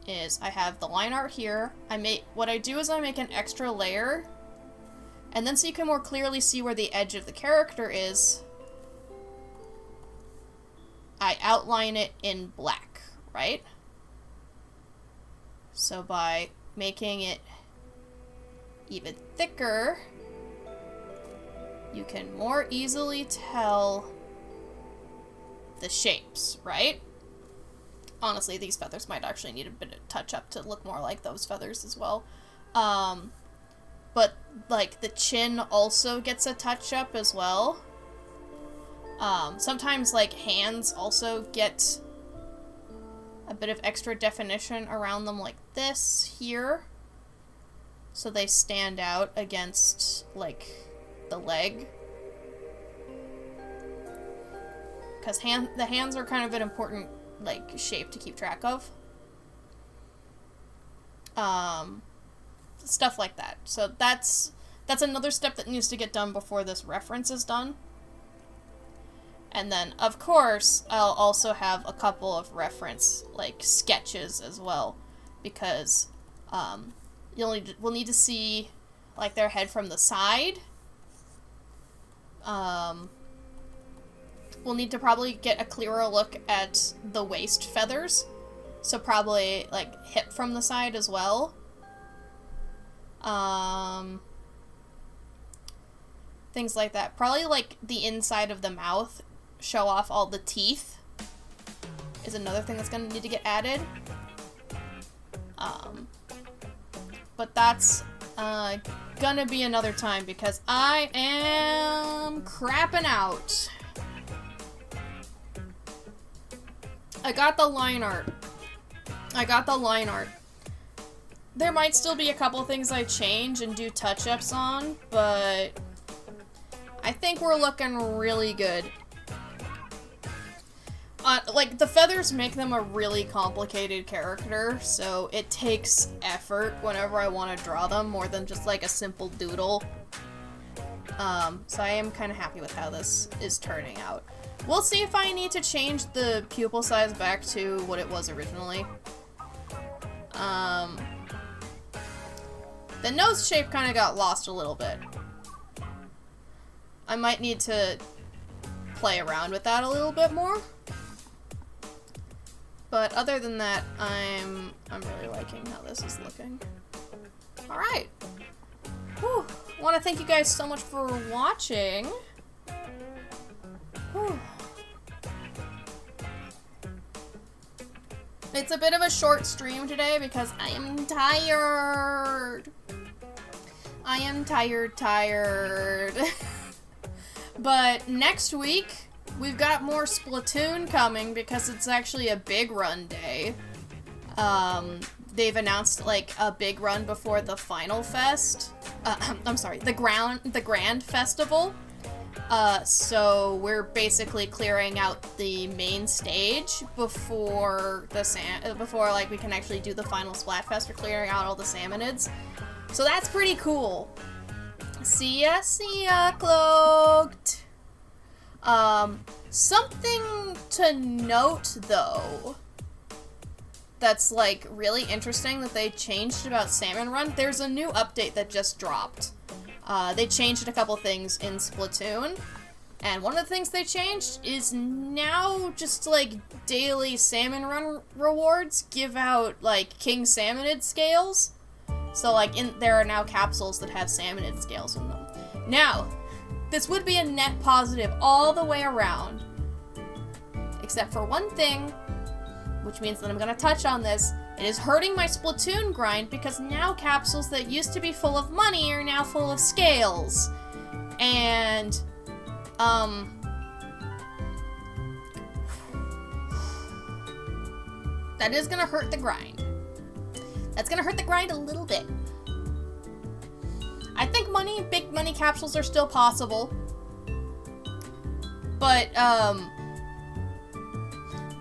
is I have the line art here. What I do is I make an extra layer, and then so you can more clearly see where the edge of the character is, I outline it in black, right? So by making it even thicker, you can more easily tell the shapes, right? Honestly, these feathers might actually need a bit of touch-up to look more like those feathers as well. But, like, the chin also gets a touch-up as well. Sometimes, like, hands also get a bit of extra definition around them like this here. So they stand out against, like, the leg. Because the hands are kind of an important, like, shape to keep track of. Stuff like that. So that's another step that needs to get done before this reference is done. And then, of course, I'll also have a couple of reference, like, sketches as well. Because, we'll need to see, like, their head from the side. We'll need to probably get a clearer look at the waist feathers. So probably, like, hip from the side as well. Things like that. Probably, like, the inside of the mouth, show off all the teeth, is another thing that's gonna need to get added. But that's, gonna be another time because I am crapping out. I got the line art. There might still be a couple things I change and do touch-ups on, but I think we're looking really good. Like, the feathers make them a really complicated character, so it takes effort whenever I want to draw them, more than just, like, a simple doodle. So I am kind of happy with how this is turning out. We'll see if I need to change the pupil size back to what it was originally. The nose shape kind of got lost a little bit. I might need to play around with that a little bit more. But other than that, I'm really liking how this is looking. Alright. Whew. I want to thank you guys so much for watching. Whew. It's a bit of a short stream today because I am tired. I am tired. But next week, we've got more Splatoon coming because it's actually a big run day. They've announced, like, a big run before the Final Fest. I'm sorry, the Grand Festival. So we're basically clearing out the main stage before like we can actually do the final Splatfest. We're clearing out all the Salmonids. So that's pretty cool. See ya, Cloaked. Something to note though that's like really interesting that they changed about Salmon Run. There's a new update that just dropped. They changed a couple things in Splatoon. And one of the things they changed is now just, like, daily salmon run rewards give out, like, king salmonid scales. So, like, there are now capsules that have salmonid scales in them. Now, this would be a net positive all the way around. Except for one thing, which means that I'm gonna touch on this. It is hurting my Splatoon grind because now capsules that used to be full of money are now full of scales. And... that is gonna hurt the grind. That's gonna hurt the grind a little bit. I think big money capsules are still possible. But, the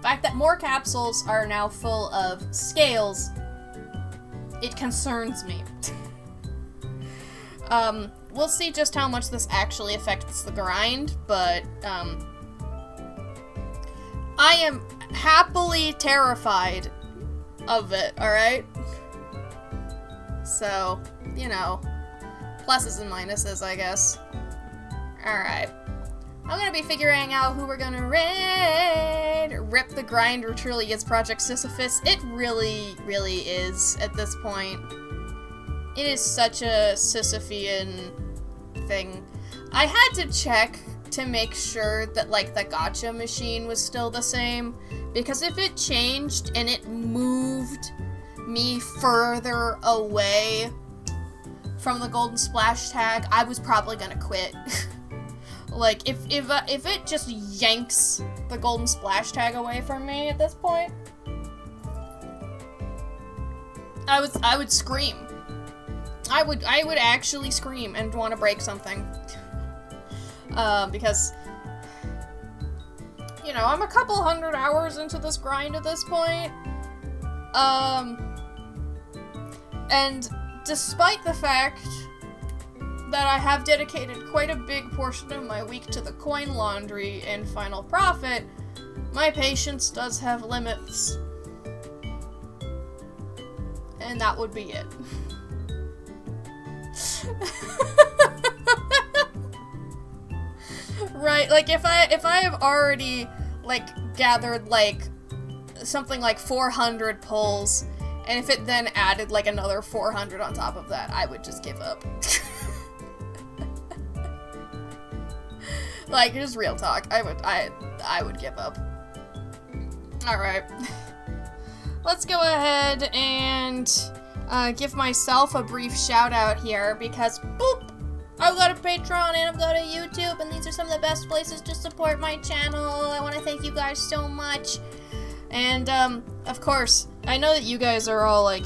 fact that more capsules are now full of scales, it concerns me. We'll see just how much this actually affects the grind, but, I am happily terrified of it, alright? So, you know, pluses and minuses, I guess. Alright. I'm gonna be figuring out who we're gonna raid. Rip the grinder truly is Project Sisyphus. It really, really is at this point. It is such a Sisyphean thing. I had to check to make sure that, like, the gacha machine was still the same, because if it changed and it moved me further away from the golden splash tag, I was probably gonna quit. Like, if it just yanks the golden splash tag away from me at this point, I would scream. I would actually scream and want to break something. Because, you know, I'm a couple hundred hours into this grind at this point. And despite the fact that I have dedicated quite a big portion of my week to the coin laundry and Final Profit, my patience does have limits. And that would be it. Right, like, if I have already, like, gathered, like, something like 400 pulls, and if it then added, like, another 400 on top of that, I would just give up. Like, just real talk, I would give up. Alright. Let's go ahead and give myself a brief shout out here, because, boop! I've got a Patreon and I've got a YouTube, and these are some of the best places to support my channel. I want to thank you guys so much. And, of course, I know that you guys are all, like,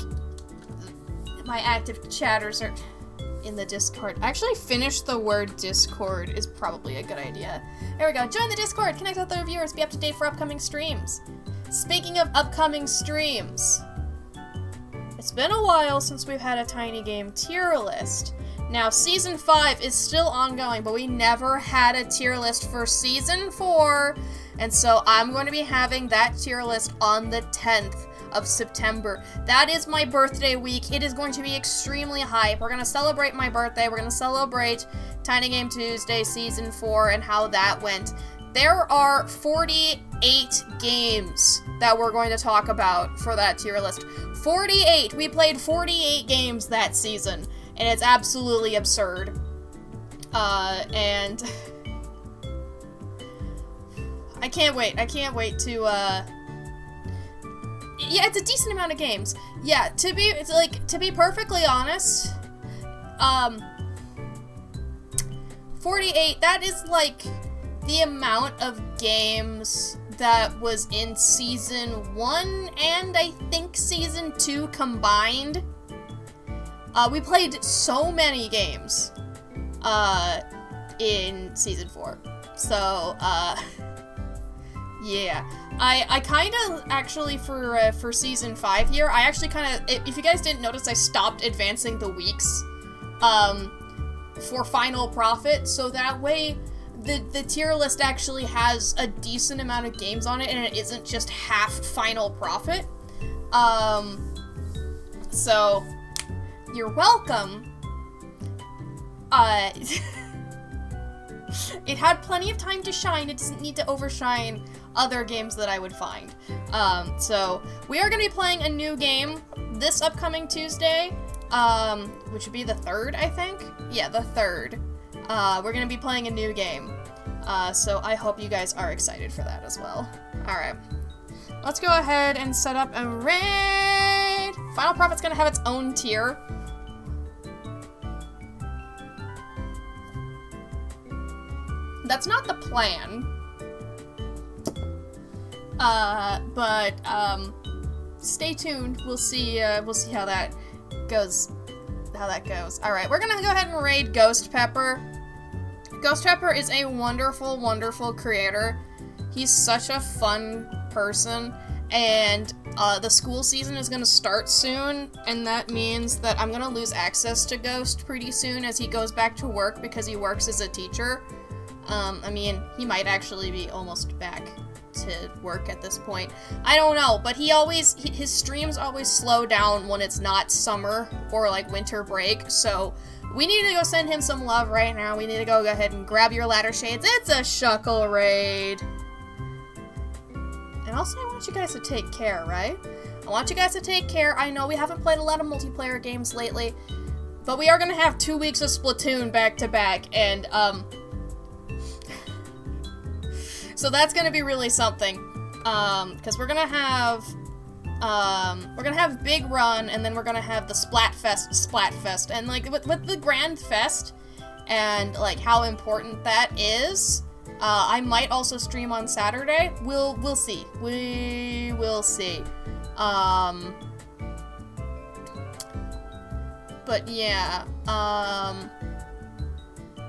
my active chatters are in the Discord. Actually, finish the word Discord is probably a good idea. There we go. Join the Discord, connect with other viewers, be up to date for upcoming streams. Speaking of upcoming streams, it's been a while since we've had a Tiny Game tier list. Now, Season 5 is still ongoing, but we never had a tier list for Season 4, and so I'm going to be having that tier list on the 10th of September. That is my birthday week. It is going to be extremely hype. We're going to celebrate my birthday. We're going to celebrate Tiny Game Tuesday Season 4 and how that went. There are 48 games that we're going to talk about for that tier list. 48! We played 48 games that season. And it's absolutely absurd. And I can't wait. I can't wait to, yeah, it's a decent amount of games. Yeah, to be perfectly honest, 48, that is, like, the amount of games that was in Season 1 and I think Season 2 combined. We played so many games, in Season 4. So, yeah. I kinda, actually, for Season 5 here, I actually kinda, if you guys didn't notice, I stopped advancing the weeks, for Final Profit, so that way, the tier list actually has a decent amount of games on it, and it isn't just half Final Profit. So... You're welcome. it had plenty of time to shine. It doesn't need to overshine other games that I would find. So we are going to be playing a new game this upcoming Tuesday, which would be the 3rd, I think. Yeah, the 3rd. We're going to be playing a new game. So I hope you guys are excited for that as well. Alright. Let's go ahead and set up a raid. Final Prophet's going to have its own tier. That's not the plan. But stay tuned. We'll see how that goes. All right, we're gonna go ahead and raid Ghost Pepper. Ghost Pepper is a wonderful, wonderful creator. He's such a fun person, and the school season is gonna start soon, and that means that I'm gonna lose access to Ghost pretty soon as he goes back to work because he works as a teacher. I mean, he might actually be almost back to work at this point. I don't know, but his streams always slow down when it's not summer or like winter break, so we need to go send him some love right now. We need to go ahead and grab your ladder shades. It's a Shuckle raid. And also I want you guys to take care, right? I want you guys to take care. I know we haven't played a lot of multiplayer games lately, but we are gonna have 2 weeks of Splatoon back to back, and so that's gonna be really something, because we're gonna have Big Run, and then we're gonna have the Splatfest, and like with the Grand Fest, and like how important that is. I might also stream on Saturday. We'll see. We will see. But yeah.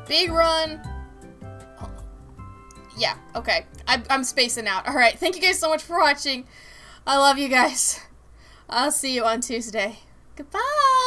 Big Run. Yeah, okay. I'm spacing out. Alright, thank you guys so much for watching. I love you guys. I'll see you on Tuesday. Goodbye!